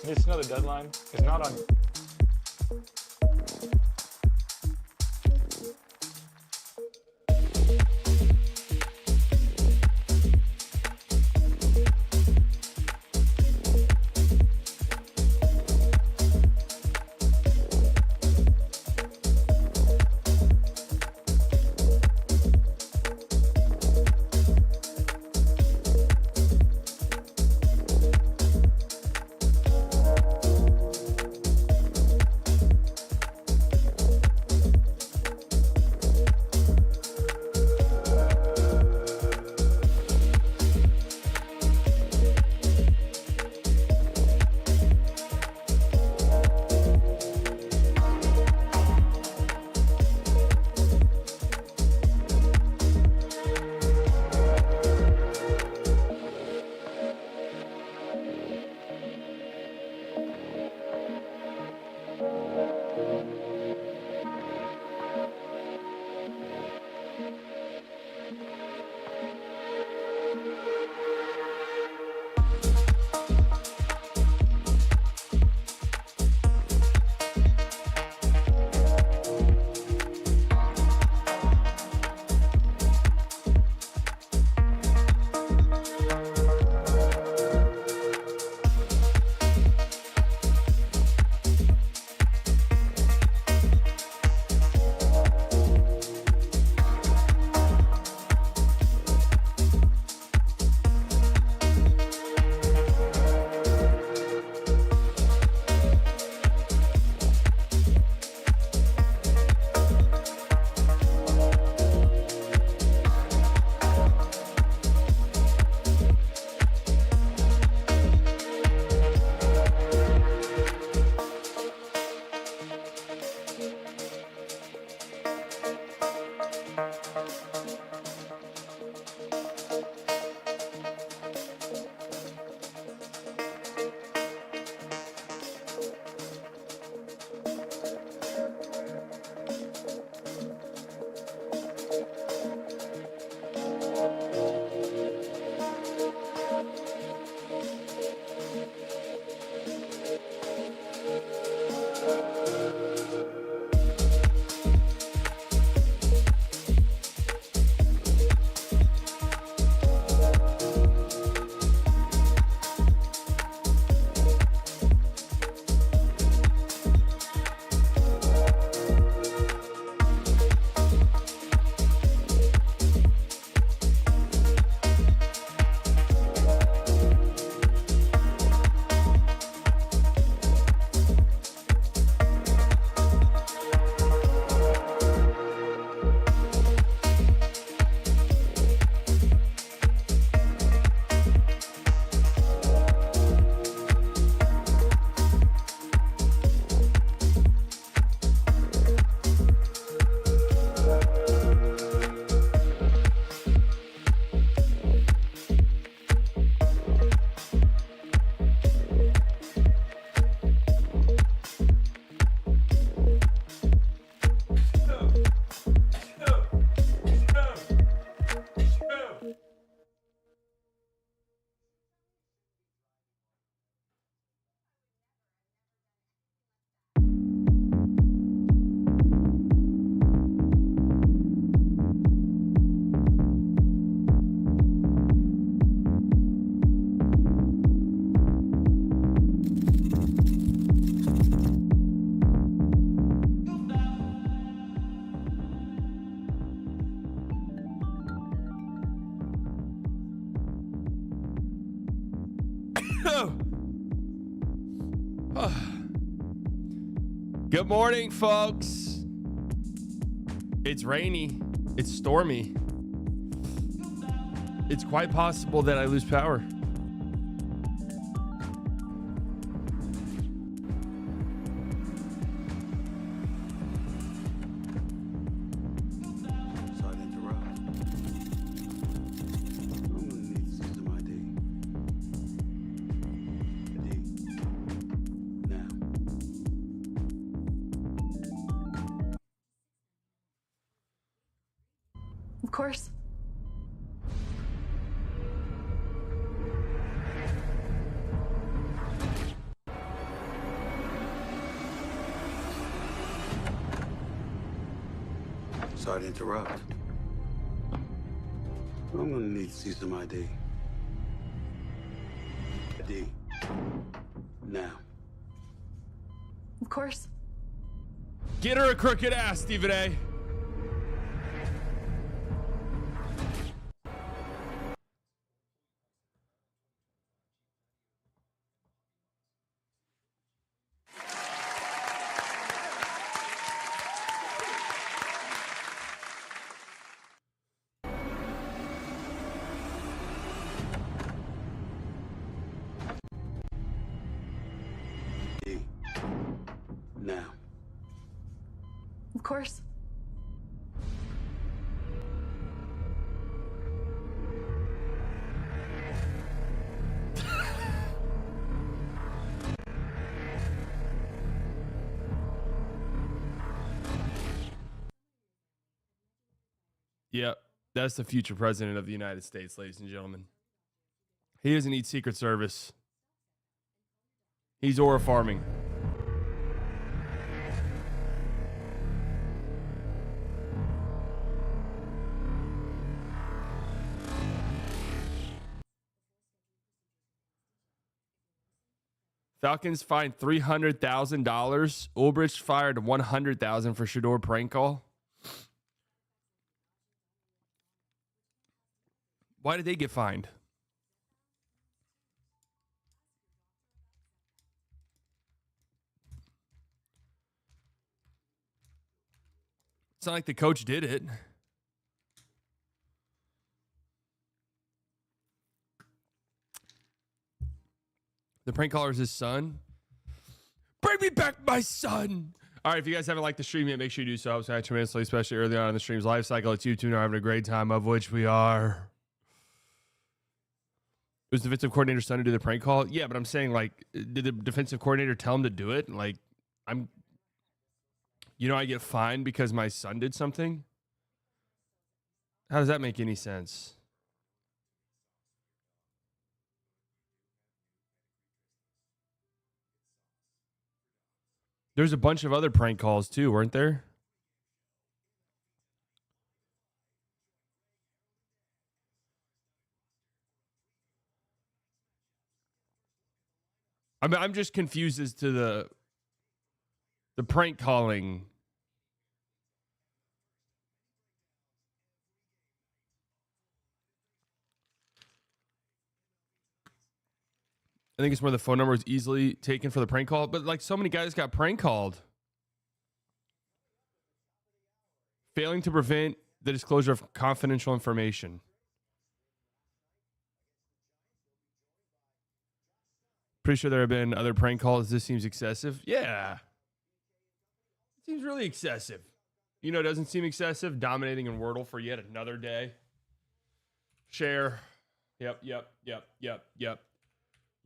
Just know the deadline is not on. Good morning, folks. It's rainy. It's stormy. It's quite possible that I lose power. Of course. Sorry to interrupt. But I'm gonna need to see some ID. ID. Now. Of course. Get her a crooked ass, Stephen A. ID. Now. Of course. Yep, that's the future president of the United States, ladies and gentlemen. He doesn't need Secret Service. He's aura farming. Falcons fined $300,000. Ulbricht fired $100,000 for Shador prank call. Why did they get fined? It's not like the coach did it. The prank caller is his son. Bring me back my son. All right, if you guys haven't liked the stream yet, make sure you do so. I was tremendously, especially early on in the stream's life cycle. It's you two now having a great time, of which we are. It was the defensive coordinator's son to do the prank call? Yeah, but I'm saying, like, did the defensive coordinator tell him to do it? Like, I get fined because my son did something? How does that make any sense? There's a bunch of other prank calls too, weren't there? I'm just confused as to the prank calling. I think it's where the phone number was easily taken for the prank call, but like so many guys got prank called. Failing to prevent the disclosure of confidential information. Pretty sure there have been other prank calls. This seems excessive. Yeah. It seems really excessive. You know, it doesn't seem excessive. Dominating in Wordle for yet another day. Share. Yep.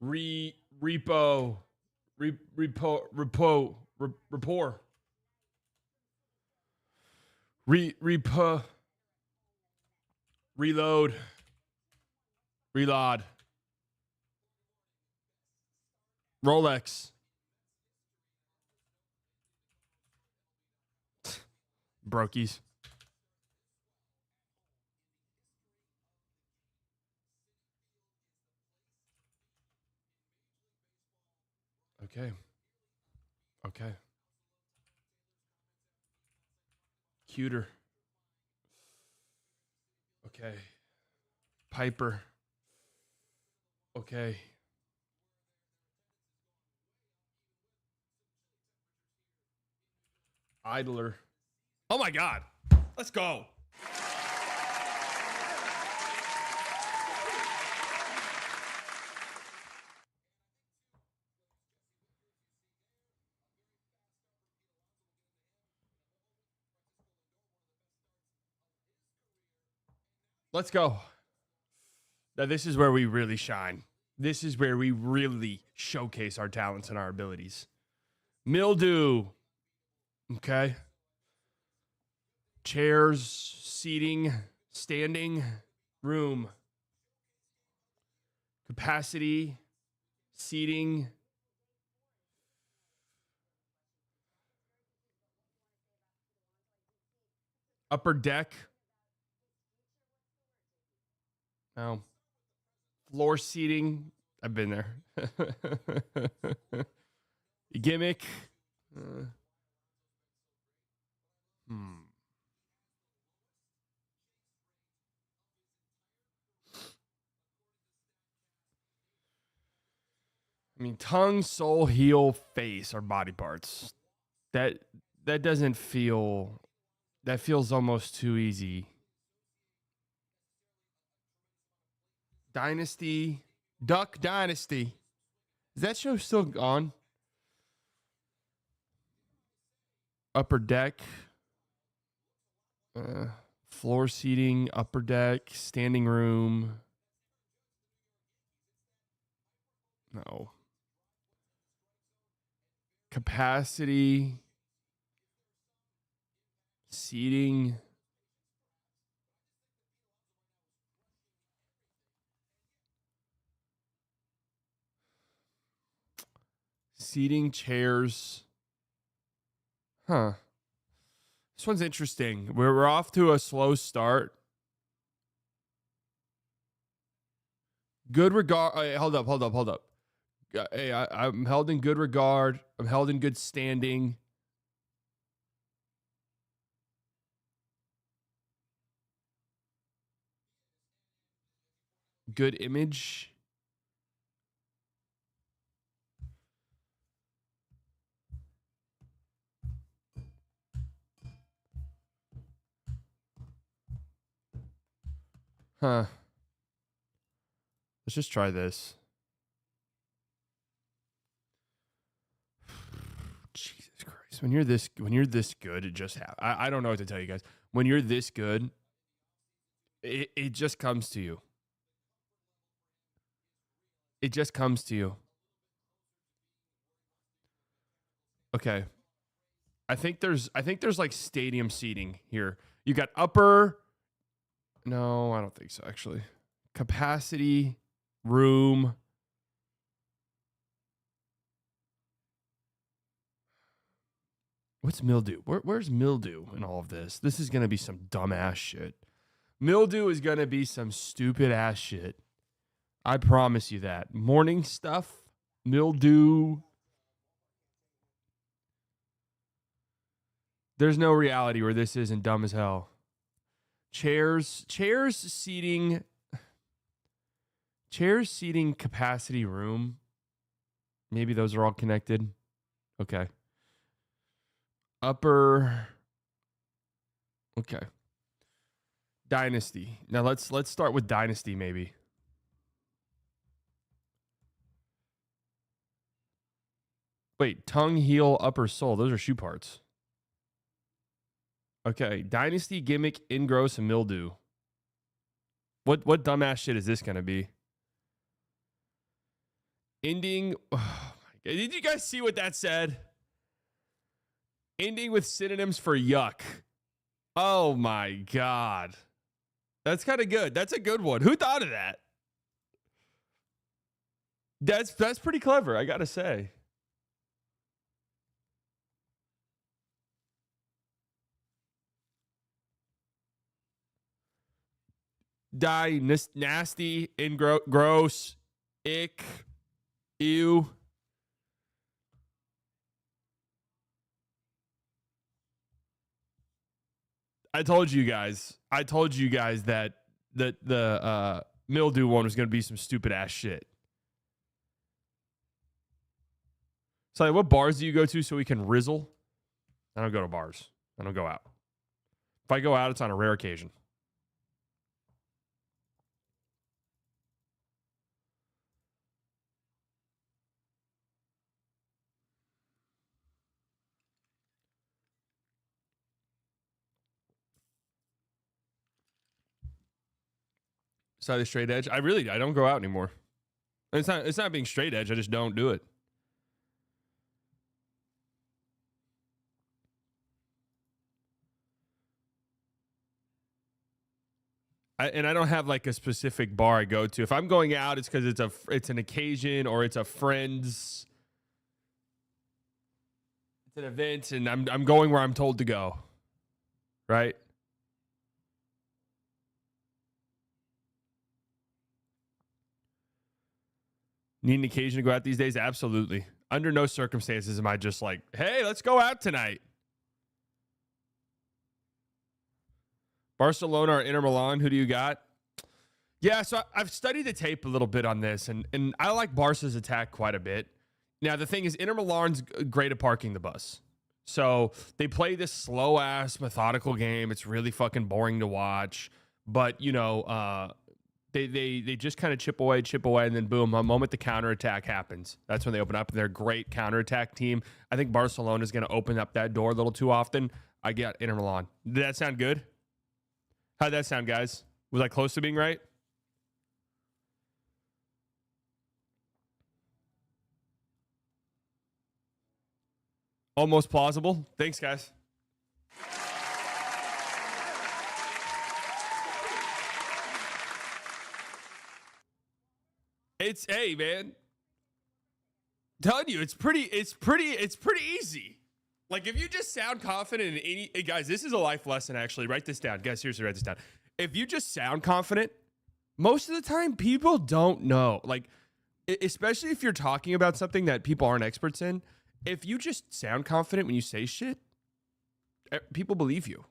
Repo. Rapport. Repo. Reload. Reload. Rolex. Brokies. Okay. Cuter. Okay. Piper. Okay. Idler. Oh my God. Let's go. Let's go. Now, this is where we really shine. This is where we really showcase our talents and our abilities. Mildew. Okay. Chairs, seating, standing, room. Capacity, seating. Upper deck. No. Floor seating. I've been there. Gimmick. I mean, tongue, soul, heel, face are body parts. That doesn't feel. That feels almost too easy. Dynasty. Duck Dynasty. Is that show still on? Upper deck. Floor seating. Upper deck. Standing room. No. Capacity. Seating. Seating, chairs. Huh. This one's interesting. We're off to a slow start. Good regard. Hey, hold up. Hey, I'm held in good regard. I'm held in good standing. Good image. Huh. Let's just try this. Jesus Christ. When you're this good, it just happens. I don't know what to tell you guys. When you're this good, it just comes to you. It just comes to you. Okay. I think there's like stadium seating here. You got upper. No, I don't think so, actually. Capacity, room. What's mildew? Where's mildew in all of this? This is going to be some dumbass shit. Mildew is going to be some stupid ass shit. I promise you that. Morning stuff, mildew. There's no reality where this isn't dumb as hell. Chairs, seating, capacity, room. Maybe those are all connected. Okay. Upper. Okay. Dynasty. Now let's start with Dynasty maybe. Wait, tongue, heel, upper sole. Those are shoe parts. Okay, Dynasty, gimmick, ingross, and mildew. What dumbass shit is this going to be? Ending. Oh my God. Did you guys see what that said? Ending with synonyms for yuck. Oh my God. That's kind of good. That's a good one. Who thought of that? That's pretty clever, I got to say. Nasty, gross, ick, ew. I told you guys that the mildew one was going to be some stupid ass shit. So what bars do you go to so we can rizzle? I don't go to bars. I don't go out. If I go out, it's on a rare occasion. Side of straight edge. I don't go out anymore. It's not being straight edge. I just don't do it. I don't have like a specific bar I go to. If I'm going out, it's because it's an occasion or it's a friend's. It's an event, and I'm going where I'm told to go. Right? Need an occasion to go out these days? Absolutely. Under no circumstances am I just like, hey, let's go out tonight. Barcelona or Inter Milan, who do you got? Yeah, so I've studied the tape a little bit on this, and I like Barca's attack quite a bit. Now, the thing is, Inter Milan's great at parking the bus. So they play this slow-ass, methodical game. It's really fucking boring to watch. But, you know, they just kind of chip away, and then boom, a moment the counterattack happens. That's when they open up, and they're a great counterattack team. I think Barcelona is going to open up that door a little too often. I get Inter Milan. Did that sound good? How'd that sound, guys? Was I close to being right? Almost plausible. Thanks, guys. It's, hey, man. Telling you, it's pretty easy. Like, if you just sound confident in any, hey, guys, this is a life lesson, actually. Write this down. Guys, seriously, write this down. If you just sound confident, most of the time people don't know. Like, especially if you're talking about something that people aren't experts in, if you just sound confident when you say shit, people believe you.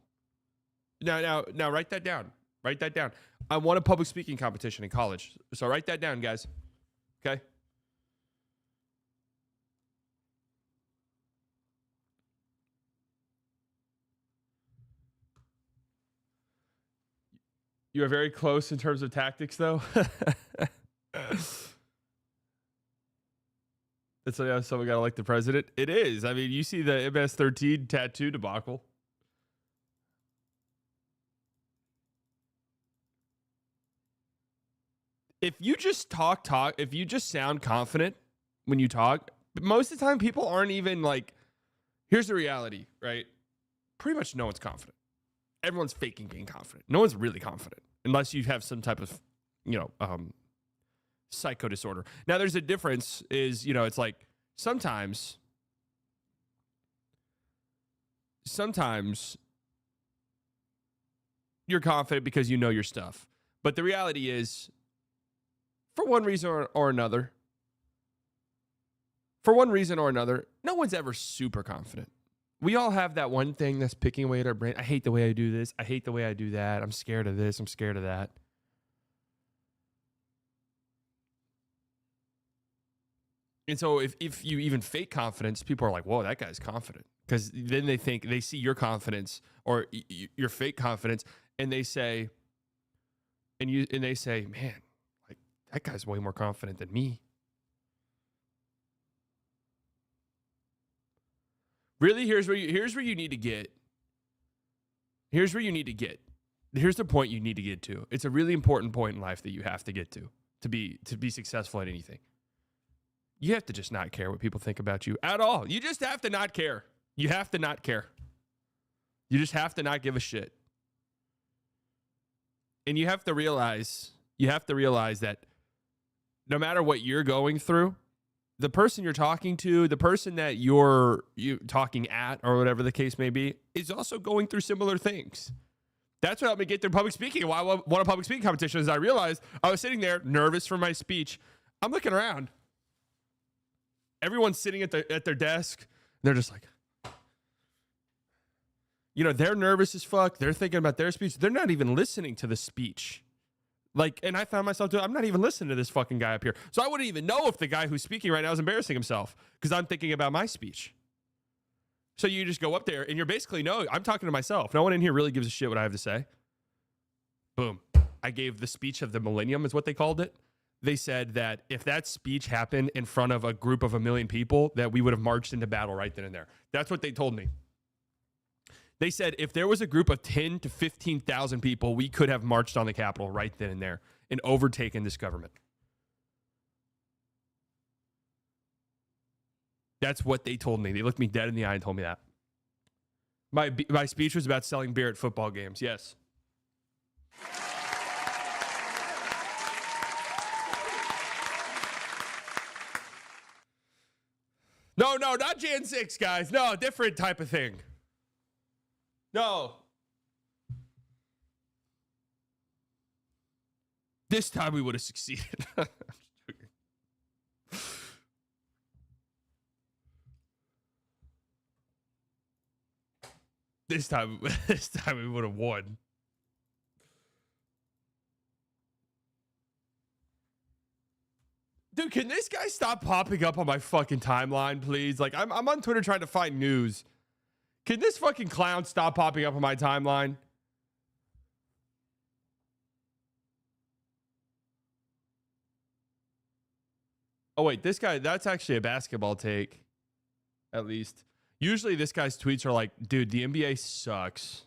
Now, write that down. Write that down. I won a public speaking competition in college. So write that down, guys. Okay? You are very close in terms of tactics, though. That's how someone got to like the president. It is. I mean, you see the MS-13 tattoo debacle. If you just talk, if you just sound confident when you talk, most of the time people aren't even like, here's the reality, right? Pretty much no one's confident. Everyone's faking being confident. No one's really confident unless you have some type of, psycho disorder. Now, there's a difference is, it's like sometimes you're confident because you know your stuff. But the reality is, for one reason or another, no one's ever super confident. We all have that one thing that's picking away at our brain. I hate the way I do this. I hate the way I do that. I'm scared of this. I'm scared of that. And so if you even fake confidence, people are like, whoa, that guy's confident. Because then they see your confidence or your fake confidence, and they say, man, like that guy's way more confident than me. Really, here's where you need to get. Here's where you need to get. Here's the point you need to get to. It's a really important point in life that you have to get to be successful at anything. You have to just not care what people think about you at all. You just have to not care. You have to not care. You just have to not give a shit. And you have to realize that no matter what you're going through, the person you're talking to, the person that you're talking at, or whatever the case may be, is also going through similar things. That's what helped me get through public speaking. Why I won a public speaking competition is I realized I was sitting there nervous for my speech. I'm looking around. Everyone's sitting at their desk. They're just like, they're nervous as fuck. They're thinking about their speech. They're not even listening to the speech. Like, and I found myself I'm not even listening to this fucking guy up here. So I wouldn't even know if the guy who's speaking right now is embarrassing himself because I'm thinking about my speech. So you just go up there and you're basically, no, I'm talking to myself. No one in here really gives a shit what I have to say. Boom. I gave the speech of the millennium is what they called it. They said that if that speech happened in front of a group of 1 million people, that we would have marched into battle right then and there. That's what they told me. They said if there was a group of 10 to 15,000 people, we could have marched on the Capitol right then and there and overtaken this government. That's what they told me. They looked me dead in the eye and told me that. My speech was about selling beer at football games. Yes. No, not Jan 6, guys. No, different type of thing. No. This time we would have succeeded. This time we would have won. Dude, can this guy stop popping up on my fucking timeline, please? Like, I'm on Twitter trying to find news. Can this fucking clown stop popping up on my timeline? Oh, wait, this guy, that's actually a basketball take, at least. Usually this guy's tweets are like, dude, the NBA sucks.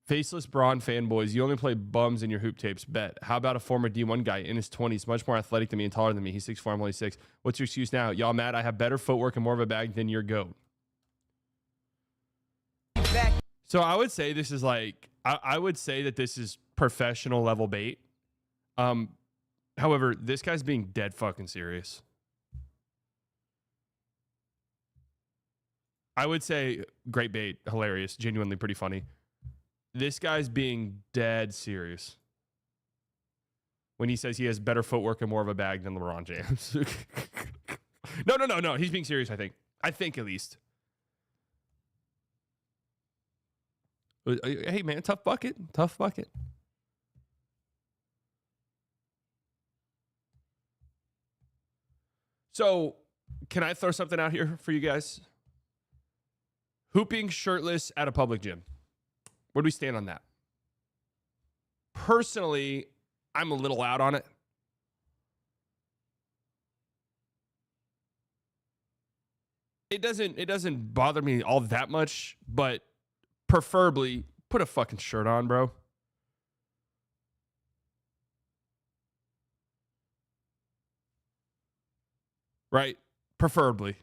Faceless Braun fanboys, you only play bums in your hoop tapes. Bet. How about a former D1 guy in his 20s, much more athletic than me and taller than me? He's 6'4", I'm only 6. What's your excuse now? Y'all mad I have better footwork and more of a bag than your GOAT? So I would say this is like, I would say that this is professional level bait. However, this guy's being dead fucking serious. I would say great bait, hilarious, genuinely pretty funny. This guy's being dead serious when he says he has better footwork and more of a bag than LeBron James. No. He's being serious, I think. I think at least. Hey, man, tough bucket. Tough bucket. So, can I throw something out here for you guys? Hooping shirtless at a public gym. Where do we stand on that? Personally, I'm a little out on it. It doesn't bother me all that much, but preferably put a fucking shirt on, bro. Right? Preferably.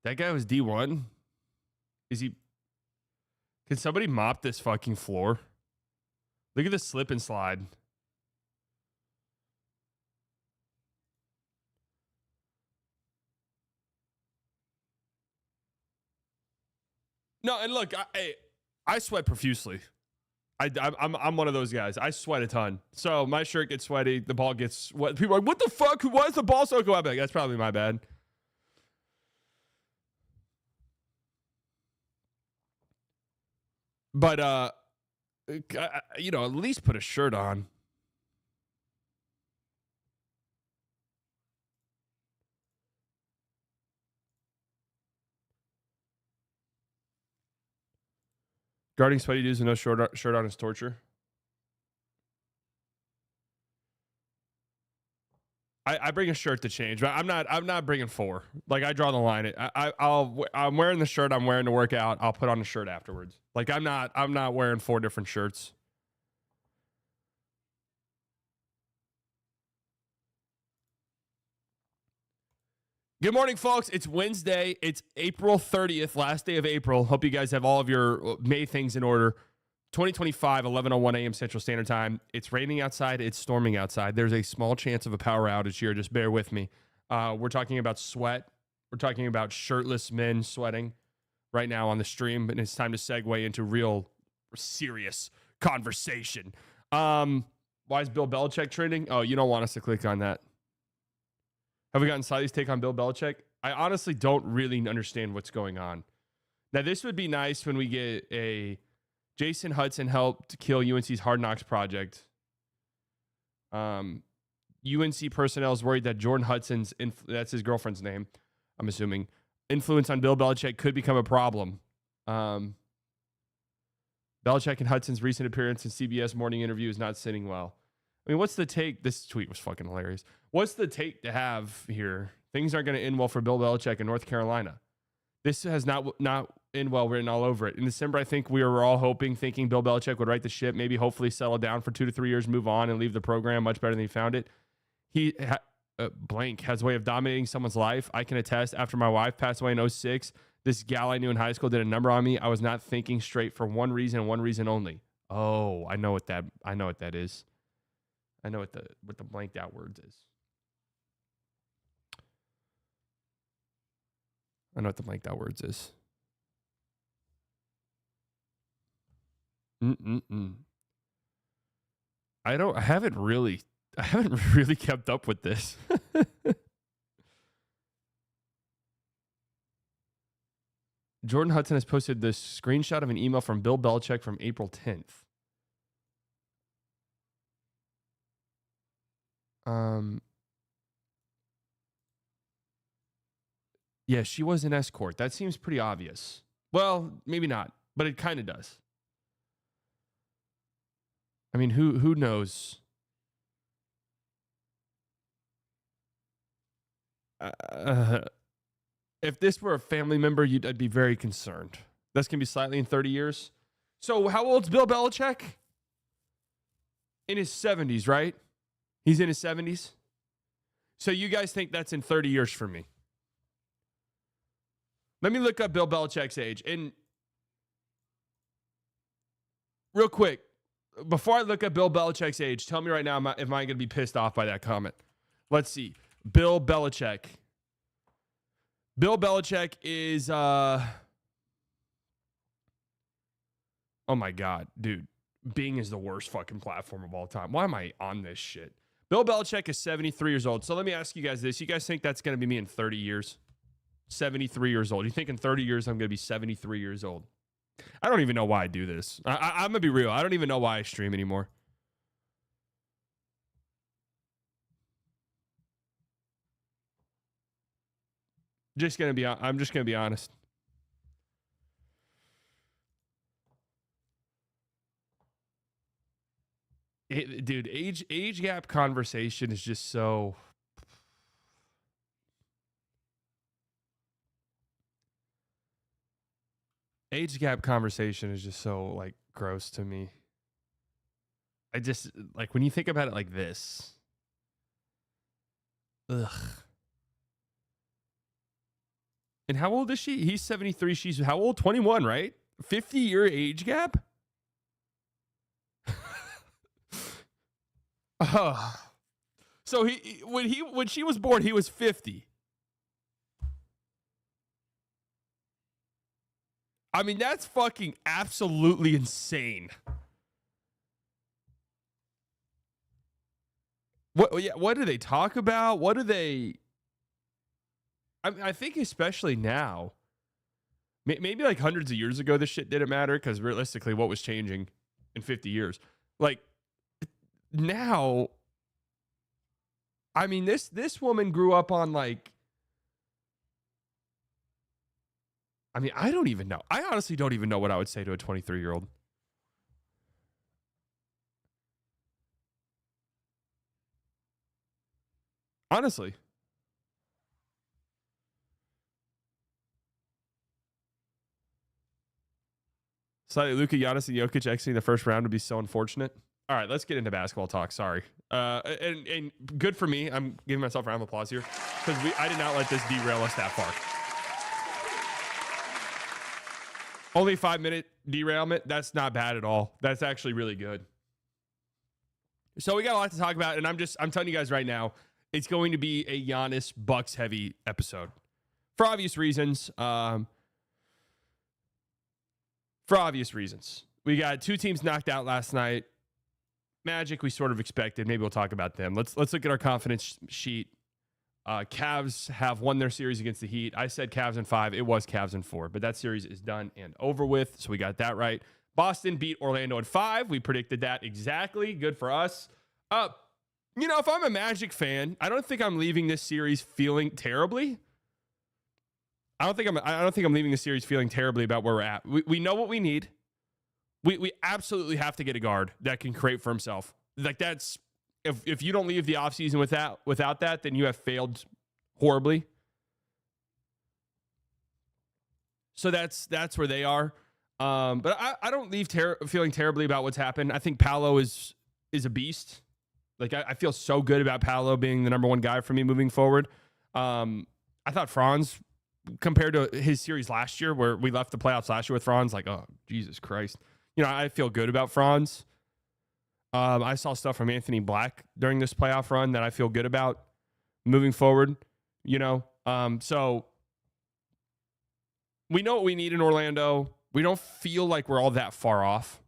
That guy was D1? Is he... Can somebody mop this fucking floor? Look at the slip and slide. No, and look, I sweat profusely. I'm one of those guys. I sweat a ton. So my shirt gets sweaty. The ball gets wet. People are like, what the fuck? Why is the ball so wet? Like, that's probably my bad. But, you know, at least put a shirt on. Guarding sweaty dudes with no shirt on is torture. I bring a shirt to change, but I'm not bringing 4. Like, I draw the line. I'm wearing the shirt I'm wearing to work out. I'll put on a shirt afterwards. Like, I'm not wearing 4 different shirts. Good morning, folks. It's Wednesday. It's April 30th, last day of April. Hope you guys have all of your May things in order. 2025, 11:01 a.m. Central Standard Time. It's raining outside. It's storming outside. There's a small chance of a power outage here. Just bear with me. We're talking about sweat. We're talking about shirtless men sweating right now on the stream, and it's time to segue into real serious conversation. Why is Bill Belichick trending? Oh, you don't want us to click on that. Have we gotten Sally's take on Bill Belichick? I honestly don't really understand what's going on. Now, this would be nice when we get a Jason Hudson helped kill UNC's Hard Knocks project. UNC personnel is worried that Jordan Hudson's, that's his girlfriend's name, I'm assuming, influence on Bill Belichick could become a problem. Belichick and Hudson's recent appearance in CBS morning interview is not sitting well. I mean, what's the take? This tweet was fucking hilarious. What's the take to have here? Things aren't going to end well for Bill Belichick in North Carolina. This has not and well written all over it. In December, I think we were all thinking Bill Belichick would right the ship, maybe hopefully settle down for 2 to 3 years, move on, and leave the program much better than he found it. He blank has a way of dominating someone's life. I can attest. After my wife passed away in 2006, this gal I knew in high school did a number on me. I was not thinking straight for one reason and one reason only. Oh, I know what that is. I know what the blanked out words is. I know what the blanked out words is. I haven't really kept up with this. Jordan Hudson has posted this screenshot of an email from Bill Belichick from April 10th. Yeah, she was an escort. That seems pretty obvious. Well, maybe not, but it kind of does. I mean, who knows? If this were a family member, I'd be very concerned. That's going to be slightly in 30 years. So how old's Bill Belichick? In his 70s, right? He's in his 70s. So you guys think that's in 30 years for me? Let me look up Bill Belichick's age. And real quick, before I look up Bill Belichick's age, tell me right now, am I going to be pissed off by that comment? Let's see. Bill Belichick. Bill Belichick is, oh my God, dude. Bing is the worst fucking platform of all time. Why am I on this shit? Bill Belichick is 73 years old. So let me ask you guys this. You guys think that's going to be me in 30 years? 73 years old. You think in 30 years I'm going to be 73 years old? I don't even know why I do this. I'm going to be real. I don't even know why I stream anymore. I'm just going to be honest. Dude, age gap conversation is just so... Age gap conversation is just so, like, gross to me. I just, like, when you think about it like this. Ugh. And how old is she? He's 73. She's how old? 21, right? 50-year age gap? Oh. So when she was born, he was 50. I mean, that's fucking absolutely insane. What do they talk about? What do they... I think especially now, maybe like hundreds of years ago, this shit didn't matter because realistically, what was changing in 50 years? Like, now, I mean, this woman grew up on, like... I mean, I don't even know. I honestly don't even know what I would say to a 23-year-old. Honestly. Slightly Luka, Giannis, and Jokic exiting the first round would be so unfortunate. All right, let's get into basketball talk. Sorry. And good for me. I'm giving myself a round of applause here because I did not let this derail us that far. Only 5-minute derailment. That's not bad at all. That's actually really good. So we got a lot to talk about, and I'm telling you guys right now, it's going to be a Giannis Bucks heavy episode for obvious reasons. We got two teams knocked out last night. Magic, we sort of expected. Maybe we'll talk about them. Let's look at our confidence sheet. Cavs have won their series against the Heat. I said Cavs in 5. It was Cavs in 4, but that series is done and over with, so we got that right. Boston beat Orlando in 5. We predicted that exactly. Good for us. If I'm a Magic fan, I don't think I'm leaving this series feeling terribly. I don't think I'm leaving the series feeling terribly about where we're at. We know what we need. We absolutely have to get a guard that can create for himself. Like that's if you don't leave the offseason without that, then you have failed horribly. So that's where they are. But I don't leave feeling terribly about what's happened. I think Paolo is a beast. Like, I feel so good about Paolo being the number one guy for me moving forward. I thought Franz, compared to his series last year, where we left the playoffs last year with Franz, like, oh, Jesus Christ. You know, I feel good about Franz. I saw stuff from Anthony Black during this playoff run that I feel good about moving forward, you know. So we know what we need in Orlando. We don't feel like we're all that far off.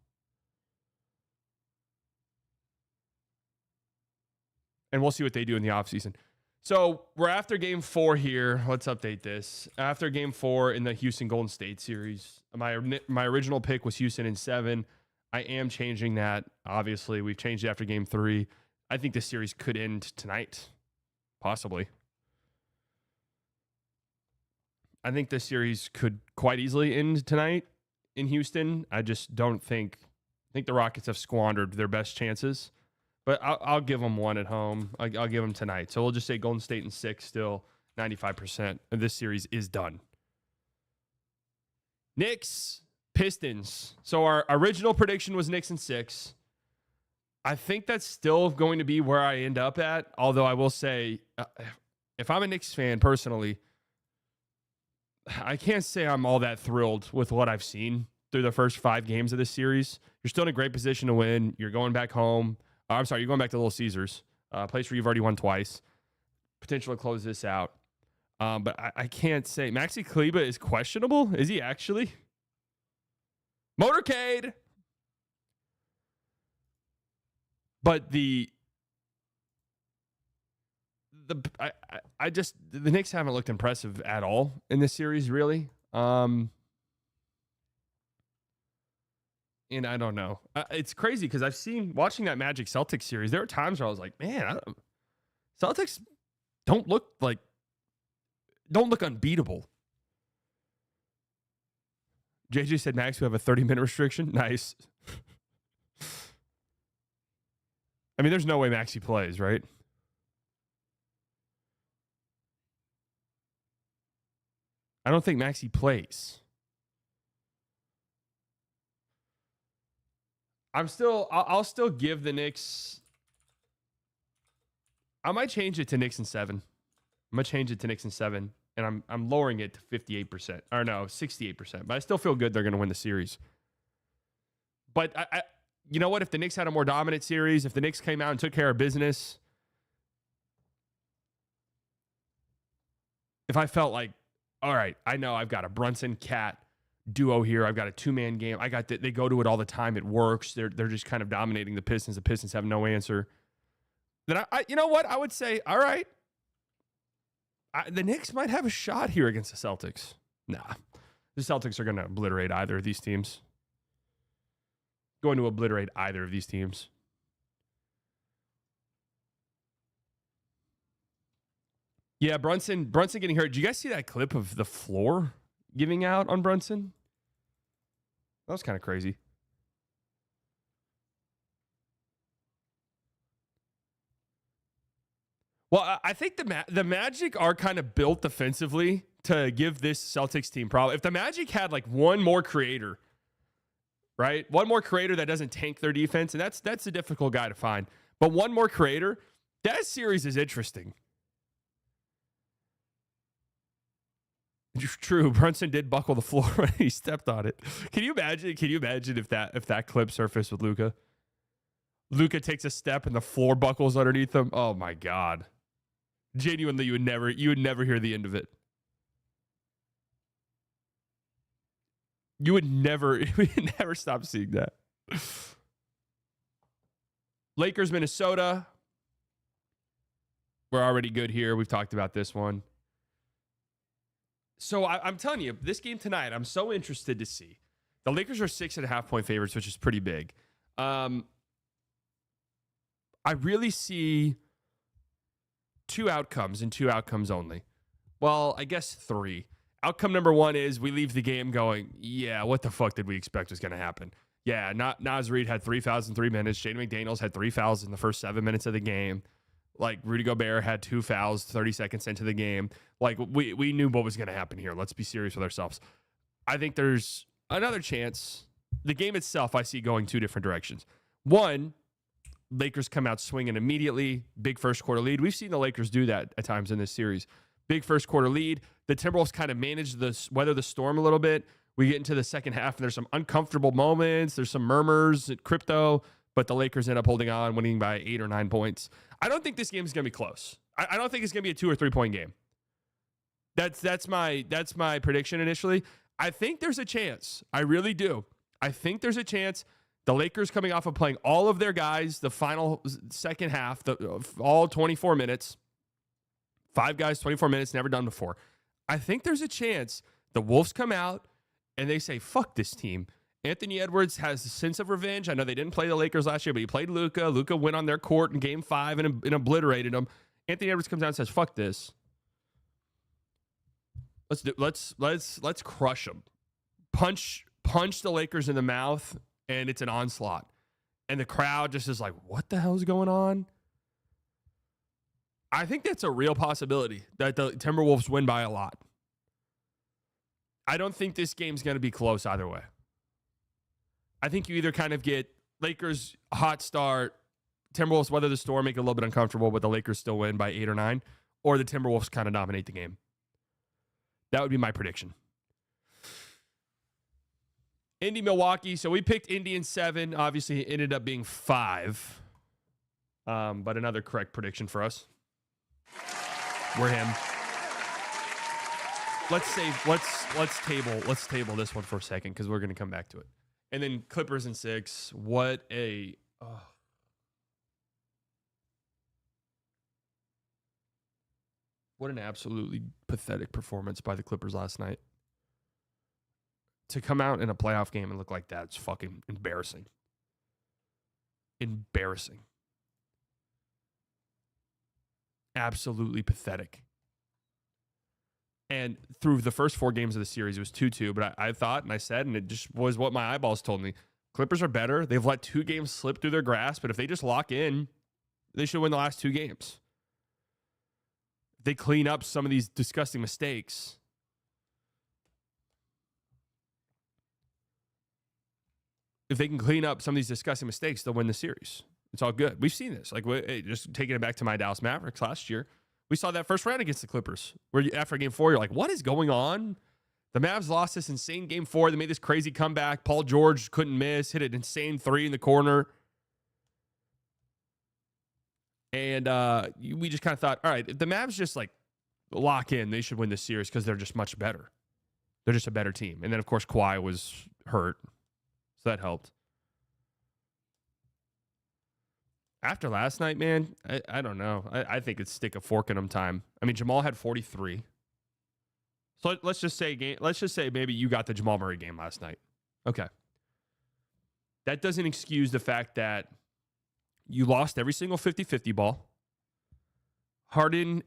And we'll see what they do in the offseason. So we're after game 4 here. Let's update this. After game 4 in the Houston Golden State series, my original pick was Houston in 7. I am changing that. Obviously, we've changed it after game 3. I think this series could end tonight. Possibly. I think this series could quite easily end tonight in Houston. I just don't think the Rockets have squandered their best chances. But I'll give them one at home. I'll give them tonight. So we'll just say Golden State in 6, still 95%. And this series is done. Knicks, Pistons. So our original prediction was Knicks in 6. I think that's still going to be where I end up at. Although I will say, if I'm a Knicks fan personally, I can't say I'm all that thrilled with what I've seen through the first 5 games of this series. You're still in a great position to win. You're going back home. I'm sorry, you're going back to Little Caesars, a place where you've already won twice. Potential to close this out. But I can't say. Maxi Kleba is questionable. Is he actually? Motorcade. But the Knicks haven't looked impressive at all in this series, really. And I don't know. It's crazy because I've seen, watching that Magic Celtics series, there are times where I was like, man, Celtics don't look unbeatable. JJ said, Max, we have a 30-minute restriction. Nice. I mean, there's no way Maxi plays, right? I don't think Maxi plays. I'll still give the Knicks. I might change it to Knicks in 7. I'm gonna change it to Knicks in 7, and I'm lowering it to 58%. Or no, 68%. But I still feel good they're gonna win the series. But I you know what? If the Knicks had a more dominant series, if the Knicks came out and took care of business, if I felt like, all right, I know I've got a Brunson Cat duo here. I've got a 2-man game. They go to it all the time. It works. They're just kind of dominating the Pistons. The Pistons have no answer. Then I you know what? I would say, all right, the Knicks might have a shot here against the Celtics. Nah, the Celtics are going to obliterate either of these teams. Going to obliterate either of these teams. Yeah, Brunson getting hurt. Did you guys see that clip of the floor giving out on Brunson? That was kind of crazy. Well, I think the Magic are kind of built defensively to give this Celtics team problem. If the Magic had like one more creator, right? One more creator that doesn't tank their defense, and that's a difficult guy to find. But one more creator, that series is interesting. True, Brunson did buckle the floor when he stepped on it. Can you imagine if that clip surfaced with Luka? Luka takes a step and the floor buckles underneath him. Oh my God. Genuinely, you would never hear the end of it. You would never stop seeing that. Lakers, Minnesota. We're already good here. We've talked about this one. So I'm telling you, this game tonight, I'm so interested to see. The Lakers are 6.5-point favorites, which is pretty big. I really see 2 outcomes and 2 outcomes only. Well, I guess 3. Outcome number 1 is we leave the game going, yeah, what the fuck did we expect was going to happen? Yeah, Naz Reid had 3 fouls in 3 minutes. Jaden McDaniels had 3 fouls in the first 7 minutes of the game. Like, Rudy Gobert had 2 fouls 30 seconds into the game. Like, we knew what was going to happen here. Let's be serious with ourselves. I think there's another chance. The game itself, I see going two different directions. One, Lakers come out swinging immediately, big first quarter lead. We've seen the Lakers do that at times in this series. Big first quarter lead. The Timberwolves kind of manage weather the storm a little bit. We get into the second half, and there's some uncomfortable moments. There's some murmurs at crypto, but the Lakers end up holding on, winning by 8 or 9 points. I don't think this game is going to be close. I don't think it's going to be a 2 or 3 point game. That's my prediction initially. I think there's a chance. I really do. I think there's a chance. The Lakers coming off of playing all of their guys the final second half, all 24 minutes. 5 guys, 24 minutes, never done before. I think there's a chance the Wolves come out and they say, fuck this team. Anthony Edwards has a sense of revenge. I know they didn't play the Lakers last year, but he played Luka. Luka went on their court in game 5 and obliterated them. Anthony Edwards comes out and says, fuck this. Let's crush them. Punch the Lakers in the mouth, and it's an onslaught. And the crowd just is like, what the hell is going on? I think that's a real possibility that the Timberwolves win by a lot. I don't think this game's going to be close either way. I think you either kind of get Lakers hot start, Timberwolves weather the storm, make it a little bit uncomfortable, but the Lakers still win by 8 or 9, or the Timberwolves kind of dominate the game. That would be my prediction. Indy, Milwaukee. So we picked Indy in 7. Obviously, it ended up being 5. But another correct prediction for us. We're him. Let's table this one for a second because we're going to come back to it. And then Clippers in 6. What an absolutely pathetic performance by the Clippers last night. To come out in a playoff game and look like that is fucking embarrassing. Embarrassing. Absolutely pathetic. And through the first 4 games of the series, it was 2-2. But I thought, and I said, and it just was what my eyeballs told me. Clippers are better. They've let 2 games slip through their grasp. But if they just lock in, they should win the last 2 games. If they clean up some of these disgusting mistakes. If they can clean up some of these disgusting mistakes, they'll win the series. It's all good. We've seen this. Like, just taking it back to my Dallas Mavericks last year. We saw that first round against the Clippers, where after game 4, you're like, what is going on? The Mavs lost this insane game 4. They made this crazy comeback. Paul George couldn't miss, hit an insane 3 in the corner. And we just kind of thought, all right, if the Mavs just like lock in, they should win this series because they're just much better. They're just a better team. And then, of course, Kawhi was hurt. So that helped. After last night, man, I don't know. I think it's stick a fork in them time. I mean, Jamal had 43. So let's just say maybe you got the Jamal Murray game last night. Okay. That doesn't excuse the fact that you lost every single 50-50 ball. Harden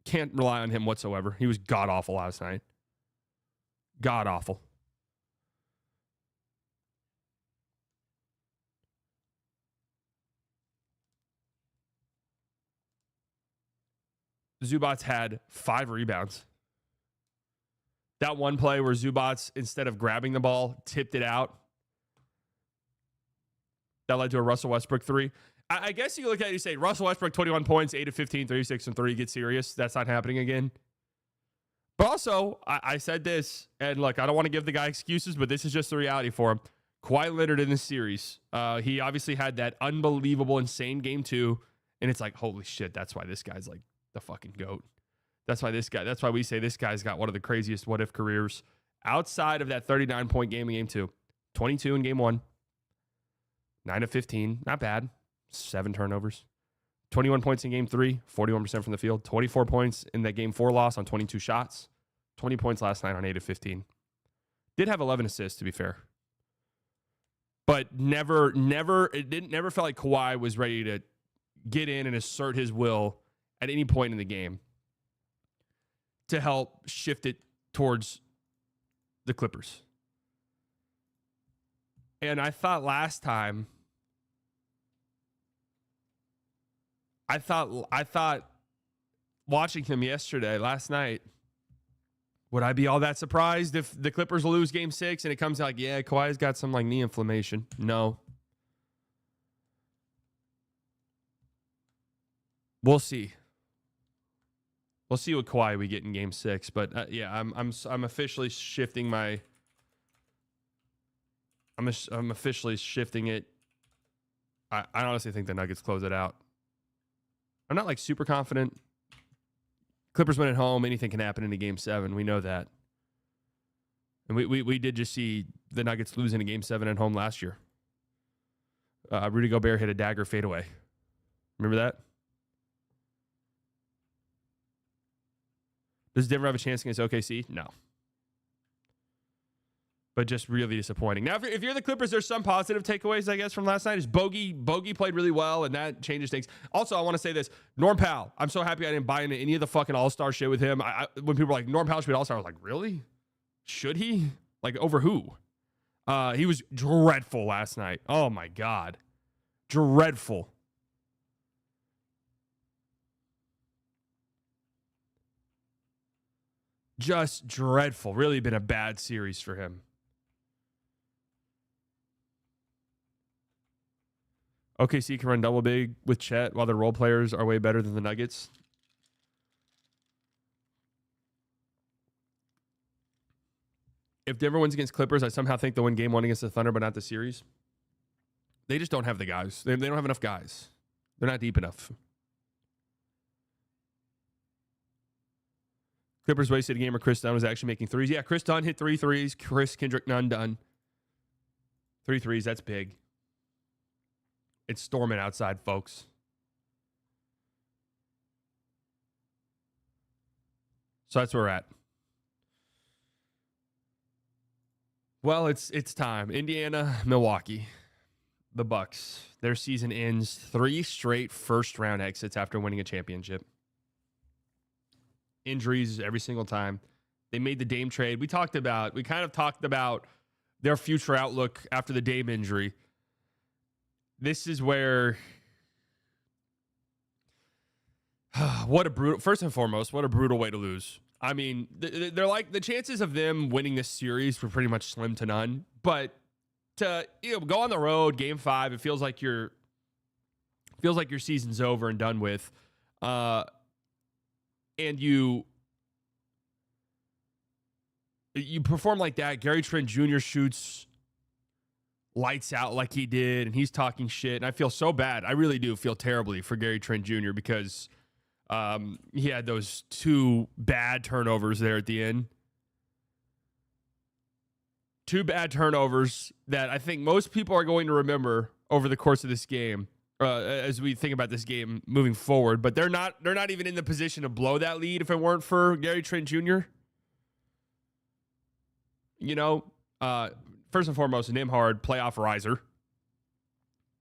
can't rely on him whatsoever. He was god-awful last night. God-awful. Zubats had 5 rebounds. That one play where Zubats, instead of grabbing the ball, tipped it out. That led to a Russell Westbrook 3. I guess you look at it and you say, Russell Westbrook, 21 points, 8 of 15, 36 and 3, get serious. That's not happening again. But also, I said this, and look, I don't want to give the guy excuses, but this is just the reality for him. Kawhi Leonard in this series, he obviously had that unbelievable, insane game 2, and it's like, holy shit, that's why this guy's like the fucking GOAT. That's why we say this guy's got one of the craziest what-if careers outside of that 39-point game in game 2. 22 in game 1. 9 of 15. Not bad. 7 turnovers. 21 points in game 3. 41% from the field. 24 points in that game 4 loss on 22 shots. 20 points last night on 8 of 15. Did have 11 assists, to be fair. But never felt like Kawhi was ready to get in and assert his will at any point in the game to help shift it towards the Clippers. And I thought last time, I thought watching him last night, Would I be all that surprised if the Clippers lose game 6 and it comes out like, yeah, Kawhi's got some like knee inflammation? No. We'll see. We'll see what Kawhi we get in game 6, but yeah, I'm officially shifting my I'm officially shifting it. I honestly think the Nuggets close it out. I'm not like super confident. Clippers win at home. Anything can happen into game 7. We know that. And we did just see the Nuggets lose in a game 7 at home last year. Rudy Gobert hit a dagger fadeaway. Remember that? Does Denver have a chance against OKC? No. But just really disappointing. Now, if you're the Clippers, there's some positive takeaways, I guess, from last night. Is Bogey played really well, and that changes things. Also, I want to say this. Norm Powell, I'm so happy I didn't buy into any of the fucking all-star shit with him. When people were like, Norm Powell should be all-star, I was like, really? Should he? Like, over who? He was dreadful last night. Oh, my God. Dreadful. Just dreadful. Really been a bad series for him. OKC can run double big with Chet while their role players are way better than the Nuggets. If Denver wins against Clippers, I somehow think they'll win game 1 against the Thunder, but not the series. They just don't have the guys. They don't have enough guys. They're not deep enough. Clippers wasted a game where Chris Dunn was actually making threes. Yeah, Chris Dunn hit 3 threes. Chris Kendrick Nunn done. 3 threes, that's big. It's storming outside, folks. So that's where we're at. Well, it's time. Indiana, Milwaukee, the Bucks. Their season ends 3 straight first-round exits after winning a championship. Injuries every single time. They made the Dame trade. We kind of talked about their future outlook after the Dame injury. This is where, first and foremost, what a brutal way to lose. I mean, they're like, the chances of them winning this series were pretty much slim to none. But to go on the road, game 5, it feels like your season's over and done with. And you perform like that. Gary Trent Jr. shoots lights out like he did, and he's talking shit. And I feel so bad. I really do feel terribly for Gary Trent Jr. because he had those 2 bad turnovers there at the end. 2 bad turnovers that I think most people are going to remember over the course of this game. As we think about this game moving forward, but they're not even in the position to blow that lead if it weren't for Gary Trent Jr. First and foremost, Nembhard, playoff riser.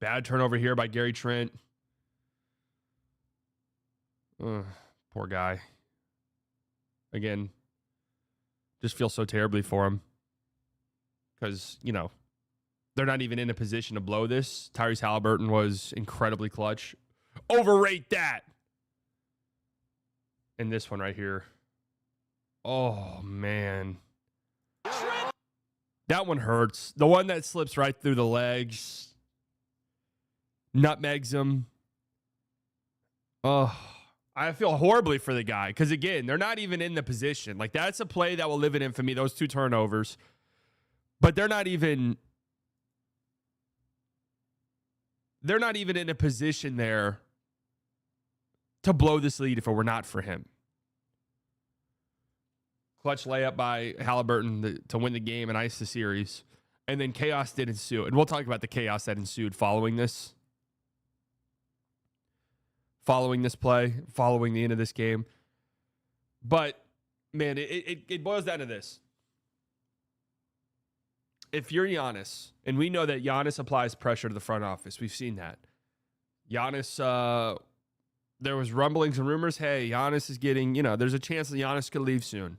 Bad turnover here by Gary Trent. Poor guy. Again, just feel so terribly for him because, they're not even in a position to blow this. Tyrese Halliburton was incredibly clutch. Overrate that. And this one right here. Oh, man. That one hurts. The one that slips right through the legs. Nutmegs him. Oh, I feel horribly for the guy. Because, again, they're not even in the position. Like, that's a play that will live in infamy, those 2 turnovers. But they're not even in a position there to blow this lead if it were not for him. Clutch layup by Halliburton to win the game and ice the series. And then chaos did ensue. And we'll talk about the chaos that ensued following this. Following this play, following the end of this game. But, man, it boils down to this. If you're Giannis, and we know that Giannis applies pressure to the front office. We've seen that. Giannis, there was rumblings and rumors, hey, Giannis is getting, there's a chance that Giannis could leave soon.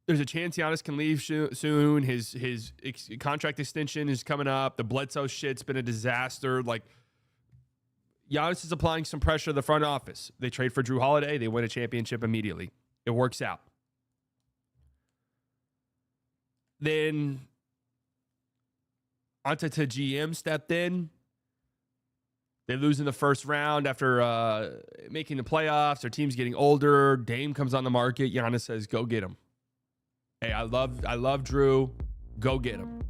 There's a chance Giannis can leave soon. His contract extension is coming up. The Bledsoe shit's been a disaster. Like, Giannis is applying some pressure to the front office. They trade for Drew Holiday. They win a championship immediately. It works out. Then GM stepped in. They lose in the first round after making the playoffs. Their team's getting older. Dame comes on the market. Giannis says, go get him. Hey, I love Drew. Go get him.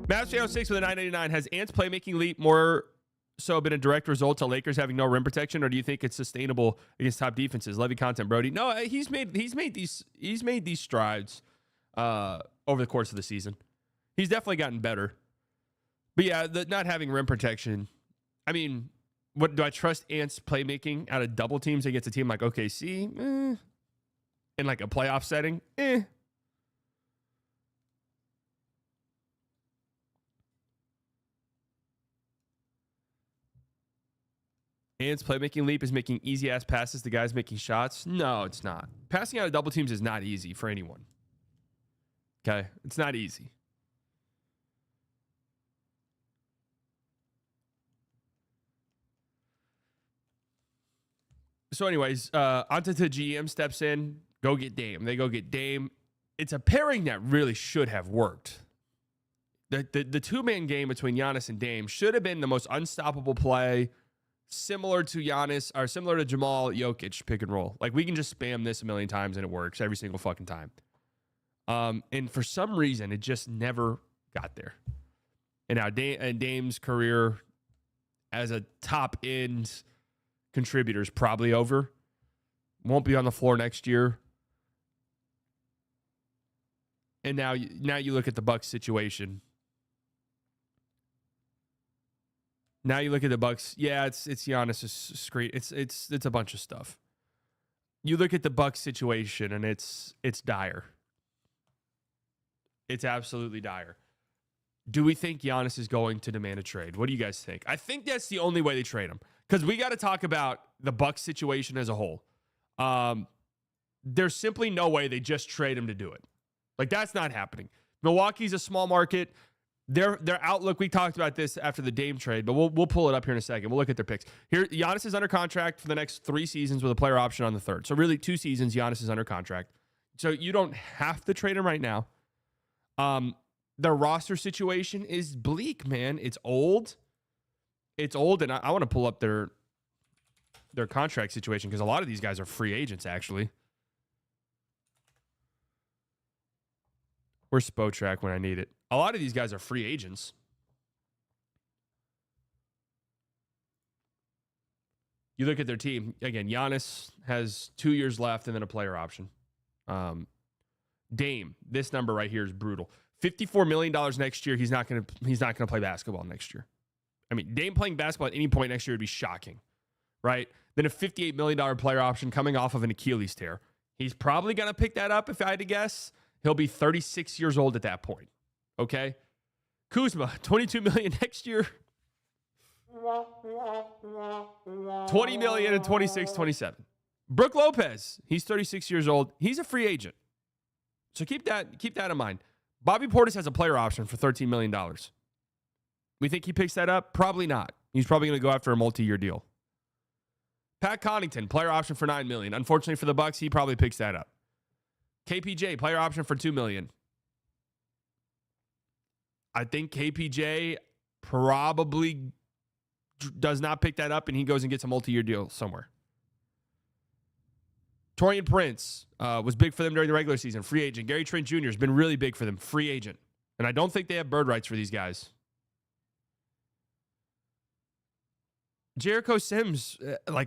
Master 06 with a 989. Has Ant's playmaking leap more so been a direct result to Lakers having no rim protection, or do you think it's sustainable against top defenses? Levy content, Brody. No, he's made these strides over the course of the season. He's definitely gotten better. But yeah, not having rim protection. I mean, what do I trust Ant's playmaking out of double teams against a team like OKC? In like a playoff setting? Ant's playmaking leap is making easy ass passes to guys making shots. No, it's not. Passing out of double teams is not easy for anyone. Okay, it's not easy. So anyways, GM steps in. Go get Dame. They go get Dame. It's a pairing that really should have worked. The two-man game between Giannis and Dame should have been the most unstoppable play, similar to Giannis or similar to Jamal Jokic pick and roll. Like, we can just spam this a million times and it works every single fucking time. And for some reason, it just never got there. And now Dame's career as a top-end contributor is probably over. Won't be on the floor next year. And now you look at the Bucks situation. Now you look at the Bucks. Yeah, it's Giannis' screen. It's a bunch of stuff. You look at the Bucks situation and it's dire. It's absolutely dire. Do we think Giannis is going to demand a trade? What do you guys think? I think that's the only way they trade him, because we got to talk about the Bucks situation as a whole. There's simply no way they just trade him to do it. Like, that's not happening. Milwaukee's a small market. Their outlook, we talked about this after the Dame trade, but we'll pull it up here in a second. We'll look at their picks. Here, Giannis is under contract for the next 3 seasons with a player option on the third. So really 2 seasons, Giannis is under contract. So you don't have to trade him right now. Their roster situation is bleak, man. It's old. It's old, and I want to pull up their contract situation because a lot of these guys are free agents, actually. Where's Spotrack when I need it? A lot of these guys are free agents. You look at their team. Again, Giannis has 2 years left and then a player option. Dame, this number right here is brutal. $54 million next year. He's not gonna play basketball next year. I mean, Dame playing basketball at any point next year would be shocking, right? Then a $58 million player option coming off of an Achilles tear. He's probably gonna pick that up if I had to guess. He'll be 36 years old at that point. Okay? Kuzma, $22 million next year. $20 million in 26, 27. Brook Lopez, he's 36 years old. He's a free agent. So keep that in mind. Bobby Portis has a player option for $13 million. We think he picks that up? Probably not. He's probably going to go after a multi-year deal. Pat Connaughton, player option for $9 million. Unfortunately for the Bucks, he probably picks that up. KPJ, player option for $2 million. I think KPJ probably does not pick that up, and he goes and gets a multi-year deal somewhere. Torian Prince was big for them during the regular season. Free agent. Gary Trent Jr. has been really big for them. Free agent. And I don't think they have bird rights for these guys. Jericho Sims,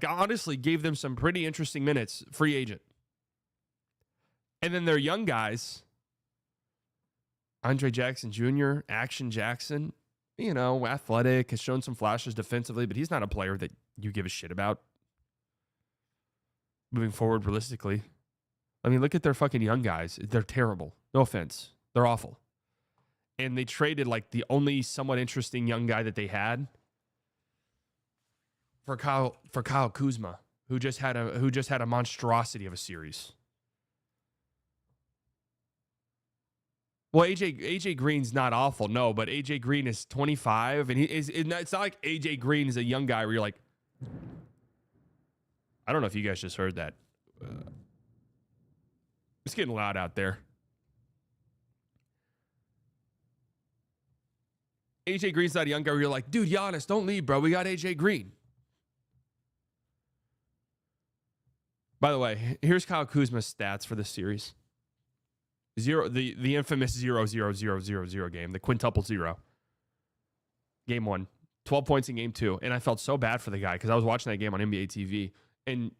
honestly, gave them some pretty interesting minutes. Free agent. And then their young guys, Andre Jackson Jr., Action Jackson, athletic, has shown some flashes defensively, but he's not a player that you give a shit about moving forward realistically. I mean, look at their fucking young guys. They're terrible. No offense. They're awful. And they traded the only somewhat interesting young guy that they had for Kyle Kuzma, who just had a monstrosity of a series. Well, AJ Green's not awful, no, but AJ Green is 25, and it's not like AJ Green is a young guy where you're like, I don't know if you guys just heard that. It's getting loud out there. AJ Green's not a young guy where you're like, dude, Giannis, don't leave, bro. We got AJ Green. By the way, here's Kyle Kuzma's stats for this series. The infamous 0-0-0-0-0 game, the quintuple zero. Game 1, 12 points in game 2. And I felt so bad for the guy because I was watching that game on NBA TV. And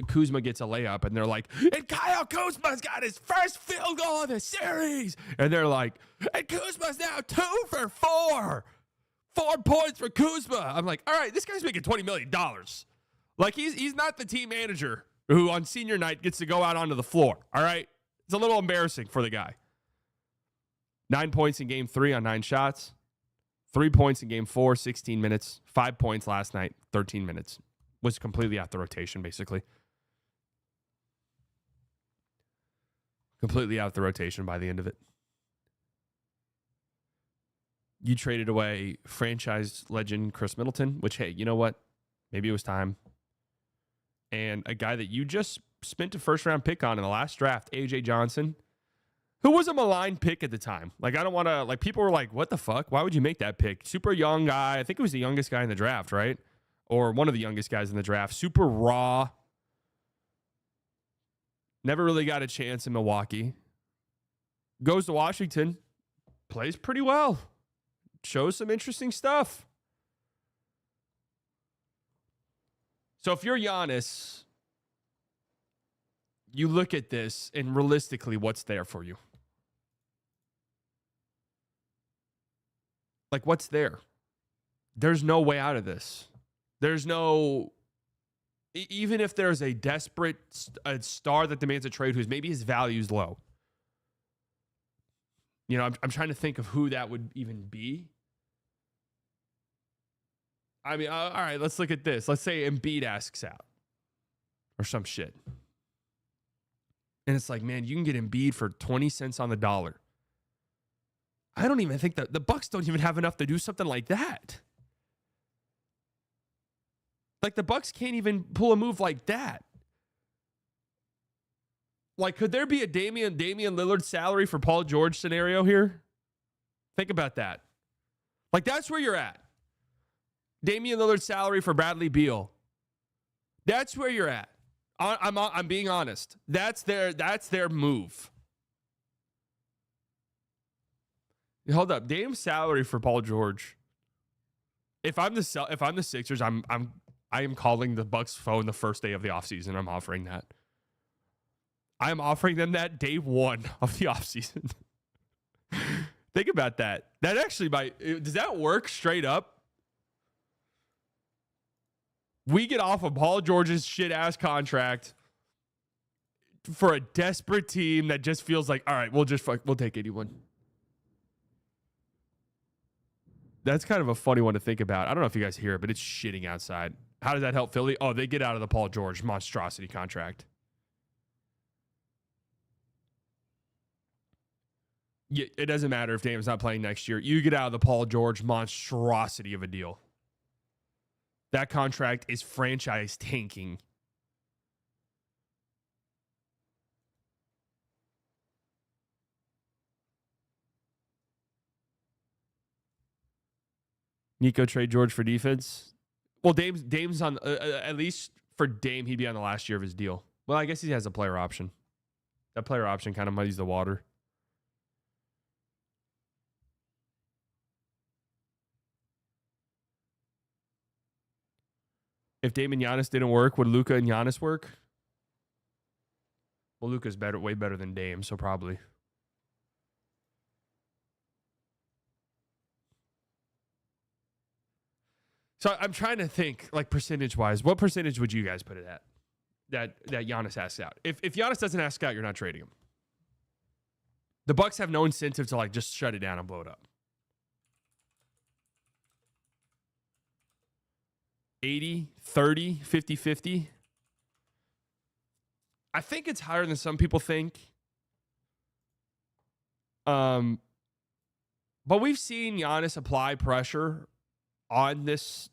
Kuzma gets a layup, and they're like, and Kyle Kuzma's got his first field goal of the series. And they're like, and Kuzma's now 2 for 4. 4 points for Kuzma. I'm like, all right, this guy's making $20 million. Like, he's not the team manager who on senior night gets to go out onto the floor, all right? It's a little embarrassing for the guy. 9 points in game 3 on 9 shots. 3 points in game 4, 16 minutes. 5 points last night, 13 minutes. Was completely out the rotation, basically. Completely out the rotation by the end of it. You traded away franchise legend Chris Middleton, which, hey, you know what? Maybe it was time. And a guy that you just spent a first-round pick on in the last draft, A.J. Johnson, who was a maligned pick at the time. Like, I don't want to, like, people were like, what the fuck? Why would you make that pick? Super young guy. I think it was the youngest guy in the draft, right? Or one of the youngest guys in the draft. Super raw. Never really got a chance in Milwaukee. Goes to Washington. Plays pretty well. Shows some interesting stuff. So if you're Giannis, you look at this and realistically, what's there for you? Like, what's there? There's no way out of this. There's no, even if there's a desperate star that demands a trade who's maybe his value's low. You know, I'm trying to think of who that would even be. I mean, all right, let's look at this. Let's say Embiid asks out or some shit. And it's like, man, you can get Embiid for 20 cents on the dollar. I don't even think that the Bucks don't even have enough to do something like that. Like, the Bucks can't even pull a move like that. Like, could there be a Damian Lillard salary for Paul George scenario here? Think about that. Like, that's where you're at. Damian Lillard salary for Bradley Beal. That's where you're at. I'm being honest. That's their move. Hold up, Dame's salary for Paul George. If I'm the Sixers, I am calling the Bucks phone the first day of the offseason. I'm offering that. I'm offering them that day 1 of the offseason. Think about that. That actually does that work straight up? We get off of Paul George's shit-ass contract for a desperate team that just feels like, all right, we'll take 81. That's kind of a funny one to think about. I don't know if you guys hear it, but it's shitting outside. How does that help Philly? Oh, they get out of the Paul George monstrosity contract. Yeah, it doesn't matter if Dame's not playing next year. You get out of the Paul George monstrosity of a deal. That contract is franchise tanking. Nico trade George for defense. Well, Dame's on, at least for Dame, he'd be on the last year of his deal. Well, I guess he has a player option. That player option kind of muddies the water. If Dame and Giannis didn't work, would Luka and Giannis work? Well, Luka's way better than Dame, so probably. So I'm trying to think, like, percentage-wise, what percentage would you guys put it at that Giannis asks out? If Giannis doesn't ask out, you're not trading him. The Bucks have no incentive to, like, just shut it down and blow it up. 80, 30, 50, 50. I think it's higher than some people think. But we've seen Giannis apply pressure on this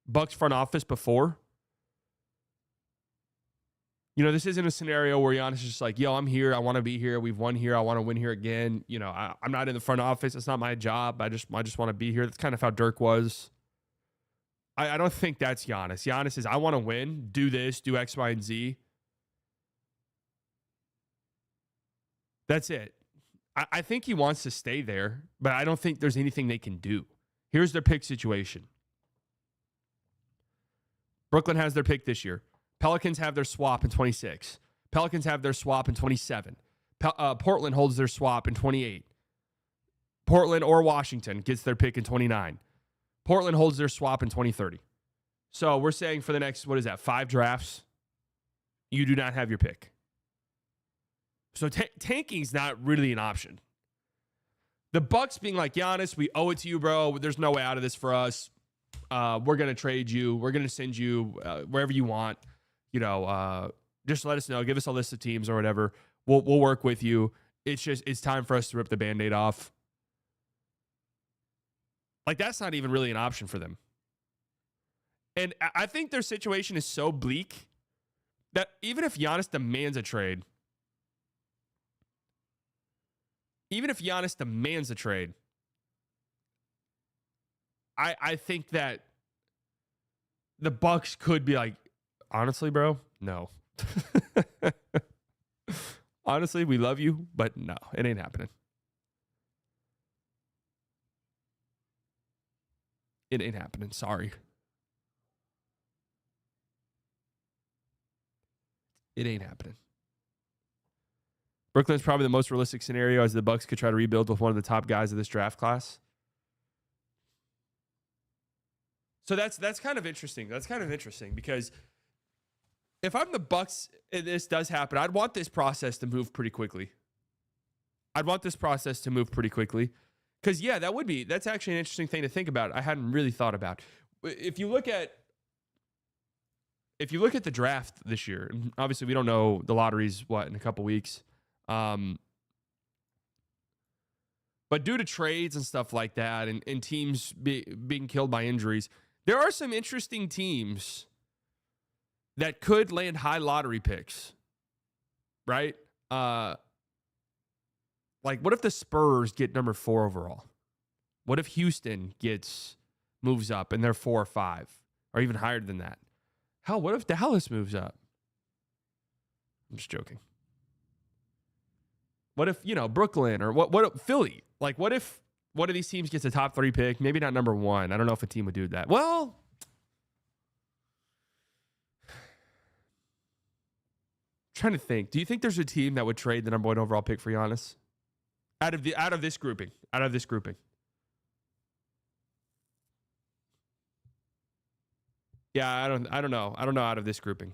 Bucks front office before. This isn't a scenario where Giannis is just like, yo, I'm here. I want to be here. We've won here. I want to win here again. I'm not in the front office. It's not my job. I just want to be here. That's kind of how Dirk was. I don't think that's Giannis. Giannis is, I want to win, do this, do X, Y, and Z. That's it. I think he wants to stay there, but I don't think there's anything they can do. Here's their pick situation. Brooklyn has their pick this year. Pelicans have their swap in 26. Pelicans have their swap in 27. Portland holds their swap in 28. Portland or Washington gets their pick in 29. Portland holds their swap in 2030. So we're saying for the next, 5 drafts, you do not have your pick. So tanking's not really an option. The Bucks being like, Giannis, we owe it to you, bro. There's no way out of this for us. We're going to trade you. We're going to send you wherever you want. Just let us know. Give us a list of teams or whatever. We'll work with you. It's time for us to rip the Band-Aid off. Like, that's not even really an option for them. And I think their situation is so bleak that even if Giannis demands a trade, I think that the Bucks could be like, honestly, bro, no. Honestly, we love you, but no, it ain't happening. It ain't happening. Sorry. It ain't happening. Brooklyn's probably the most realistic scenario, as the Bucks could try to rebuild with one of the top guys of this draft class. So that's kind of interesting. That's kind of interesting because if I'm the Bucks and this does happen, I'd want this process to move pretty quickly. Because, yeah, that's actually an interesting thing to think about. I hadn't really thought about. If you look at the draft this year, and obviously we don't know the lottery's in a couple weeks. But due to trades and stuff like that and teams being killed by injuries, there are some interesting teams that could land high lottery picks, right? Like, what if the Spurs get number 4 overall? What if Houston moves up and they're 4 or 5 or even higher than that? Hell, what if Dallas moves up? I'm just joking. What if, Brooklyn or what Philly? Like, what if one of these teams gets a top 3 pick? Maybe not number 1. I don't know if a team would do that. Well, trying to think. Do you think there's a team that would trade the number 1 overall pick for Giannis? Out of this grouping. Yeah, I don't know. I don't know out of this grouping.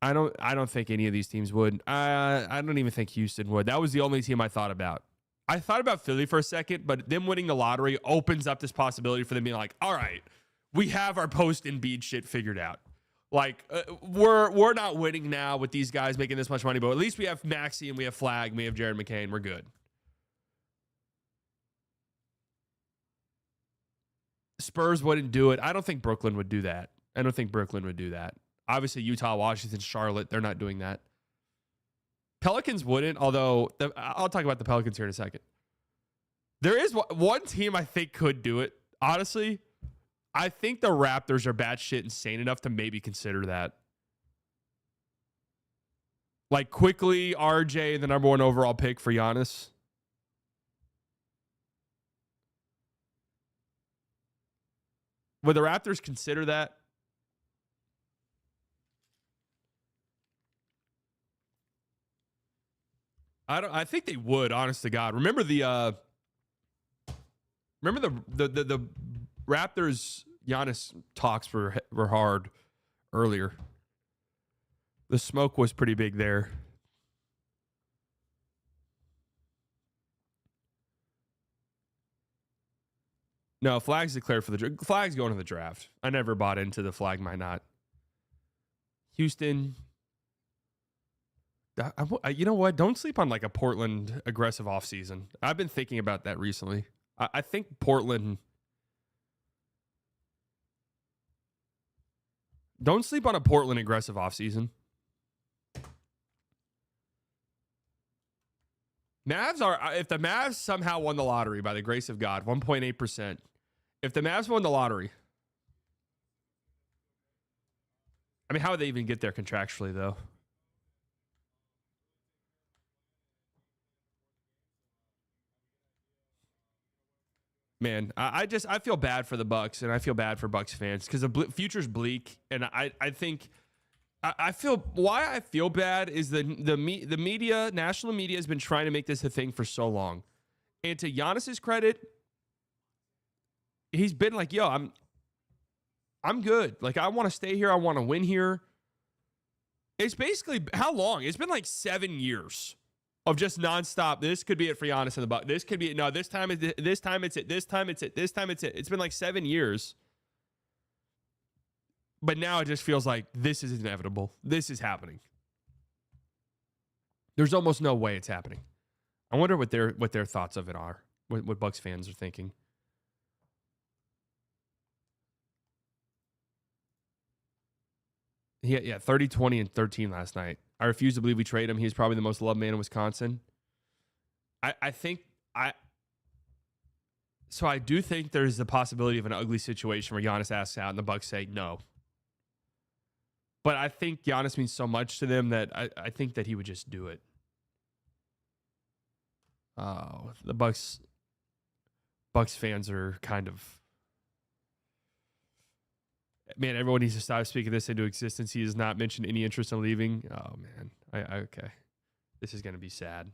I don't think any of these teams would. I don't even think Houston would. That was the only team I thought about. I thought about Philly for a second, but them winning the lottery opens up this possibility for them being like, all right, we have our post Embiid shit figured out. Like, we're not winning now with these guys making this much money, but at least we have Maxey and we have Flag and we have Jared McCain. We're good. Spurs wouldn't do it. I don't think Brooklyn would do that. Obviously, Utah, Washington, Charlotte, they're not doing that. Pelicans wouldn't, although I'll talk about the Pelicans here in a second. There is one team I think could do it. Honestly, I think the Raptors are batshit insane enough to maybe consider that. Like, quickly, RJ, the number 1 overall pick for Giannis. Would the Raptors consider that? I think they would, honest to God. Remember the Raptors Giannis talks were hard earlier. The smoke was pretty big there. No, Flag's declared for the draft. Flag's going to the draft. I never bought into the Flag might not. Houston. You know what? Don't sleep on like a Portland aggressive offseason. I've been thinking about that recently. I think Portland Don't sleep on a Portland aggressive offseason. If the Mavs somehow won the lottery by the grace of God, 1.8%. If the Mavs won the lottery, I mean, how would they even get there contractually, though? Man, I feel bad for the Bucks, and I feel bad for Bucks fans because the future's bleak, and I think I feel why I feel bad is the media, national media, has been trying to make this a thing for so long, and to Giannis's credit, he's been like, "Yo, I'm good. Like, I want to stay here. I want to win here." It's basically how long? It's been like 7 years of just nonstop. This could be it for Giannis and the Bucks. This could be it. No, this time it's it. This time it's it. This time it's it. This time it's it. It's been like 7 years. But now it just feels like this is inevitable. This is happening. There's almost no way it's happening. I wonder what their thoughts of it are. What Bucks fans are thinking. Yeah, 30, 20, and 13 last night. I refuse to believe we trade him. He's probably the most loved man in Wisconsin. I do think there's the possibility of an ugly situation where Giannis asks out and the Bucks say no. But I think Giannis means so much to them that I think that he would just do it. Oh, the Bucks fans are kind of... Man, everyone needs to stop speaking this into existence. He has not mentioned any interest in leaving. Oh, man. Okay. This is going to be sad.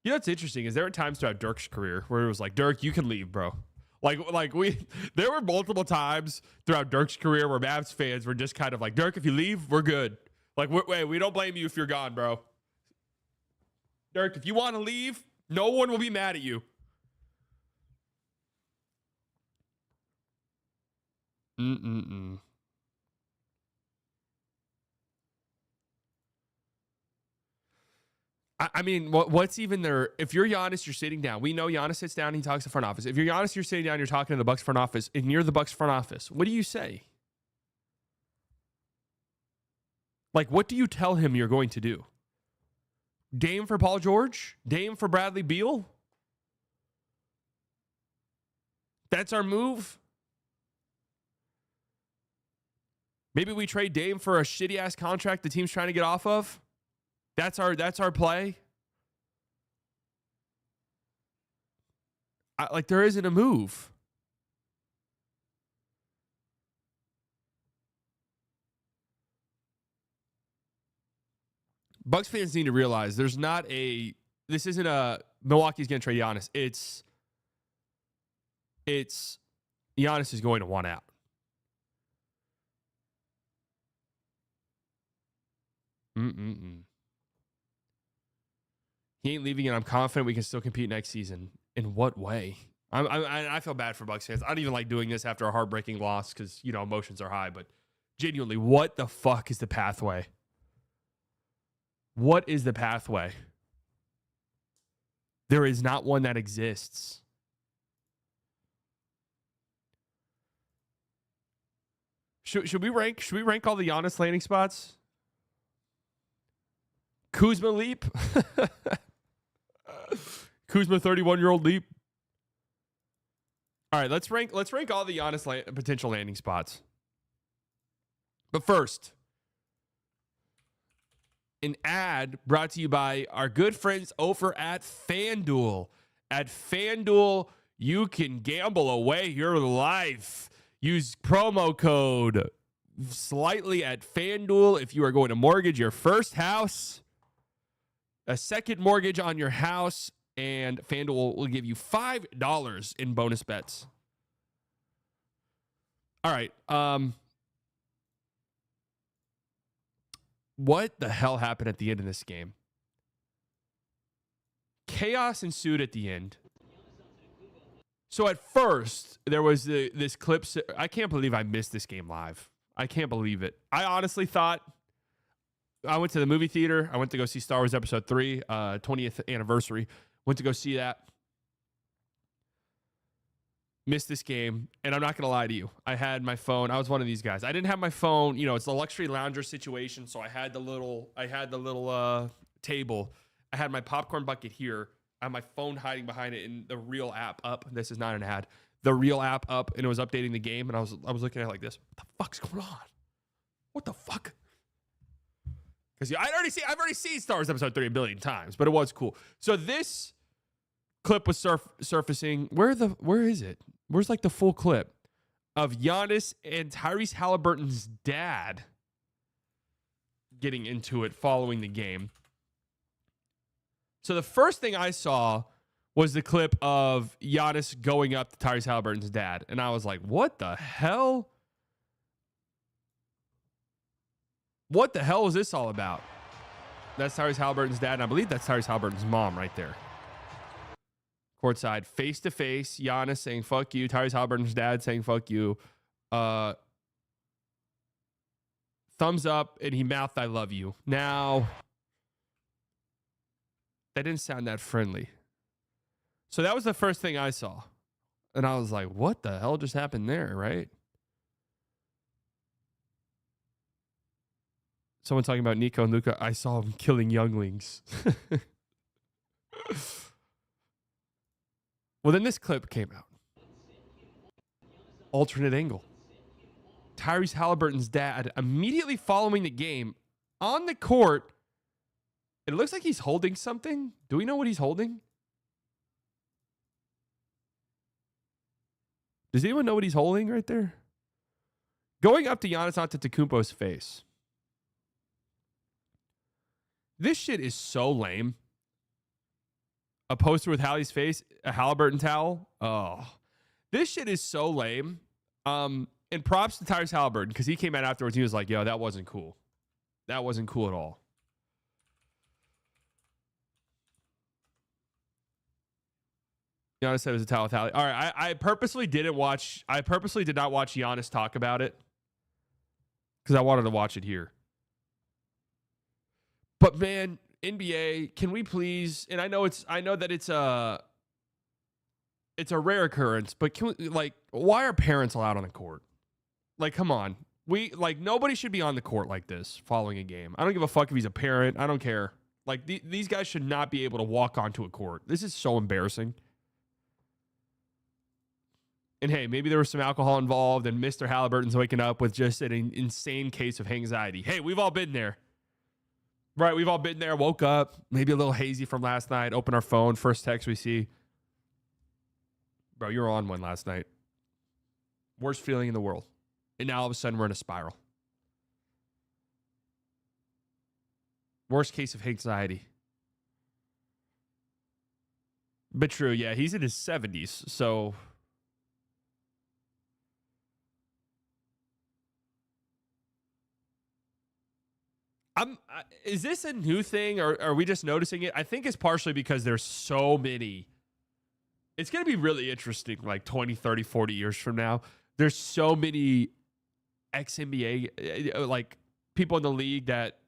You know what's interesting is there were times throughout Dirk's career where it was like, Dirk, you can leave, bro. There were multiple times throughout Dirk's career where Mavs fans were just kind of like, Dirk, if you leave, we're good. Like, wait, we don't blame you if you're gone, bro. Dirk, if you want to leave, no one will be mad at you. I mean, what's even there? If you're Giannis, you're sitting down. We know Giannis sits down, he talks to the front office. If you're Giannis, you're sitting down, you're talking to the Bucks front office, and you're the Bucks front office. What do you say? Like, what do you tell him you're going to do? Dame for Paul George? Dame for Bradley Beal? That's our move? Maybe we trade Dame for a shitty-ass contract the team's trying to get off of? That's our play? There isn't a move. Bucks fans need to realize this isn't a Milwaukee's going to trade Giannis. It's Giannis is going to want out. He ain't leaving, and I'm confident we can still compete next season. In what way? I feel bad for Bucks fans. I don't even like doing this after a heartbreaking loss because, emotions are high. But genuinely, what the fuck is the pathway? What is the pathway? There is not one that exists. Should we rank all the Giannis landing spots? Kuzma leap. Kuzma 31-year-old leap. All right, let's rank all the Giannis potential landing spots. But first, an ad brought to you by our good friends over at FanDuel. At FanDuel, you can gamble away your life. Use promo code SLIGHTLY at FanDuel if you are going to mortgage your first house, a second mortgage on your house, and FanDuel will give you $5 in bonus bets. All right. What the hell happened at the end of this game? Chaos ensued at the end. So at first, there was this clip. I can't believe I missed this game live. I can't believe it. I honestly thought... I went to the movie theater. I went to go see Star Wars Episode 3, 20th anniversary. Went to go see that. missed this game, and I'm not gonna lie to you. I had my phone. I was one of these guys. I didn't have my phone. You know, it's the luxury lounger situation, so I had the little table. I had my popcorn bucket here. I had my phone hiding behind it, and the Real app up. This is not an ad. The Real app up, and it was updating the game, and I was looking at it like this. What the fuck's going on? What the fuck? Because I've already seen Star Wars Episode 3 a billion times, but it was cool. So this clip was surfacing. Where is it? Where's like the full clip of Giannis and Tyrese Halliburton's dad getting into it following the game? So the first thing I saw was the clip of Giannis going up to Tyrese Halliburton's dad, and I was like, "What the hell? What the hell is this all about?" That's Tyrese Halliburton's dad, and I believe that's Tyrese Halliburton's mom right there. Courtside, face to face, Giannis saying "fuck you," Tyrese Halliburton's dad saying "fuck you." Thumbs up, and he mouthed "I love you." Now, that didn't sound that friendly. So that was the first thing I saw, and I was like, "What the hell just happened there?" Right? Someone talking about Nico and Luka. I saw him killing younglings. Well, then this clip came out. Alternate angle. Tyrese Halliburton's dad immediately following the game on the court. It looks like he's holding something. Do we know what he's holding? Does anyone know what he's holding right there? Going up to Giannis Antetokounmpo's face. This shit is so lame. A poster with Hallie's face, a Halliburton towel. Oh, this shit is so lame. And props to Tyrese Halliburton because he came out afterwards. And he was like, "Yo, that wasn't cool. That wasn't cool at all." Giannis said it was a towel with Hallie. All right, I purposely did not watch Giannis talk about it because I wanted to watch it here. But man, NBA, can we please? And I know that it's a rare occurrence, but can we, like, why are parents allowed on the court? Like, come on, nobody should be on the court like this following a game. I don't give a fuck if he's a parent. I don't care. Like these guys should not be able to walk onto a court. This is so embarrassing. And hey, maybe there was some alcohol involved, and Mr. Halliburton's waking up with just an insane case of anxiety. Hey, we've all been there. Right, we've all been there, woke up, maybe a little hazy from last night, open our phone, first text we see. Bro, you were on one last night. Worst feeling in the world. And now all of a sudden we're in a spiral. Worst case of anxiety. But true, yeah, he's in his 70s, so... Is this a new thing, or are we just noticing it? I think it's partially because there's so many. It's going to be really interesting, like 20, 30, 40 years from now. There's so many ex-NBA, like people in the league that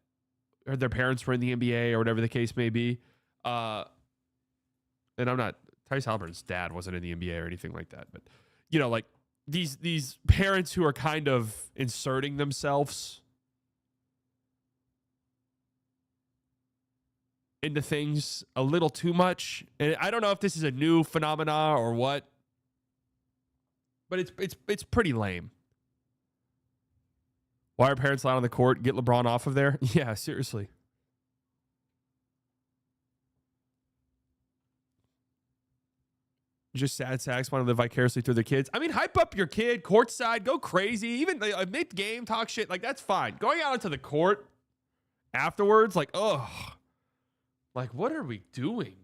or their parents were in the NBA or whatever the case may be. And I'm not, Tyrese Halliburton's dad wasn't in the NBA or anything like that. But, you know, like these parents who are kind of inserting themselves into things a little too much. And I don't know if this is a new phenomena or what, but it's pretty lame. Why are parents allowed on the court? Get LeBron off of there? Yeah, seriously. Just sad sacks want to live vicariously through their kids. I mean, hype up your kid, courtside, go crazy. Even mid-game, talk shit. Like, that's fine. Going out into the court afterwards, like, ugh. Like, what are we doing?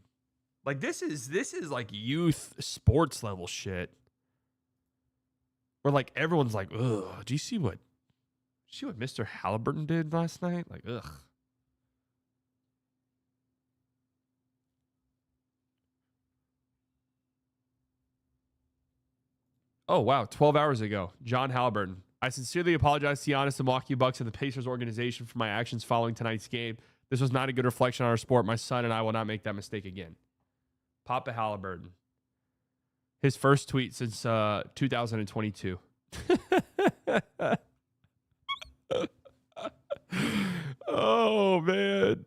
Like, this is like youth sports level shit. Where, like, everyone's like, ugh, do you see what Mr. Halliburton did last night? Like, ugh. Oh, wow. 12 hours ago. John Halliburton. I sincerely apologize to Giannis, the Milwaukee Bucks, and the Pacers organization for my actions following tonight's game. This was not a good reflection on our sport. My son and I will not make that mistake again. Papa Halliburton. His first tweet since 2022. Oh, man.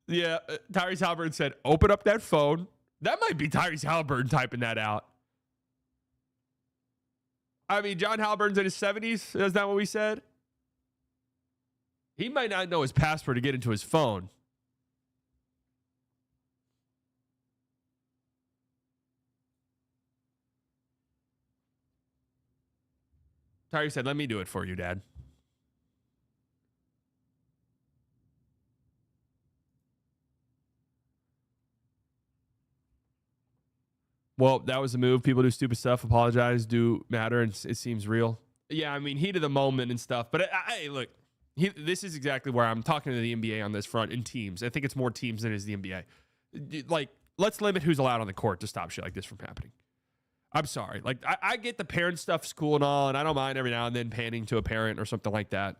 Yeah, Tyrese Halliburton said, open up that phone. That might be Tyrese Halliburton typing that out. I mean, John Halliburton's in his 70s. Isn't that what we said? He might not know his password to get into his phone. Tyrese said, let me do it for you, Dad. Well, that was the move. People do stupid stuff, apologize, do matter, and it seems real. Yeah, I mean, heat of the moment and stuff. But look, this is exactly where I'm talking to the NBA on this front in teams. I think it's more teams than it is the NBA. Like, let's limit who's allowed on the court to stop shit like this from happening. I'm sorry. Like, I get the parent stuff's cool and all, and I don't mind every now and then panning to a parent or something like that.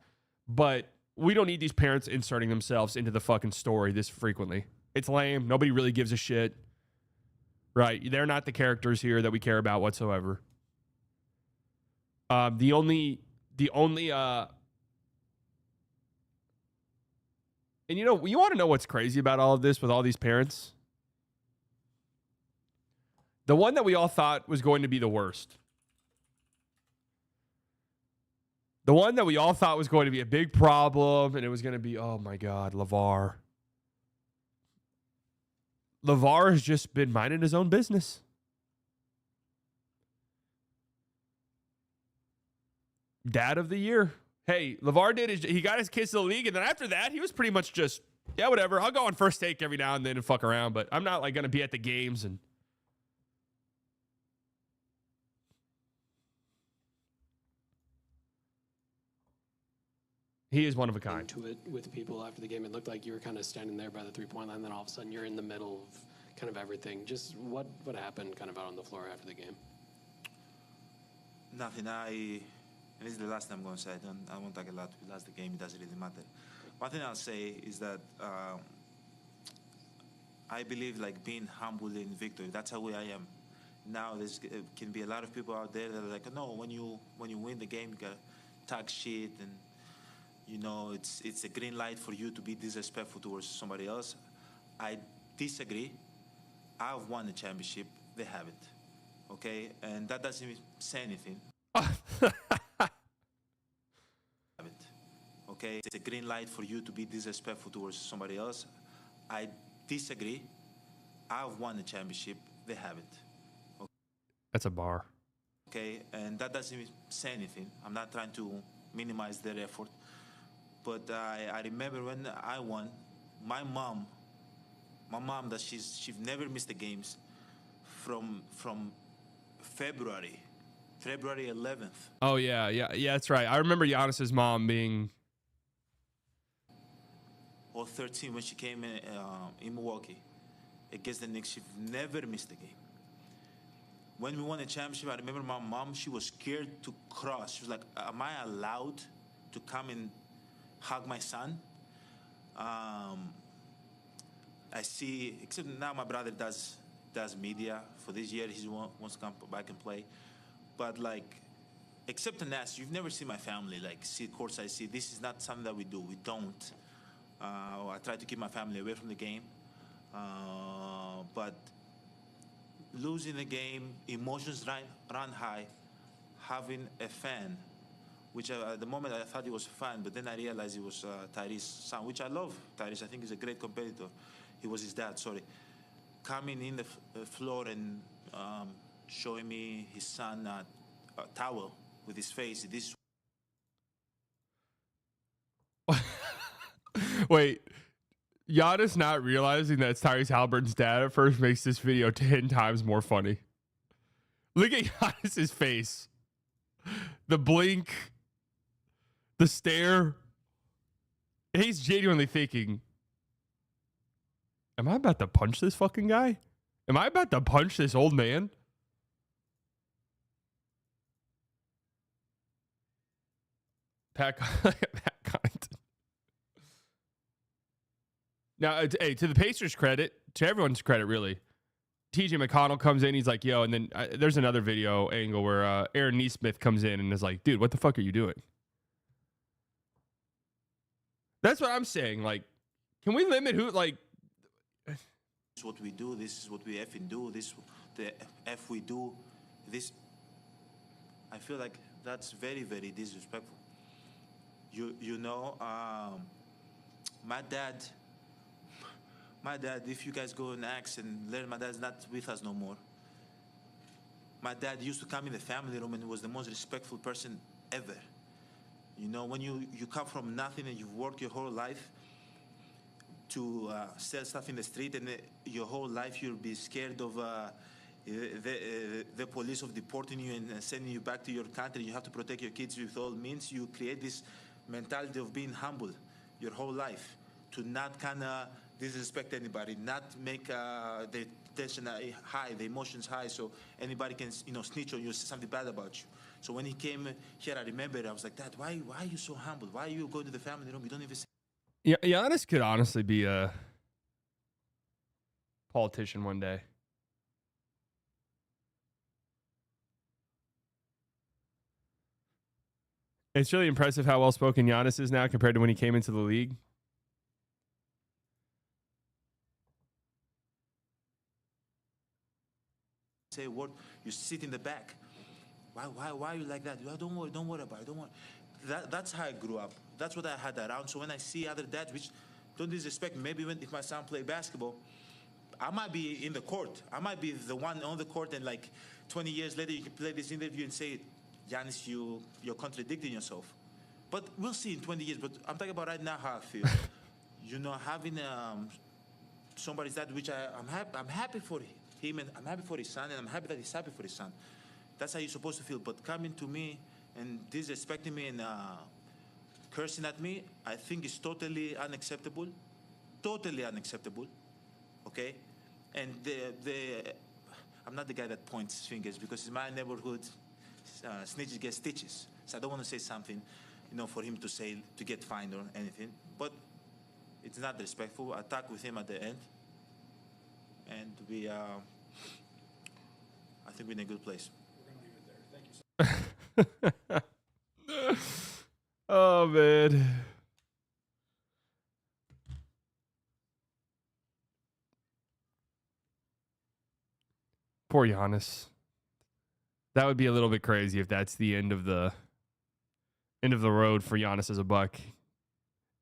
But we don't need these parents inserting themselves into the fucking story this frequently. It's lame. Nobody really gives a shit. Right. They're not the characters here that we care about whatsoever. The only and you know, you want to know what's crazy about all of this with all these parents? The one that we all thought was going to be the worst. The one that we all thought was going to be a big problem, and it was going to be, oh my God, LeVar. LeVar has just been minding his own business. Dad of the year. Hey, LeVar he got his kids to the league, and then after that, he was pretty much just, yeah, whatever. I'll go on first take every now and then and fuck around, but I'm not like going to be at the games and. He is one of a kind. To it with people after the game, it looked like you were kind of standing there by the three-point line, then all of a sudden you're in the middle of kind of everything. Just what happened kind of out on the floor after the game? Nothing. This is the last thing I'm going to say. I won't talk a lot. We lost the game. It doesn't really matter. One thing I'll say is that I believe like being humble in victory. That's how I am. Now there's can be a lot of people out there that are like, no, when you win the game, you gotta talk shit and. You know, it's a green light for you to be disrespectful towards somebody else. I disagree. I've won the championship. They haven't. Okay? And that doesn't even say anything. Okay? It's a green light for you to be disrespectful towards somebody else. I disagree. I've won the championship. They haven't. Okay? That's a bar. Okay? And that doesn't even say anything. I'm not trying to minimize their effort. But I remember when I won, my mom that she's never missed the games from February 11th. Oh yeah, that's right. I remember Giannis's mom being. Or 13 when she came in Milwaukee against the Knicks. She never missed a game. When we won the championship, I remember my mom. She was scared to cross. She was like, "Am I allowed to come and hug my son?" I see, except now my brother does media. For this year, he wants to come back and play. But like, except in that, you've never seen my family like see courtside. See, this is not something that we do. We don't. I try to keep my family away from the game. But losing the game, emotions run high. Having a fan. Which at the moment I thought he was a fan, but then I realized he was Tyrese's son, which I love. Tyrese, I think he's a great competitor. He was his dad, sorry. Coming in the floor and showing me his son a towel with his face. This. Wait, Giannis not realizing that it's Tyrese Halliburton's dad at first makes this video 10 times more funny. Look at Giannis's face. The blink. The stare. He's genuinely thinking, am I about to punch this fucking guy? Am I about to punch this old man? Pat Connaughton. Now, hey, to the Pacers' credit, to everyone's credit, really, TJ McConnell comes in. He's like, yo. And then there's another video angle where Aaron Nesmith comes in and is like, dude, what the fuck are you doing? That's what I'm saying. Like, can we limit who, like. This is what we do. This is what we effing do. This the F we do. This. I feel like that's very, very disrespectful. You know, my dad, if you guys go and ask and learn, my dad's not with us no more. My dad used to come in the family room and was the most respectful person ever. You know, when you come from nothing and you've worked your whole life to sell stuff in the street, and your whole life you'll be scared of the police of deporting you and sending you back to your country. You have to protect your kids with all means. You create this mentality of being humble your whole life, to not kind of disrespect anybody, not make the tension high, the emotions high, so anybody can, you know, snitch on you, say something bad about you. So when he came here, I remember I was like, Dad, why are you so humble? Why are you going to the family room? You don't even say. Yeah, Giannis could honestly be a politician one day. It's really impressive how well-spoken Giannis is now compared to when he came into the league. Say a word. You sit in the back. Why are you like that? Don't worry about it. Don't worry. That's how I grew up. That's what I had around. So when I see other dads, which don't disrespect me, maybe if my son play basketball, I might be in the court. I might be the one on the court, and like 20 years later, you can play this interview and say, Giannis, you're contradicting yourself. But we'll see in 20 years. But I'm talking about right now how I feel. You know, having somebody's dad, which I'm happy for him, and I'm happy for his son, and I'm happy that he's happy for his son. That's how you're supposed to feel. But coming to me and disrespecting me and cursing at me, I think is totally unacceptable. Totally unacceptable. Okay? And I'm not the guy that points fingers, because in my neighborhood, snitches get stitches. So I don't want to say something, you know, for him to say, to get fined or anything. But it's not respectful. I talked with him at the end. And we, I think we're in a good place. We're going to leave it there. Thank you. Oh, man. Poor Giannis. That would be a little bit crazy if that's the end of the road for Giannis as a Buck.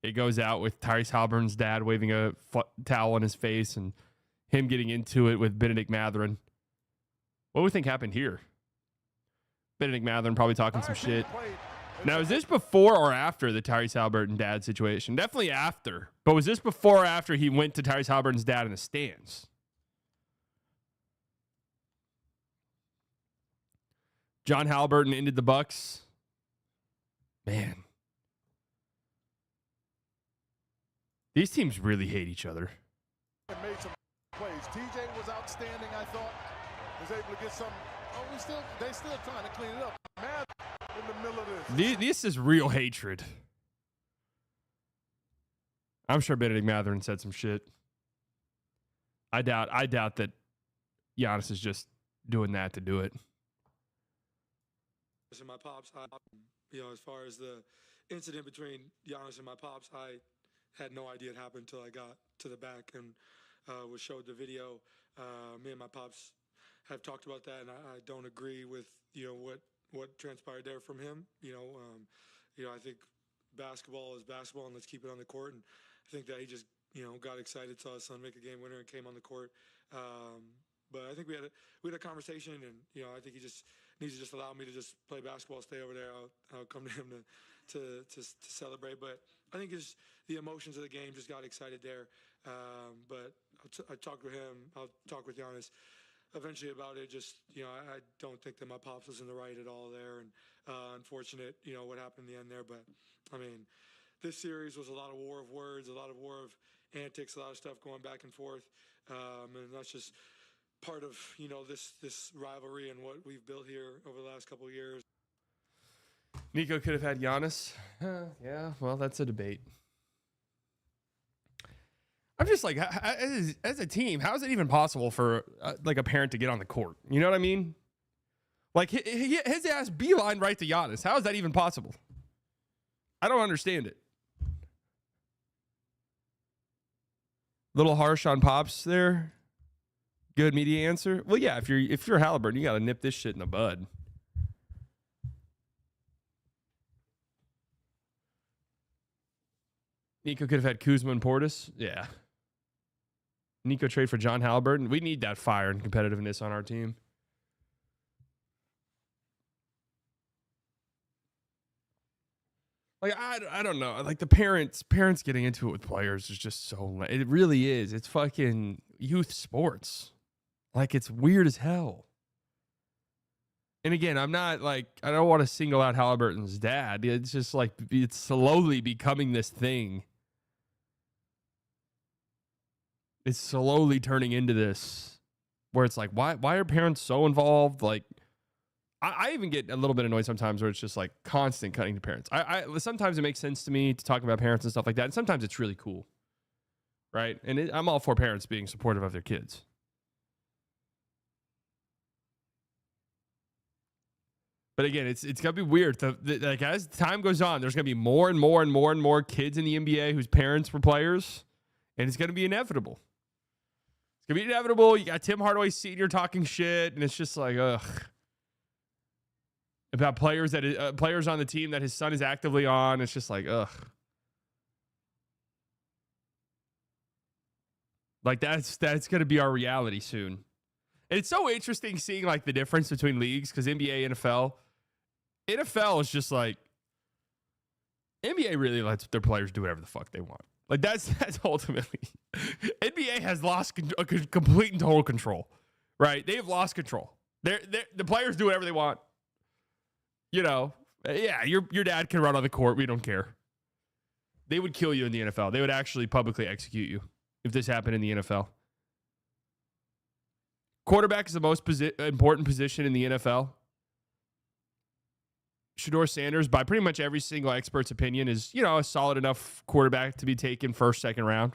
It goes out with Tyrese Halliburton's dad waving a towel on his face and him getting into it with Benedict Mathurin. What do we think happened here? Benedict Mathurin probably talking some shit. Now, is this before or after the Tyrese Halliburton dad situation? Definitely after. But was this before or after he went to Tyrese Halliburton's dad in the stands? John Halliburton ended the Bucks. Man. These teams really hate each other. Made some plays. TJ was outstanding, I thought. Was able to get some. Oh, they still trying to clean it up. Mad in the middle of this. This is real hatred. I'm sure Benedict Mathurin said some shit. I doubt that Giannis is just doing that to do it. And my pops, you know, as far as the incident between Giannis and my pops, I had no idea it happened until I got to the back and was showed the video. Me and my pops have talked about that, and I don't agree with, you know, what transpired there from him. You know, I think basketball is basketball, and let's keep it on the court. And I think that he just, you know, got excited, saw his son make a game winner, and came on the court. But I think we had a conversation, and, you know, I think he just needs to just allow me to just play basketball, stay over there. I'll come to him to celebrate. But I think it's the emotions of the game just got excited there. But I talked with him. I'll talk with Giannis eventually about it. Just, you know, I don't think that my pops was in the right at all there. And unfortunate, you know, what happened in the end there. But, I mean, this series was a lot of war of words, a lot of war of antics, a lot of stuff going back and forth. And that's just part of, you know, this rivalry and what we've built here over the last couple of years. Nico could have had Giannis. Yeah, well, that's a debate. I'm just like, as a team, how is it even possible for like a parent to get on the court? You know what I mean? Like his ass beeline right to Giannis. How is that even possible? I don't understand it. Little harsh on Pops there. Good media answer. Well, yeah, if you're Halliburton, you got to nip this shit in the bud. Nico could have had Kuzma and Portis. Yeah. Nico trade for John Halliburton. We need that fire and competitiveness on our team. Like, I don't know. Like, the parents getting into it with players is just so... It really is. It's fucking youth sports. Like, it's weird as hell. And again, I'm not like... I don't want to single out Halliburton's dad. It's just like, it's slowly becoming this thing. It's slowly turning into this where it's like, why are parents so involved? Like, I even get a little bit annoyed sometimes where it's just like constant cutting to parents. I sometimes it makes sense to me to talk about parents and stuff like that. And sometimes it's really cool. Right. And I'm all for parents being supportive of their kids. But again, it's going to be weird. Like as time goes on, there's going to be more and more and more and more kids in the NBA whose parents were players. And it's going to be inevitable. It's going to be inevitable. You got Tim Hardaway Sr. talking shit. And it's just like, ugh. About players players on the team that his son is actively on. It's just like, ugh. Like that's going to be our reality soon. And it's so interesting seeing like the difference between leagues because NBA, NFL is just like NBA really lets their players do whatever the fuck they want. Like that's ultimately NBA has lost complete and total control, right? They've lost control. The players do whatever they want. You know, yeah, your dad can run on the court. We don't care. They would kill you in the NFL. They would actually publicly execute you if this happened in the NFL. Quarterback is the most important position in the NFL. Shedeur Sanders, by pretty much every single expert's opinion, is, you know, a solid enough quarterback to be taken first, second round.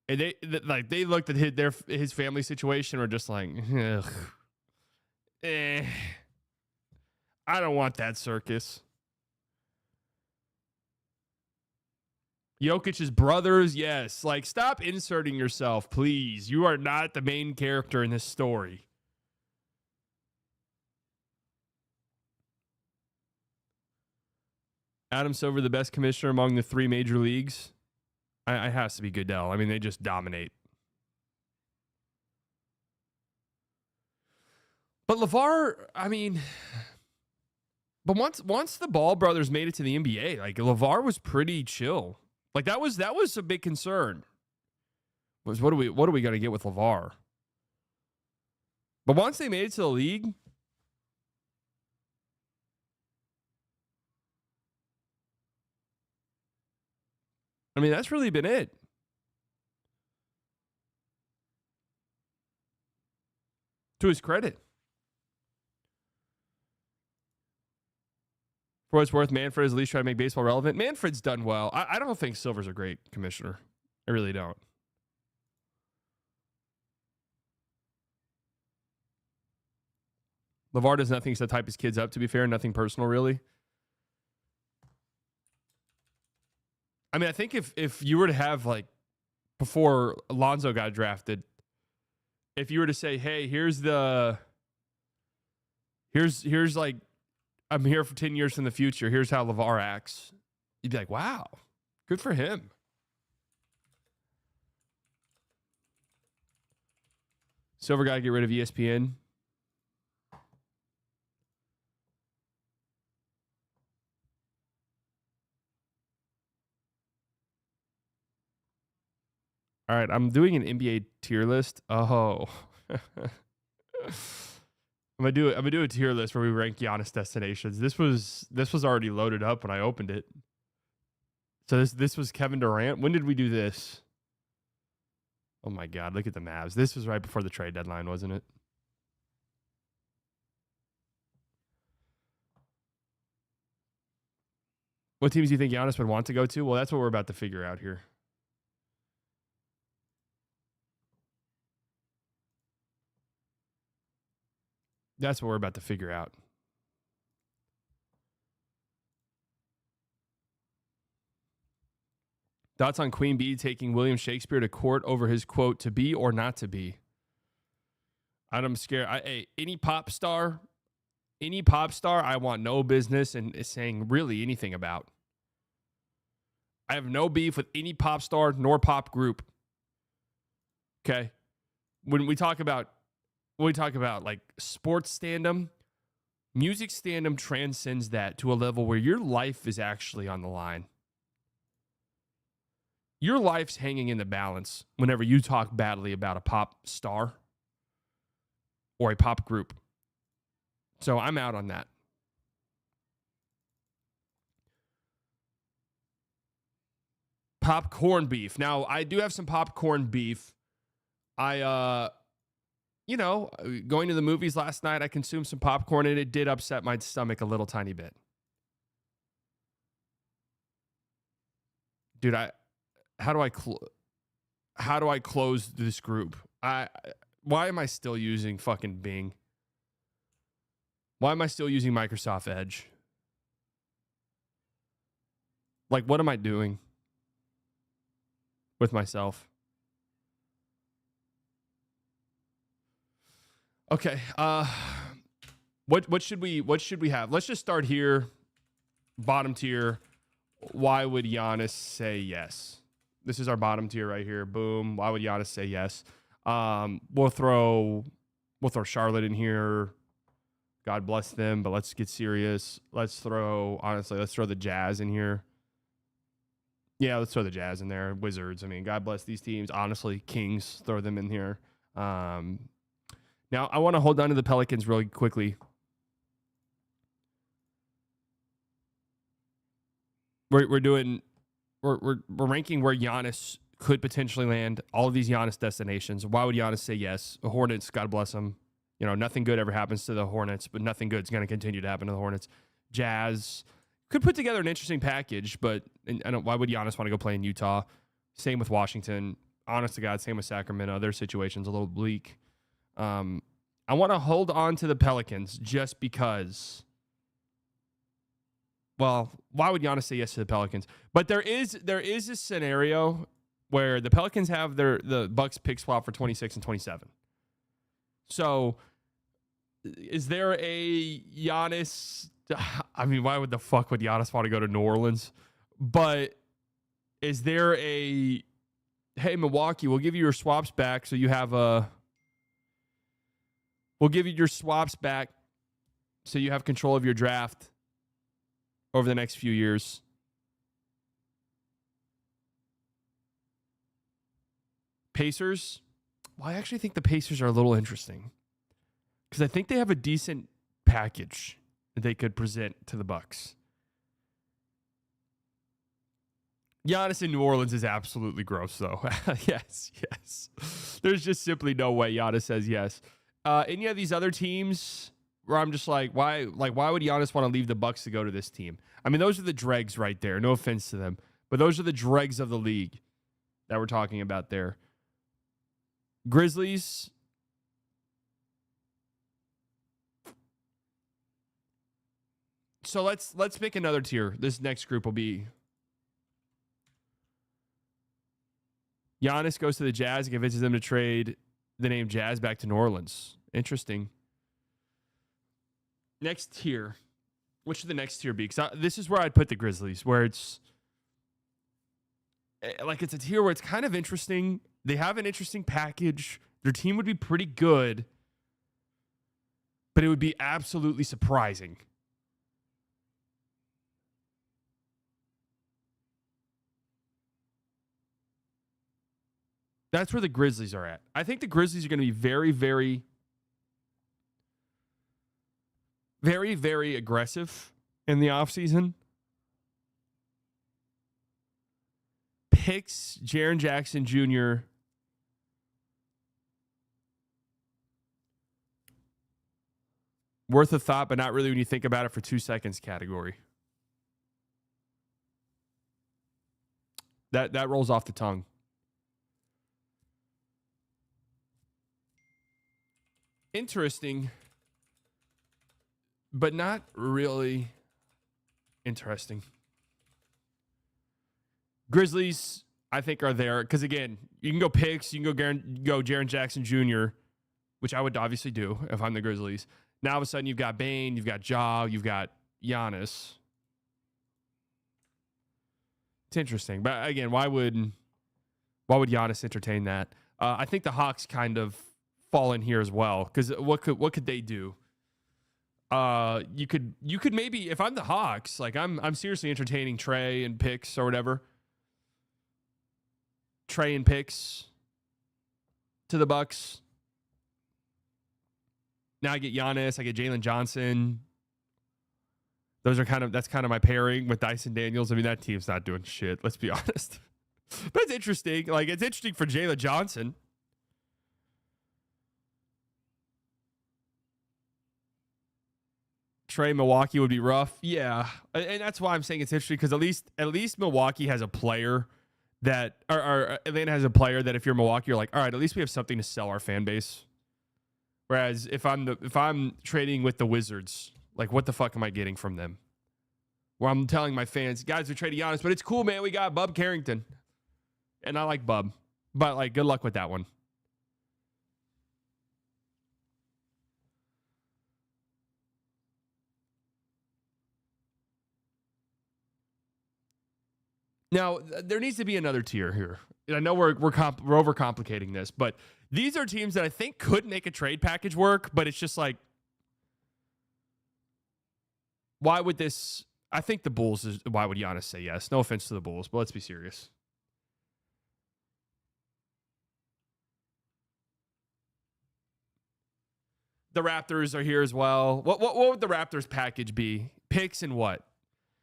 And they looked at his family situation and were just like, ugh, I don't want that circus. Jokic's brothers, yes. Like, stop inserting yourself, please. You are not the main character in this story. Adam Silver, the best commissioner among the three major leagues. It has to be Goodell. I mean, they just dominate. But LeVar, I mean... But once the Ball brothers made it to the NBA, like LeVar was pretty chill. Like that was a big concern. Was what are we going to get with LeVar? But once they made it to the league, I mean, that's really been it. To his credit. For what it's worth, Manfred is at least trying to make baseball relevant. Manfred's done well. I don't think Silver's a great commissioner. I really don't. LeVar does nothing except hype his kids up, to be fair. Nothing personal, really. I mean, I think if you were to have, like, before Alonzo got drafted, if you were to say, hey, here's like, I'm here for 10 years in the future. Here's how LeVar acts. You'd be like, wow, good for him. Silver got to get rid of ESPN. All right, I'm doing an NBA tier list. Oh. I'm gonna do a tier list where we rank Giannis destinations. This was already loaded up when I opened it. So this was Kevin Durant. When did we do this? Oh my God, look at the Mavs. This was right before the trade deadline, wasn't it? What teams do you think Giannis would want to go to? Well, that's what we're about to figure out here. That's what we're about to figure out. Thoughts on Queen Bee taking William Shakespeare to court over his quote, to be or not to be? I'm scared. Any pop star, I want no business in saying really anything about. I have no beef with any pop star nor pop group. Okay? When we talk about like sports standum, music standum transcends that to a level where your life is actually on the line. Your life's hanging in the balance whenever you talk badly about a pop star or a pop group. So I'm out on that. Popcorn beef. Now, I do have some popcorn beef. Going to the movies last night, I consumed some popcorn and it did upset my stomach a little tiny bit. Dude, how do I close this group? Why am I still using fucking Bing? Why am I still using Microsoft Edge? Like, what am I doing with myself? Okay. What should we have? Let's just start here. Bottom tier. Why would Giannis say yes? This is our bottom tier right here. Boom. Why would Giannis say yes? We'll throw Charlotte in here. God bless them, but let's get serious. Let's throw the Jazz in here. Yeah, let's throw the Jazz in there. Wizards. I mean, God bless these teams. Honestly, Kings, throw them in here. Now, I want to hold on to the Pelicans really quickly. We're ranking where Giannis could potentially land. All of these Giannis destinations. Why would Giannis say yes? The Hornets, God bless them. Nothing good ever happens to the Hornets, but nothing good is going to continue to happen to the Hornets. Jazz could put together an interesting package, but why would Giannis want to go play in Utah? Same with Washington. Honest to God, same with Sacramento. Their situation's a little bleak. I want to hold on to the Pelicans just because. Well, why would Giannis say yes to the Pelicans? But there is a scenario where the Pelicans have the Bucks pick swap for 26 and 27. So, is there a Giannis? I mean, why would the fuck would Giannis want to go to New Orleans? But is there a, hey, Milwaukee, we'll give you your swaps back so you have we'll give you your swaps back so you have control of your draft over the next few years. Pacers. Well, I actually think the Pacers are a little interesting because I think they have a decent package that they could present to the Bucks. Giannis in New Orleans is absolutely gross, though. Yes. There's just simply no way Giannis says yes. Any of these other teams where I'm just like, why would Giannis want to leave the Bucks to go to this team? I mean, those are the dregs right there. No offense to them, but those are the dregs of the league that we're talking about there. Grizzlies. So let's pick another tier. This next group will be Giannis goes to the Jazz and convinces them to trade the name Jazz back to New Orleans. Interesting. Next tier. What should the next tier be? Because this is where I'd put the Grizzlies, where it's a tier where it's kind of interesting. They have an interesting package. Their team would be pretty good, but it would be absolutely surprising. That's where the Grizzlies are at. I think the Grizzlies are going to be very, very, very, very aggressive in the offseason. Picks Jaren Jackson Jr. Worth a thought, but not really when you think about it for 2 seconds category. That rolls off the tongue. Interesting. but not really interesting. Grizzlies, I think, are there because, again, you can go picks, you can go Jaren Jackson Jr., which I would obviously do if I'm the Grizzlies. Now, all of a sudden, you've got Bane, you've got Ja, you've got Giannis. It's interesting. But, again, why would Giannis entertain that? I think the Hawks kind of fall in here as well because what could they do? You could maybe, if I'm the Hawks, like I'm seriously entertaining Trey and picks or whatever. Trey and picks to the Bucks. Now I get Giannis, I get Jalen Johnson. That's kind of my pairing with Dyson Daniels. I mean, that team's not doing shit, let's be honest. But it's interesting. Like, it's interesting for Jalen Johnson. Trey, Milwaukee would be rough. Yeah. And that's why I'm saying it's interesting because at least Milwaukee has a player that, or Atlanta has a player that if you're Milwaukee, you're like, all right, at least we have something to sell our fan base. Whereas if I'm trading with the Wizards, like, what the fuck am I getting from them? Where I'm telling my fans, guys, we're trading Giannis, but it's cool, man. We got Bub Carrington. And I like Bub. But, like, good luck with that one. Now, there needs to be another tier here. And I know we're overcomplicating this, but these are teams that I think could make a trade package work, but it's just like, why would this? I think the Bulls is. Why would Giannis say yes? No offense to the Bulls, but let's be serious. The Raptors are here as well. What would the Raptors package be? Picks and what?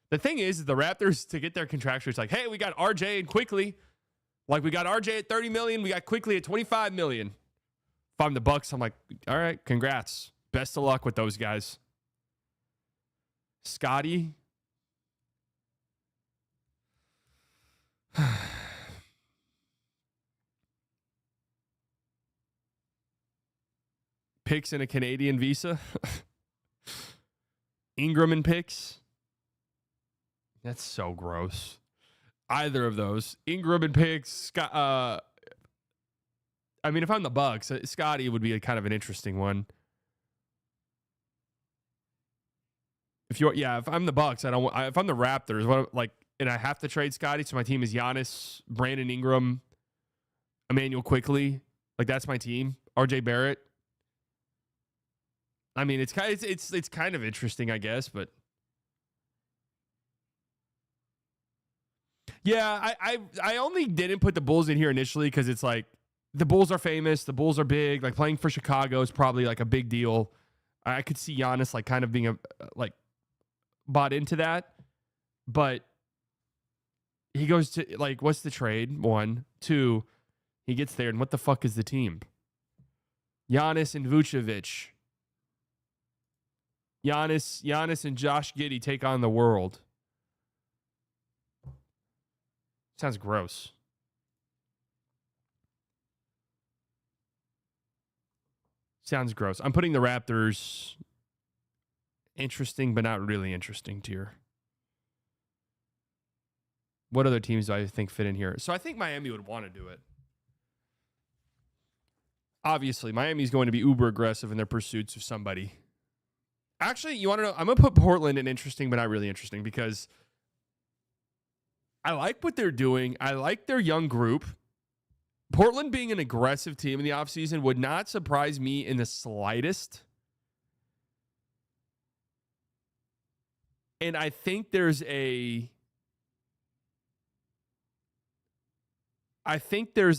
The thing is the Raptors, to get their contractual, it's like, hey, we got RJ and Quickly. Like, we got RJ at $30 million. We got Quickly at $25 million. If I'm the Bucks, I'm like, all right, congrats. Best of luck with those guys. Scotty. Picks and a Canadian visa. Ingram and picks. That's so gross. Either of those. Ingram and picks. I mean, if I'm the Bucks, Scotty would be kind of an interesting one. If I'm the Bucks, if I'm the Raptors, and I have to trade Scotty, so my team is Giannis, Brandon Ingram, Emmanuel Quickly. Like, that's my team. RJ Barrett. I mean, it's kind of interesting, I guess, but yeah, I only didn't put the Bulls in here initially because it's like the Bulls are famous, the Bulls are big. Like, playing for Chicago is probably like a big deal. I could see Giannis like kind of being bought into that, but he goes to, like, what's the trade? 1, 2, he gets there, and what the fuck is the team? Giannis and Vucevic. Giannis and Josh Giddey take on the world. Sounds gross. Sounds gross. I'm putting the Raptors interesting, but not really interesting tier. What other teams do I think fit in here? So I think Miami would want to do it. Obviously, Miami's going to be uber aggressive in their pursuits of somebody. Actually, you want to know? I'm going to put Portland in interesting, but not really interesting, because I like what they're doing. I like their young group. Portland being an aggressive team in the offseason would not surprise me in the slightest. And I think there's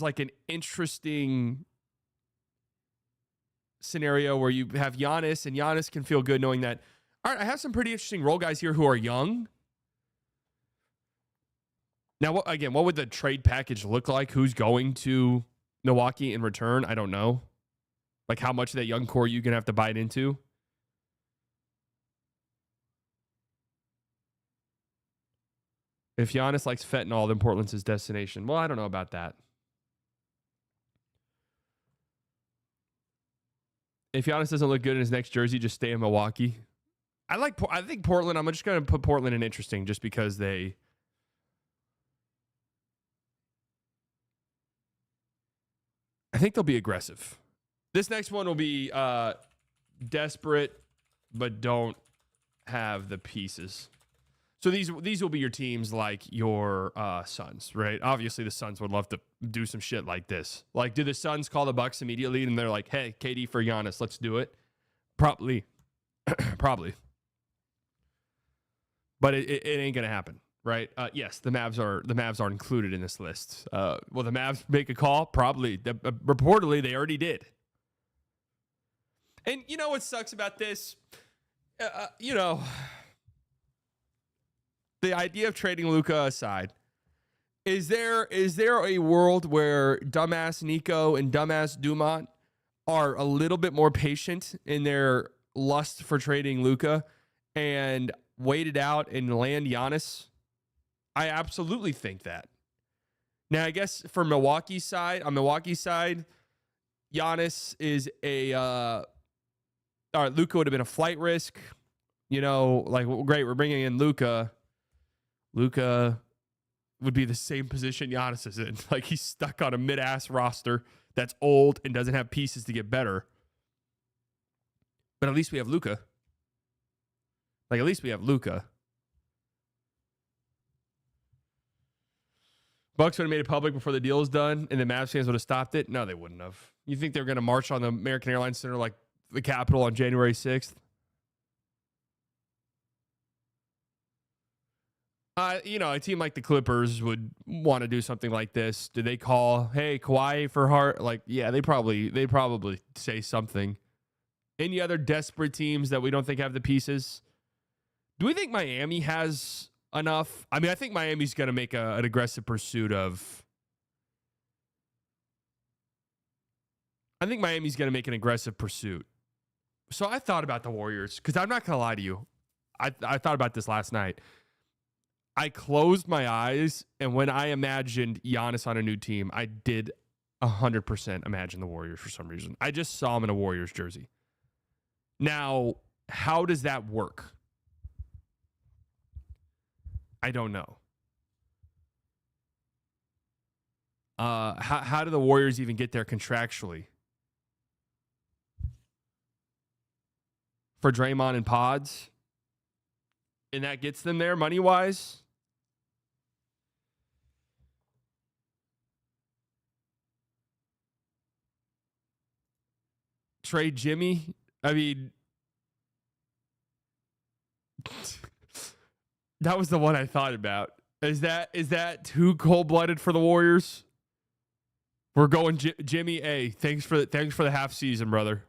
like an interesting scenario where you have Giannis, and Giannis can feel good knowing that, all right, I have some pretty interesting role guys here who are young. Now, what would the trade package look like? Who's going to Milwaukee in return? I don't know. Like, how much of that young core you can have to bite into. If Giannis likes fentanyl, then Portland's his destination. Well, I don't know about that. If Giannis doesn't look good in his next jersey, just stay in Milwaukee. I think Portland. I'm just going to put Portland in interesting just because I think they'll be aggressive. This next one will be desperate, but don't have the pieces. So these will be your teams like your Suns, right? Obviously, the Suns would love to do some shit like this. Like, do the Suns call the Bucks immediately and they're like, hey, KD for Giannis, let's do it? Probably. Probably. But it ain't going to happen, right? Yes, the Mavs are included in this list. Will the Mavs make a call? Probably. Reportedly, they already did. And you know what sucks about this? The idea of trading Luka aside, is there a world where dumbass Nico and dumbass Dumont are a little bit more patient in their lust for trading Luka and wait it out and land Giannis? I absolutely think that. Now, I guess on Milwaukee's side, Giannis is all right, Luka would have been a flight risk. Great, we're bringing in Luka. Luka would be the same position Giannis is in. Like, he's stuck on a mid-ass roster that's old and doesn't have pieces to get better. But at least we have Luka. At least we have Luka. Bucks would have made it public before the deal was done, and the Mavs fans would have stopped it? No, they wouldn't have. You think they were going to march on the American Airlines Center like the Capitol on January 6th? A team like the Clippers would want to do something like this. Do they call, hey, Kawhi for Hart? Yeah, they probably say something. Any other desperate teams that we don't think have the pieces? Do we think Miami has enough? I mean, I think Miami's going to make an aggressive pursuit of. I think Miami's going to make an aggressive pursuit. So I thought about the Warriors because I'm not going to lie to you. I thought about this last night. I closed my eyes, and when I imagined Giannis on a new team, I did 100% imagine the Warriors for some reason. I just saw him in a Warriors jersey. Now, how does that work? I don't know. How do the Warriors even get there contractually? For Draymond and Pods? And that gets them there money-wise? Trade Jimmy? I mean, that was the one I thought about. Is that too cold-blooded for the Warriors? We're going Jimmy. Hey, thanks for the half season, brother.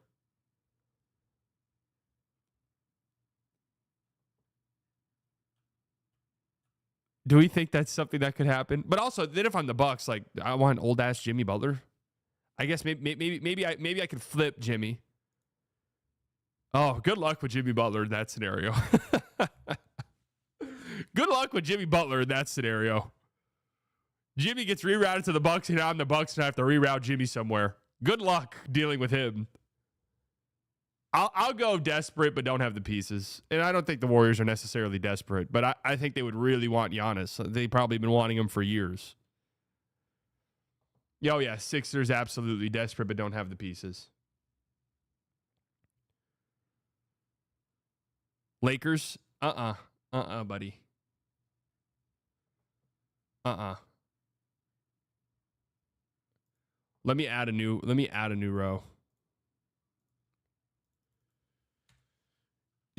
Do we think that's something that could happen? But also, then if I'm the Bucks, I want old ass Jimmy Butler. I guess maybe I could flip Jimmy. Oh, good luck with Jimmy Butler in that scenario. Good luck with Jimmy Butler in that scenario. Jimmy gets rerouted to the Bucks, and I'm the Bucks, and I have to reroute Jimmy somewhere. Good luck dealing with him. I'll go desperate, but don't have the pieces. And I don't think the Warriors are necessarily desperate, but I think they would really want Giannis. They've probably been wanting him for years. Oh, yeah, Sixers absolutely desperate, but don't have the pieces. Lakers? Buddy. Let me add a new row.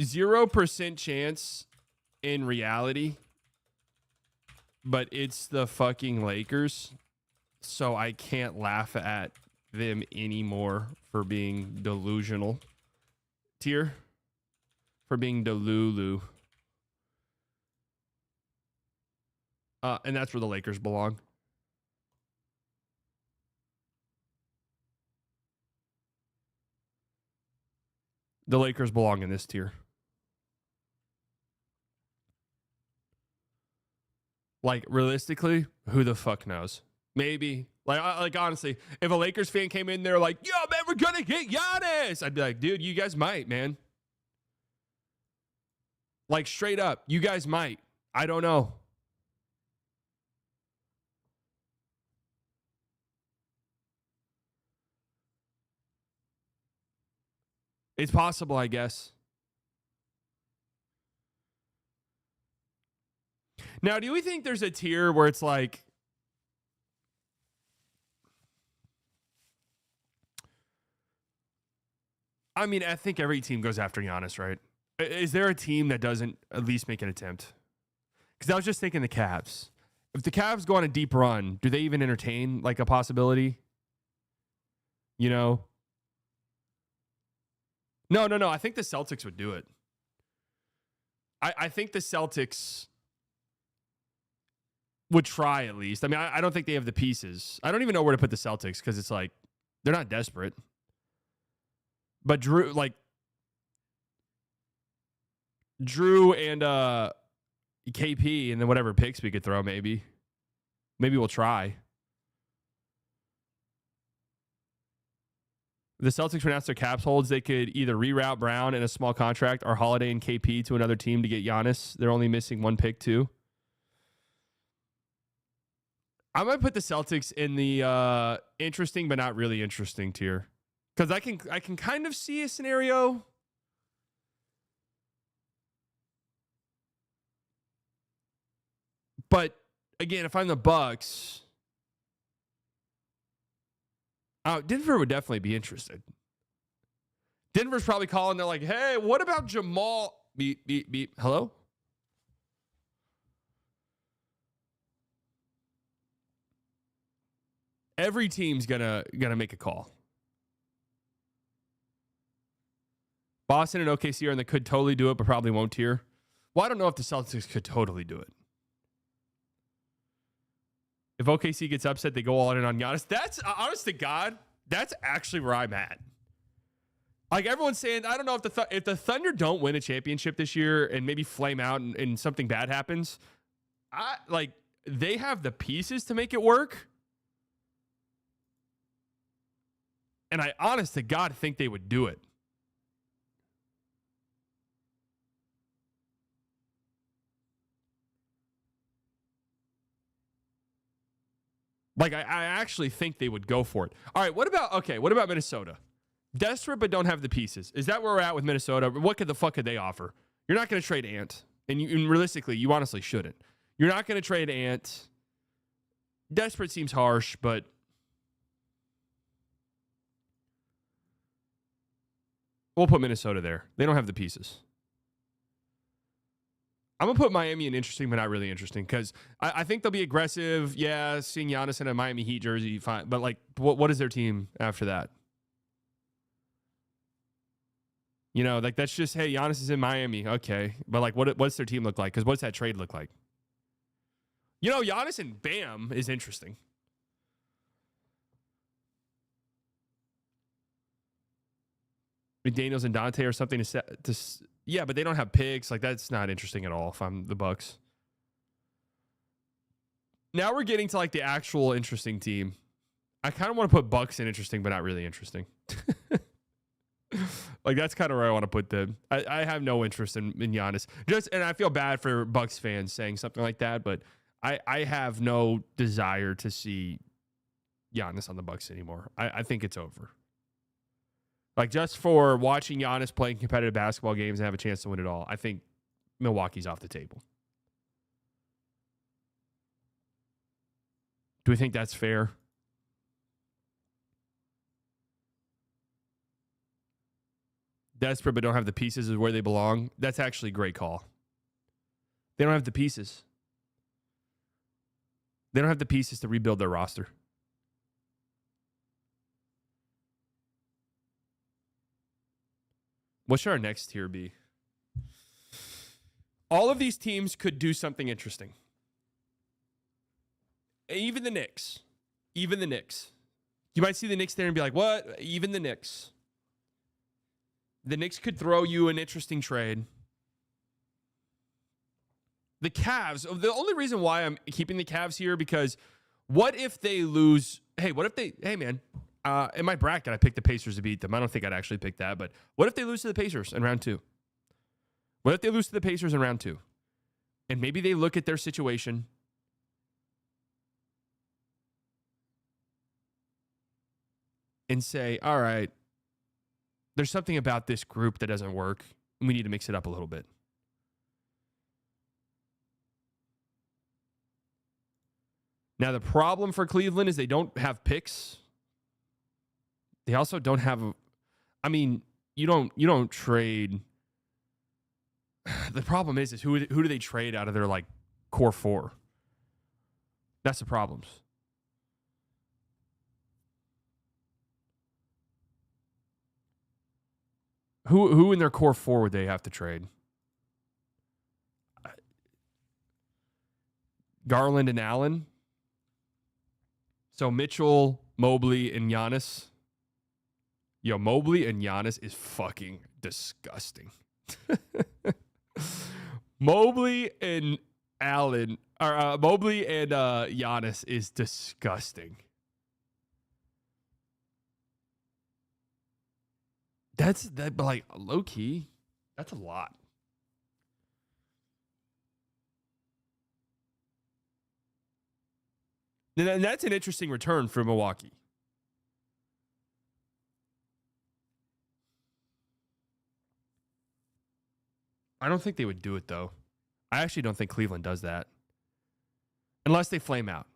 0% chance in reality, but it's the fucking Lakers, so I can't laugh at them anymore for being delusional. Tier? For being delulu. And that's where the Lakers belong. The Lakers belong in this tier. Realistically, who the fuck knows? Maybe. Honestly, if a Lakers fan came in there like, yo, man, we're going to get Giannis. I'd be like, dude, you guys might, man. Like, straight up, you guys might. I don't know. It's possible, I guess. Now, do we think there's a tier where it's like, I mean, I think every team goes after Giannis, right? Is there a team that doesn't at least make an attempt? Because I was just thinking the Cavs. If the Cavs go on a deep run, do they even entertain like a possibility? You know? No. I think the Celtics would do it. I think the Celtics would try at least. I mean, I don't think they have the pieces. I don't even know where to put the Celtics because it's like they're not desperate. But Drew and KP and then whatever picks we could throw, maybe we'll try. The Celtics pronounce their caps holds. They could either reroute Brown in a small contract or Holiday and KP to another team to get Giannis. They're only missing one pick too. I might put the Celtics in the interesting but not really interesting tier. Because I can kind of see a scenario. But again, if I'm the Bucks, Denver would definitely be interested. Denver's probably calling. They're like, hey, what about Jamal? Beep, beep, beep. Hello? Every team's gonna make a call. Boston and OKC are in the could totally do it, but probably won't tier. Well, I don't know if the Celtics could totally do it. If OKC gets upset, they go all in on Giannis. That's, honest to God, that's actually where I'm at. Like, everyone's saying, I don't know if the Thunder don't win a championship this year and maybe flame out and something bad happens, they have the pieces to make it work. And I, honest to God, think they would do it. Like, I actually think they would go for it. All right, what about Minnesota? Desperate but don't have the pieces. Is that where we're at with Minnesota? What the fuck could they offer? You're not going to trade Ant. And realistically, you honestly shouldn't. You're not going to trade Ant. Desperate seems harsh, but we'll put Minnesota there. They don't have the pieces. I'm going to put Miami in interesting, but not really interesting, because I think they'll be aggressive. Yeah, seeing Giannis in a Miami Heat jersey, fine. But, like, what is their team after that? You know, like, that's just, hey, Giannis is in Miami. Okay. But, like, what's their team look like? Because what's that trade look like? You know, Giannis and Bam is interesting. McDaniels and Dante or something to yeah, but they don't have picks. Like, that's not interesting at all if I'm the Bucks. Now we're getting to, like, the actual interesting team. I kind of want to put Bucks in interesting, but not really interesting. Like, that's kind of where I want to put them. I have no interest in Giannis. And I feel bad for Bucks fans saying something like that, but I have no desire to see Giannis on the Bucks anymore. I think it's over. Like, just for watching Giannis playing competitive basketball games and have a chance to win it all, I think Milwaukee's off the table. Do we think that's fair? Desperate but don't have the pieces is where they belong. That's actually a great call. They don't have the pieces. They don't have the pieces to rebuild their roster. What should our next tier be? All of these teams could do something interesting. Even the Knicks. Even the Knicks. You might see the Knicks there and be like, what? Even the Knicks. The Knicks could throw you an interesting trade. The Cavs, the only reason why I'm keeping the Cavs here, because what if they lose? Hey, man, in my bracket, I picked the Pacers to beat them. I don't think I'd actually pick that, but what if they lose to the Pacers in round 2? What if they lose to the Pacers in round 2? And maybe they look at their situation and say, all right, there's something about this group that doesn't work. And we need to mix it up a little bit. Now, the problem for Cleveland is they don't have picks. They also don't have, you don't trade. The problem is who do they trade out of their like core 4? That's the problems. Who in their core 4 would they have to trade? Garland and Allen. So Mitchell, Mobley, and Giannis. Yo, Mobley and Giannis is fucking disgusting. Mobley and Allen, or Mobley and Giannis is disgusting. But like low key, that's a lot. And that's an interesting return for Milwaukee. I don't think they would do it, though. I actually don't think Cleveland does that. Unless they flame out.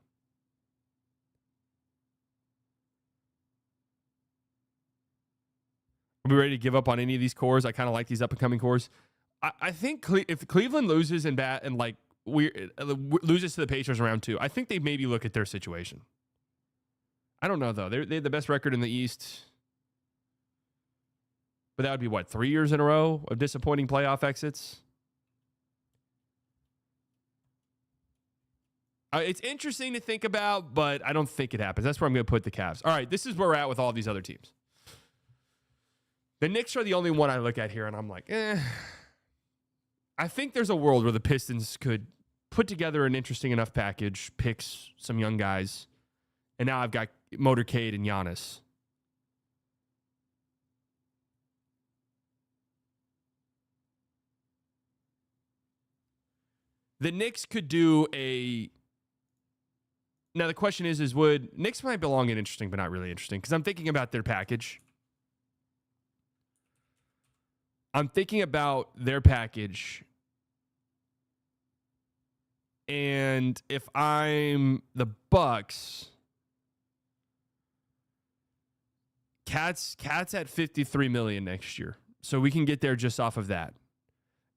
Are we ready to give up on any of these cores? I kind of like these up-and-coming cores. I think if Cleveland loses and loses to the Pacers in round 2, I think they maybe look at their situation. I don't know, though. They have the best record in the East. But that would be, 3 years in a row of disappointing playoff exits? It's interesting to think about, but I don't think it happens. That's where I'm going to put the Cavs. All right, this is where we're at with all these other teams. The Knicks are the only one I look at here, and I'm like, I think there's a world where the Pistons could put together an interesting enough package, picks some young guys, and now I've got Motorcade and Giannis. The Knicks could do a... Now, the question is would... Knicks might belong in interesting, but not really interesting, because I'm thinking about their package. I'm thinking about their package. And if I'm the Bucks, Cat's at $53 million next year. So we can get there just off of that.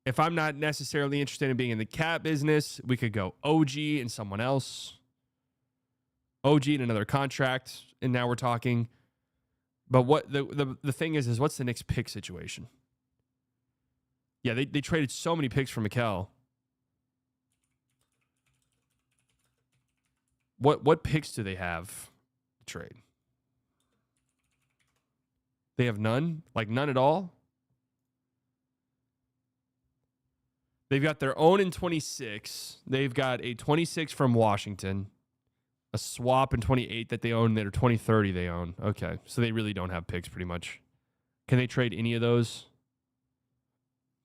If I'm not necessarily interested in being in the Cat business, we could go OG and someone else. OG and another contract, and now we're talking. But what the thing is what's the Knicks pick situation? Yeah, they traded so many picks for Mikal. What picks do they have to trade? They have none? Like none at all? They've got their own in 26. They've got a 26 from Washington. A swap in 28 that they own. That are 2030 they own. Okay, so they really don't have picks pretty much. Can they trade any of those?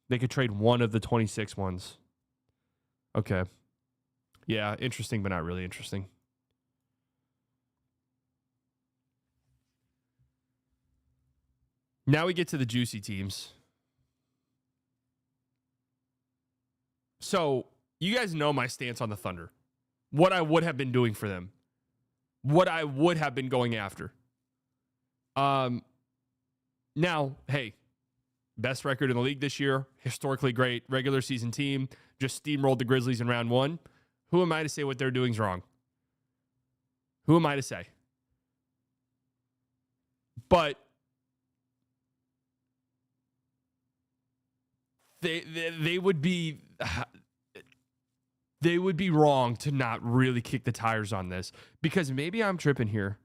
They could trade one of the 26 ones. Okay. Yeah, interesting, but not really interesting. Now we get to the juicy teams. So, you guys know my stance on the Thunder. What I would have been doing for them. What I would have been going after. Now, hey, best record in the league this year. Historically great regular season team. Just steamrolled the Grizzlies in round 1. Who am I to say what they're doing is wrong? Who am I to say? But they would be wrong to not really kick the tires on this, because maybe I'm tripping here.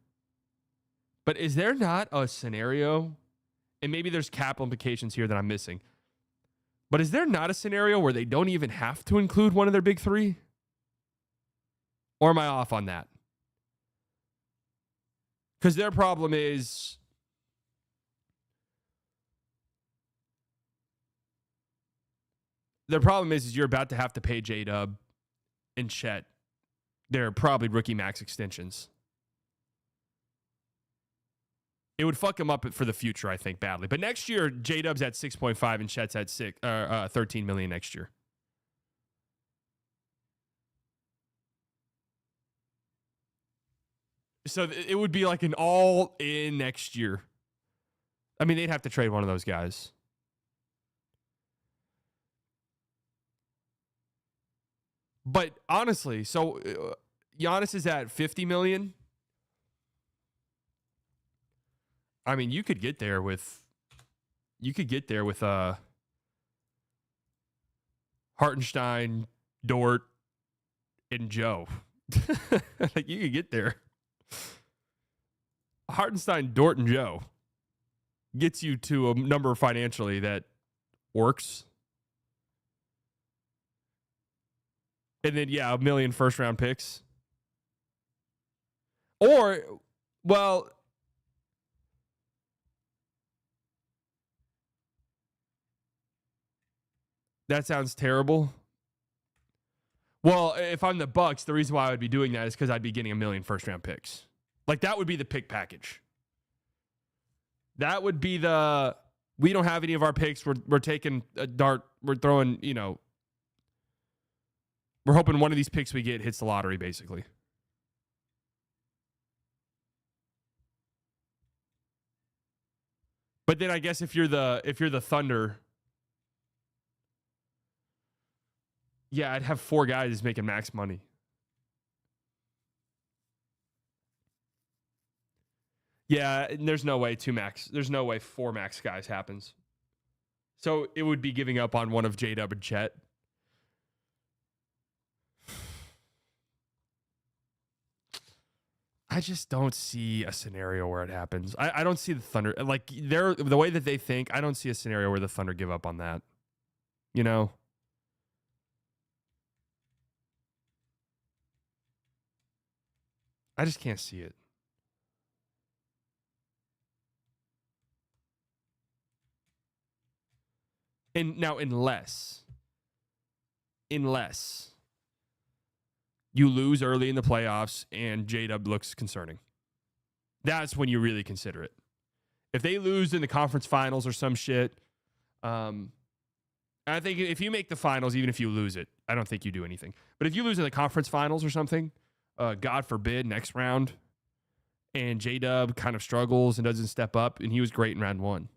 But is there not a scenario, and maybe there's cap implications here that I'm missing, but is there not a scenario where they don't even have to include one of their big 3? Or am I off on that? Because their problem is the problem is you're about to have to pay J-Dub and Chet. They're probably rookie max extensions. It would fuck him up for the future, I think, badly. But next year, J-Dub's at 6.5 and Chet's at 13 million next year. So it would be like an all-in next year. I mean, they'd have to trade one of those guys. But honestly, so Giannis is at 50 million. I mean, you could get there with Hartenstein, Dort, and Joe. Like, you could get there. Hartenstein, Dort, and Joe gets you to a number financially that works. And then, yeah, 1 million first-round picks. Or, well, that sounds terrible. Well, if I'm the Bucks, the reason why I would be doing that is because I'd be getting 1 million first-round picks. Like, that would be the pick package. That would be the, we don't have any of our picks. We're taking a dart. We're throwing, we're hoping one of these picks we get hits the lottery, basically. But then I guess if you're the Thunder, yeah, I'd have 4 guys making max money. Yeah, there's no way 4 max guys happens. So it would be giving up on one of J-Dub and Chet. I just don't see a scenario where it happens. I don't see the Thunder, like, the way that they think, I don't see a scenario where the Thunder give up on that. I just can't see it. And now, unless you lose early in the playoffs and J-Dub looks concerning, that's when you really consider it. If they lose in the conference finals or some shit, I think if you make the finals, even if you lose it, I don't think you do anything. But if you lose in the conference finals or something, God forbid, next round, and J-Dub kind of struggles and doesn't step up, and he was great in round 1.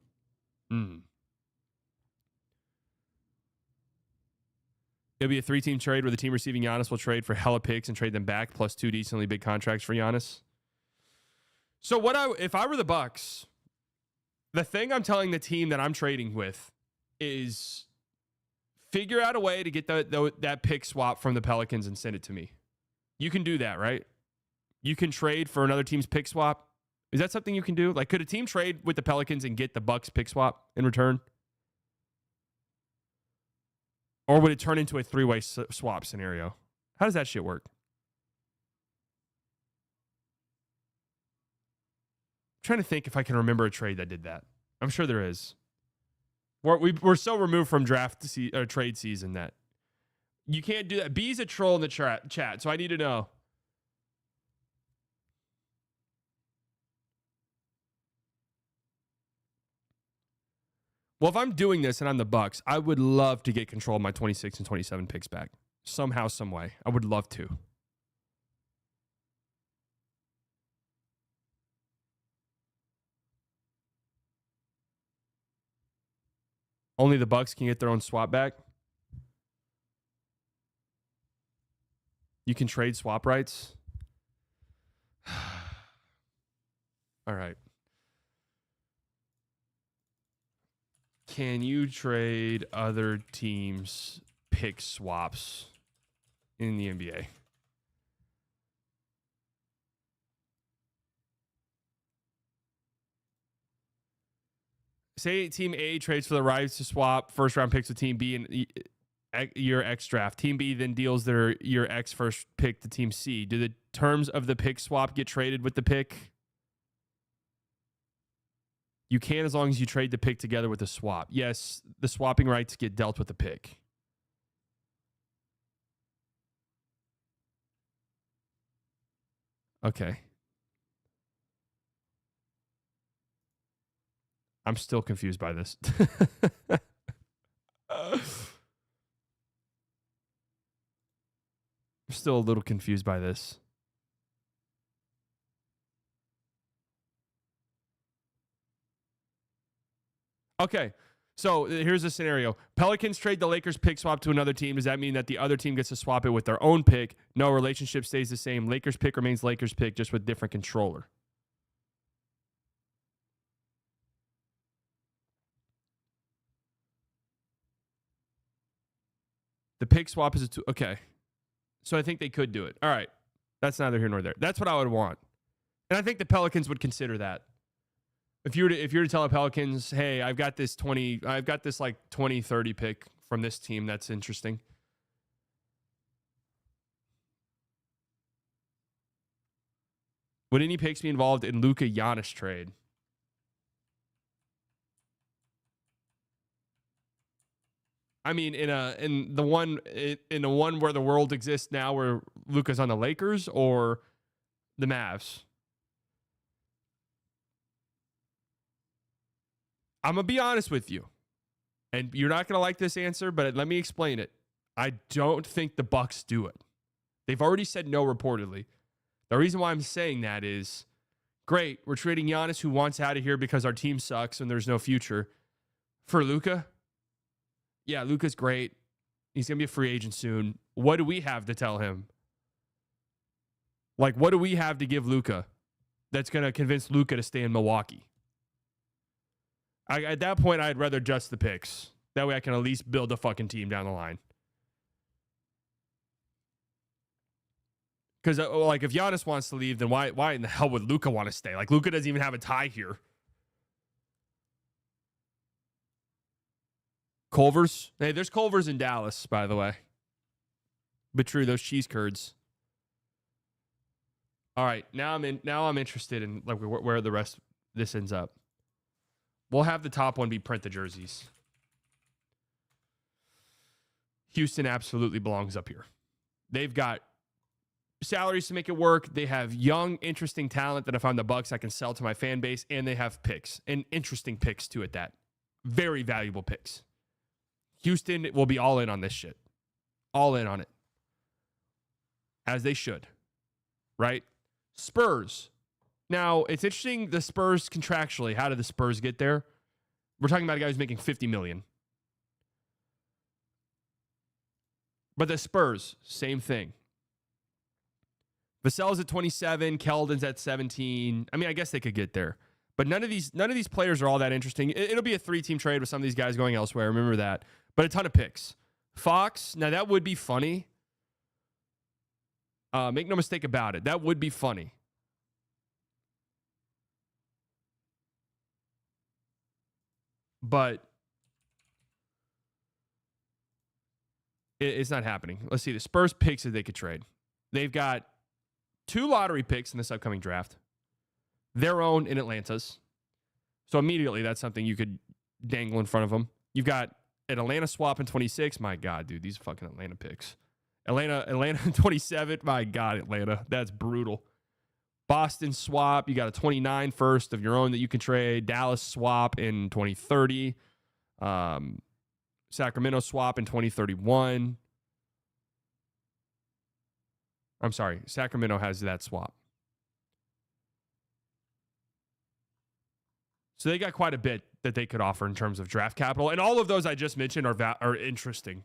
It'll be a 3-team trade where the team receiving Giannis will trade for hella picks and trade them back, plus 2 decently big contracts for Giannis. So if I were the Bucks, the thing I'm telling the team that I'm trading with is figure out a way to get that pick swap from the Pelicans and send it to me. You can do that, right? You can trade for another team's pick swap. Is that something you can do? Like, could a team trade with the Pelicans and get the Bucks pick swap in return? Or would it turn into a 3-way swap scenario? How does that shit work? I'm trying to think if I can remember a trade that did that. I'm sure there is. We're so removed from trade season that you can't do that. B's a troll in the chat, so I need to know. Well, if I'm doing this and I'm the Bucks, I would love to get control of my 26 and 27 picks back. Somehow, some way. I would love to. Only the Bucks can get their own swap back. You can trade swap rights. All right. Can you trade other teams' pick swaps in the NBA? Say Team A trades for the rights to swap first-round picks with Team B in year X draft. Team B then deals their year X first pick to Team C. Do the terms of the pick swap get traded with the pick? You can, as long as you trade the pick together with the swap. Yes, the swapping rights get dealt with the pick. Okay. I'm still confused by this. I'm still a little confused by this. Okay, so here's a scenario. Pelicans trade the Lakers pick swap to another team. Does that mean that the other team gets to swap it with their own pick? No, relationship stays the same. Lakers pick remains Lakers pick, just with different controller. The pick swap is a two. Okay. So I think they could do it. All right. That's neither here nor there. That's what I would want. And I think the Pelicans would consider that. If you were to tell the Pelicans, hey, I've got this like 20, 30 pick from this team that's interesting. Would any picks be involved in Luka Giannis trade? I mean, in the one where the world exists now, where Luka's on the Lakers or the Mavs. I'm going to be honest with you, and you're not going to like this answer, but let me explain it. I don't think the Bucks do it. They've already said no, reportedly. The reason why I'm saying that is, great, we're trading Giannis, who wants out of here because our team sucks and there's no future, for Luka. Yeah, Luka's great. He's going to be a free agent soon. What do we have to tell him? Like, what do we have to give Luka that's going to convince Luka to stay in Milwaukee? At that point, I'd rather adjust the picks. That way I can at least build a fucking team down the line. Because, like, if Giannis wants to leave, then why in the hell would Luka want to stay? Like, Luka doesn't even have a tie here. Culver's? Hey, there's Culver's in Dallas, by the way. But true, those cheese curds. All right, now I'm interested in like where the rest of this ends up. We'll have the top one be print the jerseys. Houston absolutely belongs up here. They've got salaries to make it work. They have young, interesting talent that if I'm the Bucks, I can sell to my fan base, and they have picks, and interesting picks too at that. Very valuable picks. Houston will be all in on this shit. All in on it. As they should. Right? Spurs. Now, it's interesting, the Spurs contractually. How did the Spurs get there? We're talking about a guy who's making $50 million. But the Spurs, same thing. Vassell's at 27, Keldon's at 17. I mean, I guess they could get there. But none of these players are all that interesting. It'll be a 3-team trade with some of these guys going elsewhere. Remember that. But a ton of picks. Fox, now that would be funny. Make no mistake about it. That would be funny. But it's not happening. Let's see. The Spurs picks that they could trade. They've got 2 lottery picks in this upcoming draft. Their own in Atlanta's. So immediately that's something you could dangle in front of them. You've got an Atlanta swap in 26. My God, dude, these fucking Atlanta picks. Atlanta in 27. My God, Atlanta. That's brutal. Boston swap. You got a 29 first of your own that you can trade. Dallas swap in 2030. Sacramento swap in 2031. I'm sorry. Sacramento has that swap. So they got quite a bit that they could offer in terms of draft capital. And all of those I just mentioned are interesting.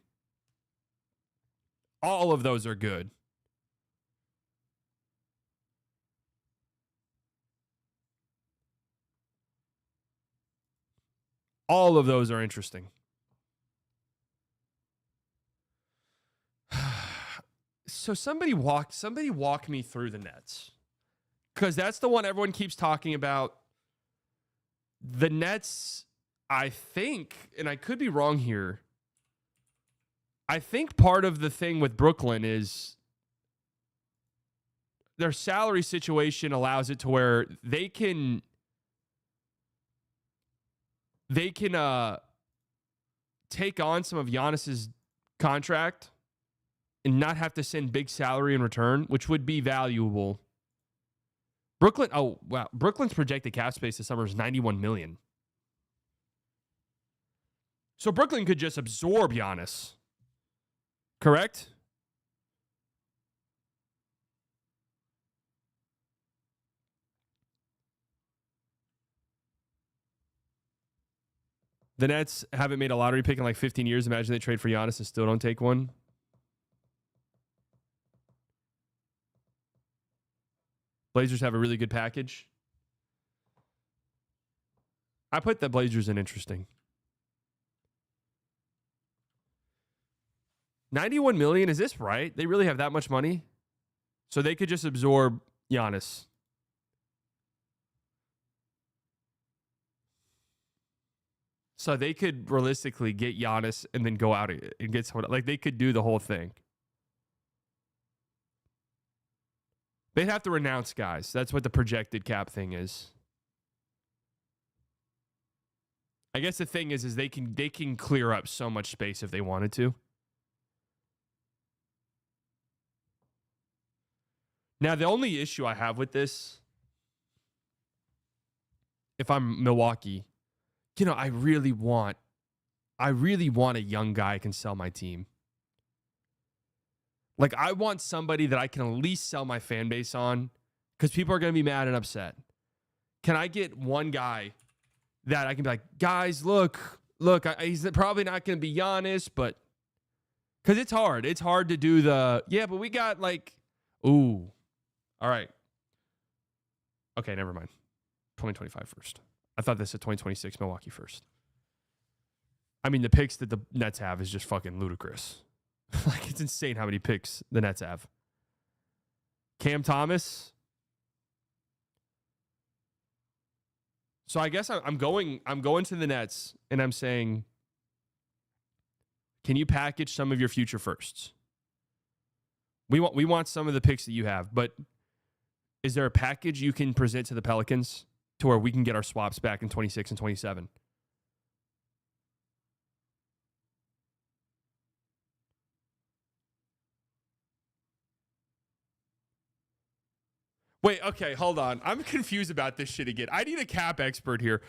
All of those are good. All of those are interesting. So somebody walk me through the Nets. Because that's the one everyone keeps talking about. The Nets, I think, and I could be wrong here, I think part of the thing with Brooklyn is their salary situation allows it to where they can take on some of Giannis's contract and not have to send big salary in return, which would be valuable Brooklyn. Oh wow, Brooklyn's projected cap space this summer is $91 million. So Brooklyn could just absorb Giannis. Correct? The Nets haven't made a lottery pick in like 15 years. Imagine they trade for Giannis and still don't take one. Blazers have a really good package. I put the Blazers in interesting. $91 million, is this right? They really have that much money? So they could just absorb Giannis. So they could realistically get Giannis and then go out and get someone. Like, they could do the whole thing. They'd have to renounce guys. That's what the projected cap thing is. I guess the thing is they can clear up so much space if they wanted to. Now, the only issue I have with this, if I'm Milwaukee, I really want a young guy who can sell my team. Like, I want somebody that I can at least sell my fan base on, because people are going to be mad and upset. Can I get one guy that I can be like, guys, look, he's probably not going to be Giannis, but because it's hard. It's hard to do but we got like, ooh, all right. Okay, never mind. 2025 first. I thought this was 2026 Milwaukee first. I mean, the picks that the Nets have is just fucking ludicrous. Like, it's insane how many picks the Nets have. Cam Thomas. So I guess I'm going to the Nets and I'm saying, can you package some of your future firsts? We want some of the picks that you have, but is there a package you can present to the Pelicans to where we can get our swaps back in 26 and 27? Wait, okay, hold on. I'm confused about this shit again. I need a cap expert here.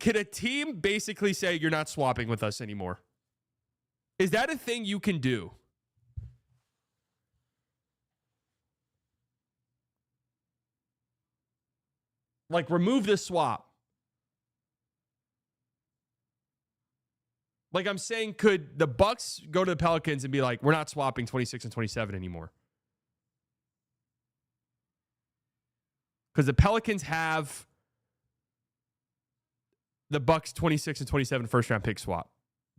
Can a team basically say you're not swapping with us anymore? Is that a thing you can do? Like, remove the swap. Like, I'm saying, could the Bucks go to the Pelicans and be like, we're not swapping 26 and 27 anymore? Because the Pelicans have the Bucks 26 and 27 first round pick swap.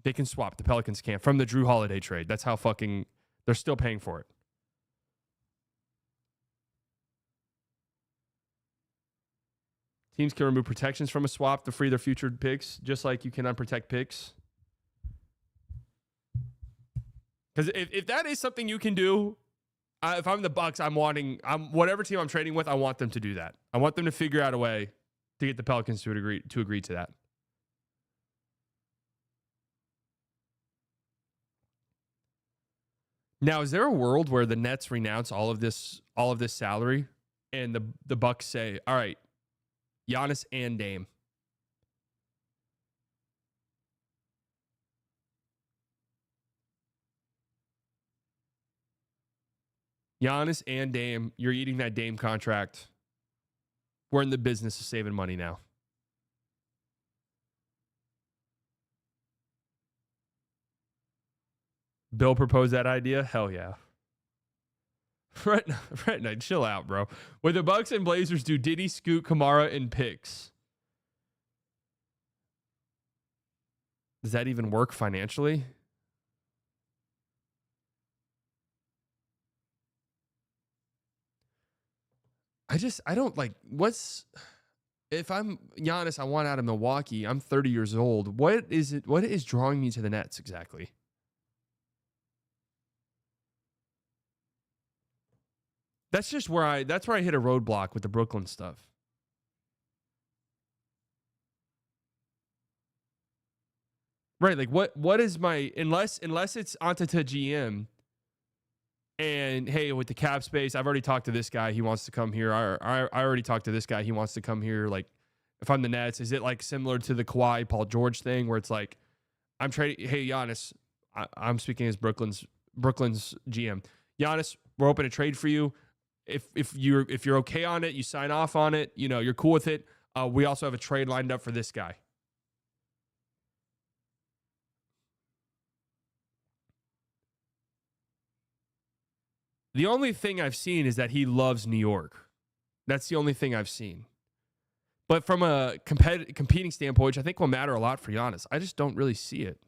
They can swap. The Pelicans can't. From the Drew Holiday trade. That's how fucking they're still paying for it. Teams can remove protections from a swap to free their future picks, just like you can unprotect picks. Because if that is something you can do, if I'm the Bucks, whatever team I'm trading with, I want them to do that. I want them to figure out a way to get the Pelicans to agree to that. Now, is there a world where the Nets renounce all of this salary and the Bucks say, all right, Giannis and Dame? Giannis and Dame, you're eating that Dame contract. We're in the business of saving money now. Bill proposed that idea? Hell yeah. Fred Knight, chill out, bro. When the Bucks and Blazers do Diddy, Scoot, Kamara, and picks, does that even work financially? I don't like, if I'm Giannis, I want out of Milwaukee. I'm 30 years old. What is drawing me to the Nets exactly? That's where I hit a roadblock with the Brooklyn stuff. Right, like what is my, unless it's Antetokounmpo GM, And hey, with the cap space, I've already talked to this guy. He wants to come here. I already talked to this guy. He wants to come here. Like, if I'm the Nets, is it like similar to the Kawhi Paul George thing where it's like, I'm trading? Hey, Giannis, I'm speaking as Brooklyn's GM. Giannis, we're open to trade for you. If you're okay on it, you sign off on it. You know, you're cool with it. We also have a trade lined up for this guy. The only thing I've seen is that he loves New York. That's the only thing I've seen. But from a competing standpoint, which I think will matter a lot for Giannis, I just don't really see it.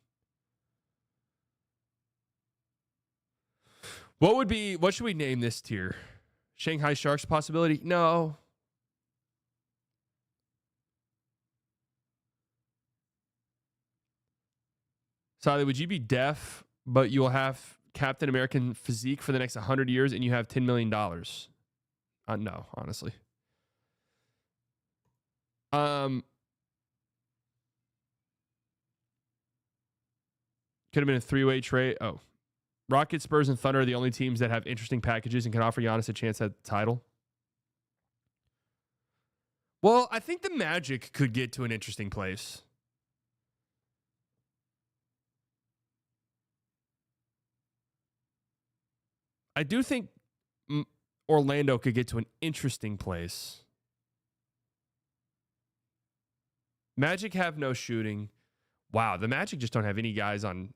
What should we name this tier? Shanghai Sharks possibility? No. Sally, would you be deaf, but you'll have Captain American physique for the next 100 years and you have $10 million? No, honestly. Could have been a three-way trade. Oh. Rockets, Spurs, and Thunder are the only teams that have interesting packages and can offer Giannis a chance at the title. Well, I think the Magic could get to an interesting place. I do think Orlando could get to an interesting place. Magic have no shooting. Wow, the Magic just don't have any guys on.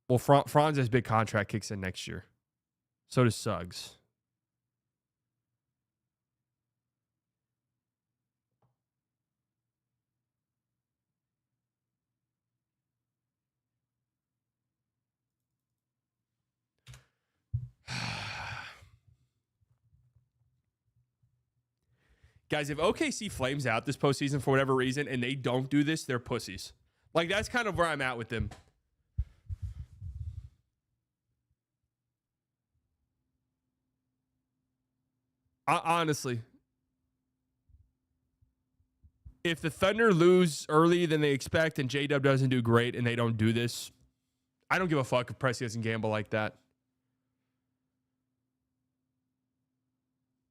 Well, Franz's big contract kicks in next year. So does Suggs. Guys, if OKC flames out this postseason for whatever reason and they don't do this, they're pussies. Like, that's kind of where I'm at with them. Honestly, if the Thunder lose early than they expect and J-Dub doesn't do great and they don't do this, I don't give a fuck if Presti doesn't gamble like that.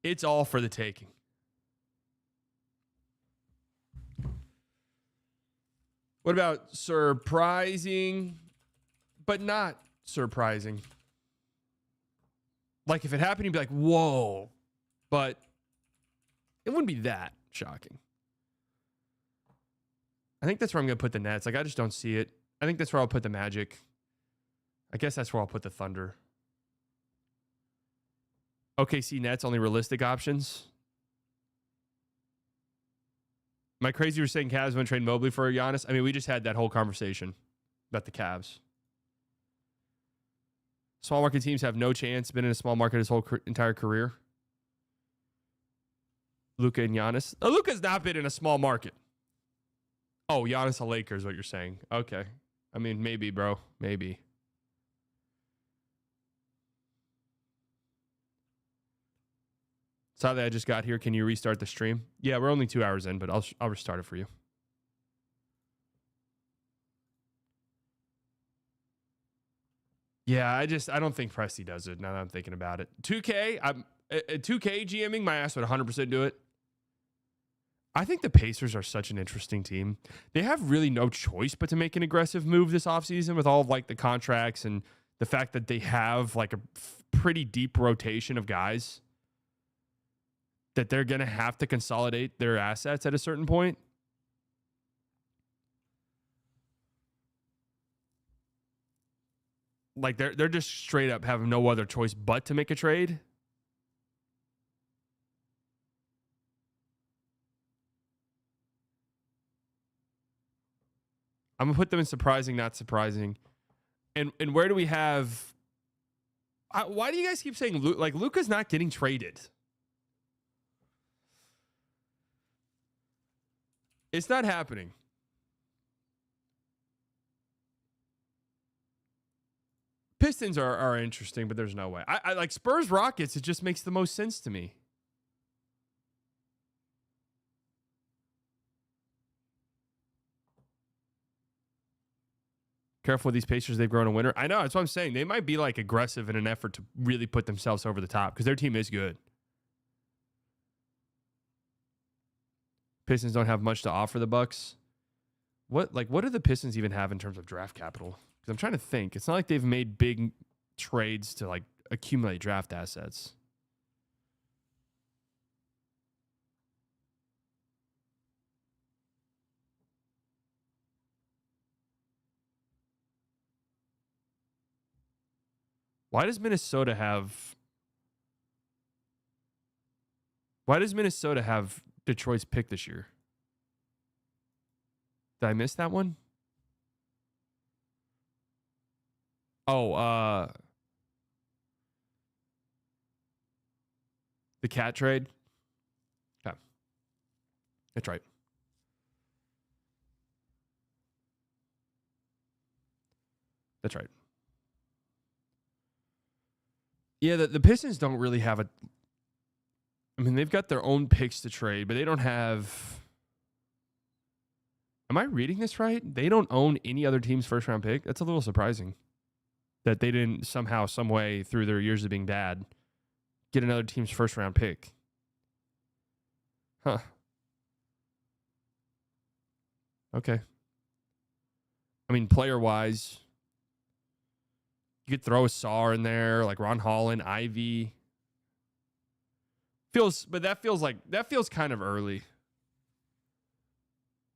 It's all for the taking. What about surprising, but not surprising? Like, if it happened, you'd be like, whoa. But it wouldn't be that shocking. I think that's where I'm going to put the Nets. Like, I just don't see it. I think that's where I'll put the Magic. I guess that's where I'll put the Thunder. OKC Nets, only realistic options. Am I crazy for saying Cavs want to trade Mobley for Giannis? I mean, we just had that whole conversation about the Cavs. Small market teams have no chance. Been in a small market his whole entire career. Luka and Giannis. Luka's not been in a small market. Oh, Giannis a Lakers, what you're saying. Okay. I mean, maybe, bro. Maybe. Sadly, I just got here. Can you restart the stream? Yeah, we're only 2 hours in, but I'll restart it for you. Yeah, I don't think Presti does it now that I'm thinking about it. 2K, I'm 2K GMing, my ass would 100% do it. I think the Pacers are such an interesting team. They have really no choice but to make an aggressive move this offseason with all of like the contracts and the fact that they have like a pretty deep rotation of guys that they're going to have to consolidate their assets at a certain point. Like they're just straight up having no other choice but to make a trade. I'm going to put them in surprising, not surprising. And where do we have... why do you guys keep saying like Luka's not getting traded? It's not happening. Pistons are interesting, but there's no way. I like Spurs Rockets. It just makes the most sense to me. Careful with these Pacers. They've grown a winner. I know. That's what I'm saying. They might be like aggressive in an effort to really put themselves over the top because their team is good. Pistons don't have much to offer the Bucks. What do the Pistons even have in terms of draft capital? Because I'm trying to think. It's not like they've made big trades to like accumulate draft assets. Why does Minnesota have Detroit's pick this year? Did I miss that one? Oh, the cat trade? Okay. That's right. That's right. Yeah, the Pistons don't really have a... I mean, they've got their own picks to trade, but they don't have... Am I reading this right? They don't own any other team's first-round pick? That's a little surprising. That they didn't somehow, some way, through their years of being bad, get another team's first-round pick. Huh. Okay. I mean, player-wise... You could throw a Saar in there, like Ron Holland, Ivy. That feels kind of early.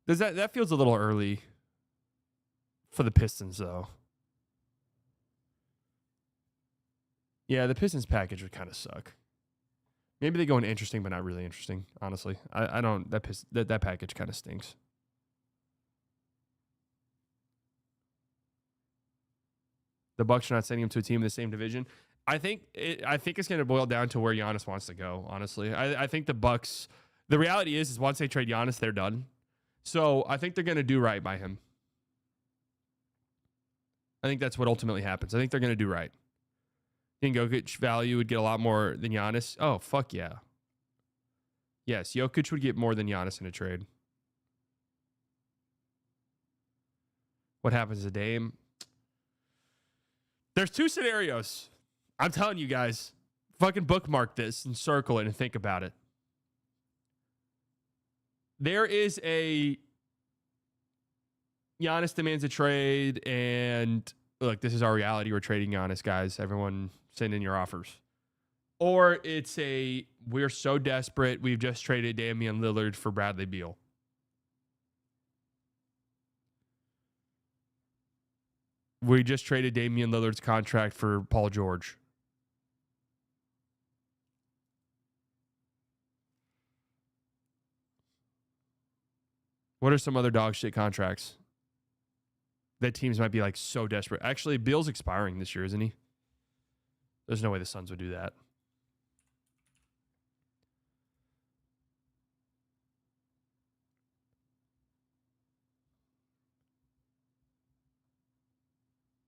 That feels a little early for the Pistons, though. Yeah, the Pistons package would kind of suck. Maybe they go into interesting, but not really interesting. Honestly, I don't. That package kind of stinks. The Bucks are not sending him to a team in the same division. I think it's going to boil down to where Giannis wants to go, honestly. I think the Bucks, the reality is once they trade Giannis, they're done. So I think they're going to do right by him. I think that's what ultimately happens. I think they're going to do right. I think Jokic value would get a lot more than Giannis. Oh, fuck yeah. Yes, Jokic would get more than Giannis in a trade. What happens to Dame? There's two scenarios. I'm telling you guys, fucking bookmark this and circle it and think about it. There is a Giannis demands a trade, and look, this is our reality. We're trading Giannis, guys. Everyone send in your offers. Or it's we're so desperate, we've just traded Damian Lillard for Bradley Beal. We just traded Damian Lillard's contract for Paul George. What are some other dog shit contracts that teams might be like so desperate? Actually, Beal's expiring this year, isn't he? There's no way the Suns would do that.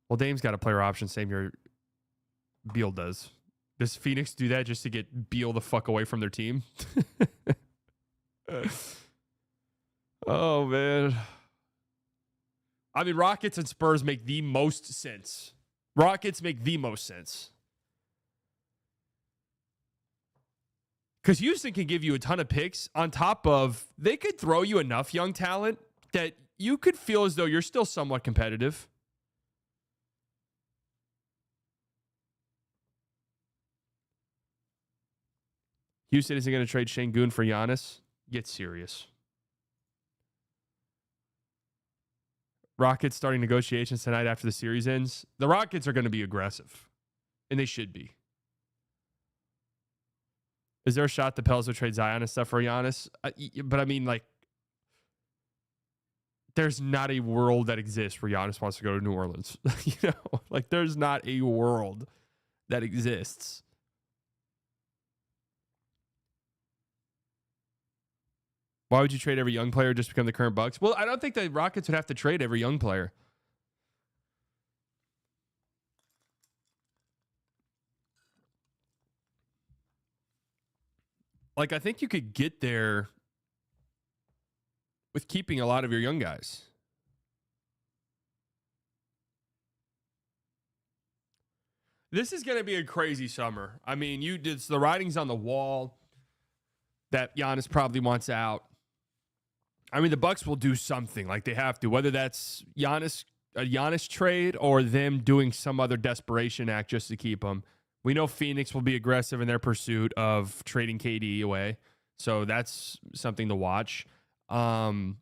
Well, Dame's got a player option, same year Beal does. Does Phoenix do that just to get Beal the fuck away from their team? Oh, man. I mean, Rockets and Spurs make the most sense. Rockets make the most sense. Because Houston can give you a ton of picks on top of, they could throw you enough young talent that you could feel as though you're still somewhat competitive. Houston isn't going to trade Şengün for Giannis. Get serious. Rockets starting negotiations tonight after the series ends. The Rockets are going to be aggressive, and they should be. Is there a shot the Pels would trade Zion and stuff for Giannis? But I mean, like, there's not a world that exists where Giannis wants to go to New Orleans. You know, like, there's not a world that exists. Why would you trade every young player just to become the current Bucks? Well, I don't think the Rockets would have to trade every young player. Like, I think you could get there with keeping a lot of your young guys. This is going to be a crazy summer. I mean, it's the writing's on the wall that Giannis probably wants out. I mean, the Bucks will do something like they have to, whether that's a Giannis trade or them doing some other desperation act just to keep him. We know Phoenix will be aggressive in their pursuit of trading KD away, so that's something to watch. Let's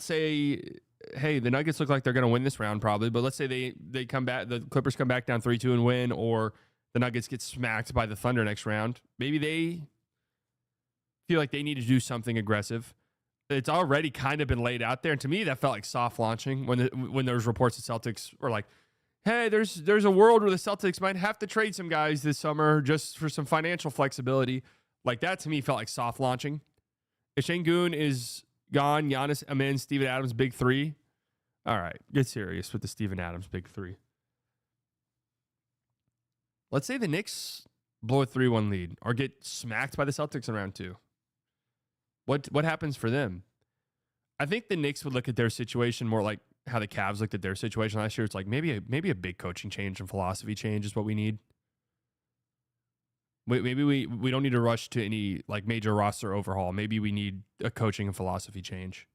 say, hey, the Nuggets look like they're going to win this round probably, but let's say they come back, the Clippers come back down 3-2 and win, or the Nuggets get smacked by the Thunder next round. Maybe they feel like they need to do something aggressive. It's already kind of been laid out there, and to me, that felt like soft launching when there was reports that Celtics were like, hey, there's a world where the Celtics might have to trade some guys this summer just for some financial flexibility. Like that to me felt like soft launching. If Şengün is gone, Giannis, Amin, Steven Adams, big three. All right, get serious with the Steven Adams big three. Let's say the Knicks blow a 3-1 lead or get smacked by the Celtics in round 2. What happens for them? I think the Knicks would look at their situation more like how the Cavs looked at their situation last year. It's like maybe a big coaching change and philosophy change is what we need. Maybe we don't need to rush to any like major roster overhaul. Maybe we need a coaching and philosophy change.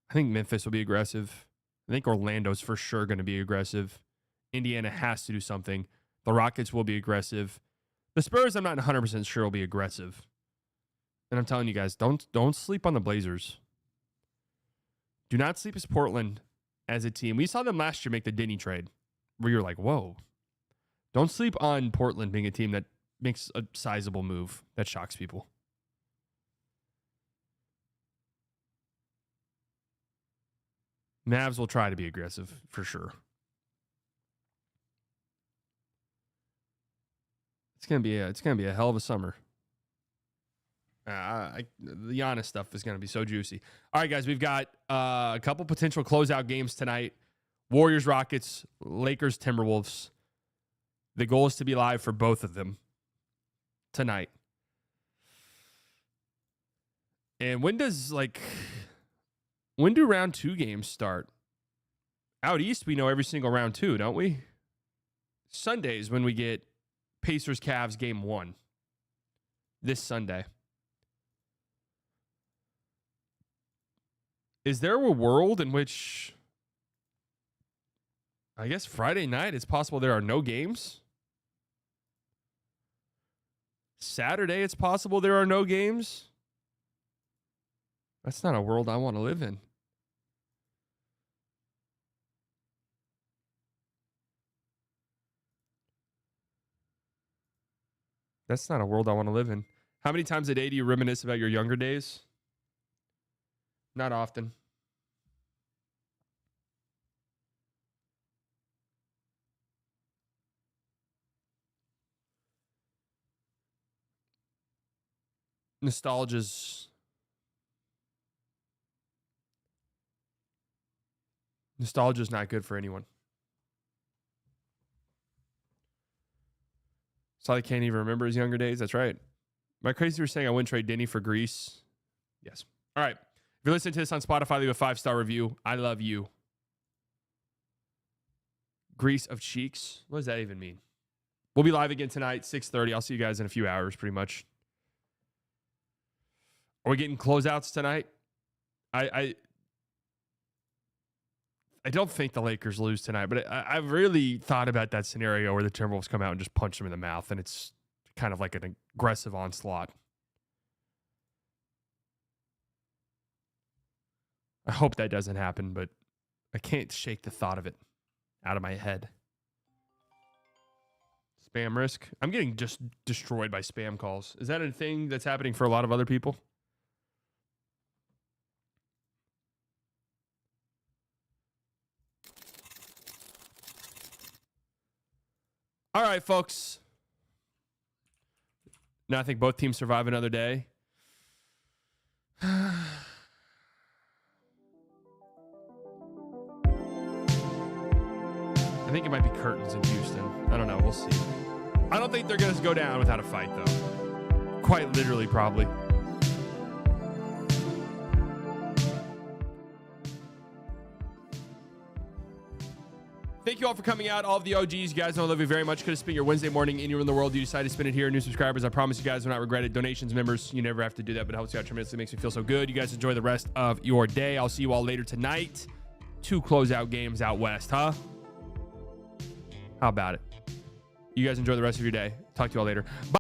I think Memphis will be aggressive. I think Orlando's for sure going to be aggressive. Indiana has to do something. The Rockets will be aggressive. The Spurs, I'm not 100% sure will be aggressive. And I'm telling you guys, don't sleep on the Blazers. Do not sleep as Portland as a team. We saw them last year make the Denny trade, where you're like, whoa. Don't sleep on Portland being a team that makes a sizable move that shocks people. Mavs will try to be aggressive for sure. It's gonna be a hell of a summer. The Giannis stuff is going to be so juicy. All right, guys, we've got a couple potential closeout games tonight. Warriors, Rockets, Lakers, Timberwolves. The goal is to be live for both of them tonight. And when do round 2 games start? Out east, we know every single round 2, don't we? Sundays when we get Pacers, Cavs, game 1. This Sunday. Is there a world in which, I guess Friday night, it's possible there are no games? Saturday, it's possible there are no games? That's not a world I want to live in. That's not a world I want to live in. How many times a day do you reminisce about your younger days? Not often. Nostalgia's not good for anyone. So I can't even remember his younger days. That's right. Am I crazy for saying I wouldn't trade Denny for Greece? Yes. All right. If you're listening to this on Spotify, leave a 5-star review. I love you. Grease of cheeks. What does that even mean? We'll be live again tonight, 6:30. I'll see you guys in a few hours, pretty much. Are we getting closeouts tonight? I don't think the Lakers lose tonight, but I've really thought about that scenario where the Timberwolves come out and just punch them in the mouth, and it's kind of like an aggressive onslaught. I hope that doesn't happen, but I can't shake the thought of it out of my head. Spam risk. I'm getting just destroyed by spam calls. Is that a thing that's happening for a lot of other people? All right, folks. Now I think both teams survive another day. I think it might be curtains in Houston. I don't know. We'll see. I don't think they're going to go down without a fight, though. Quite literally, probably. Thank thank you all for coming out. All of the OGs, you guys know I love you very much. Could have spent your Wednesday morning anywhere in the world. You decided to spend it here. New subscribers, I promise you guys will not regret it. Donations, members, you never have to do that, but it helps you out tremendously. Makes me feel so good. You guys enjoy the rest of your day. I'll see you all later tonight. 2 closeout games out west, huh? How about it? You guys enjoy the rest of your day. Talk to you all later. Bye.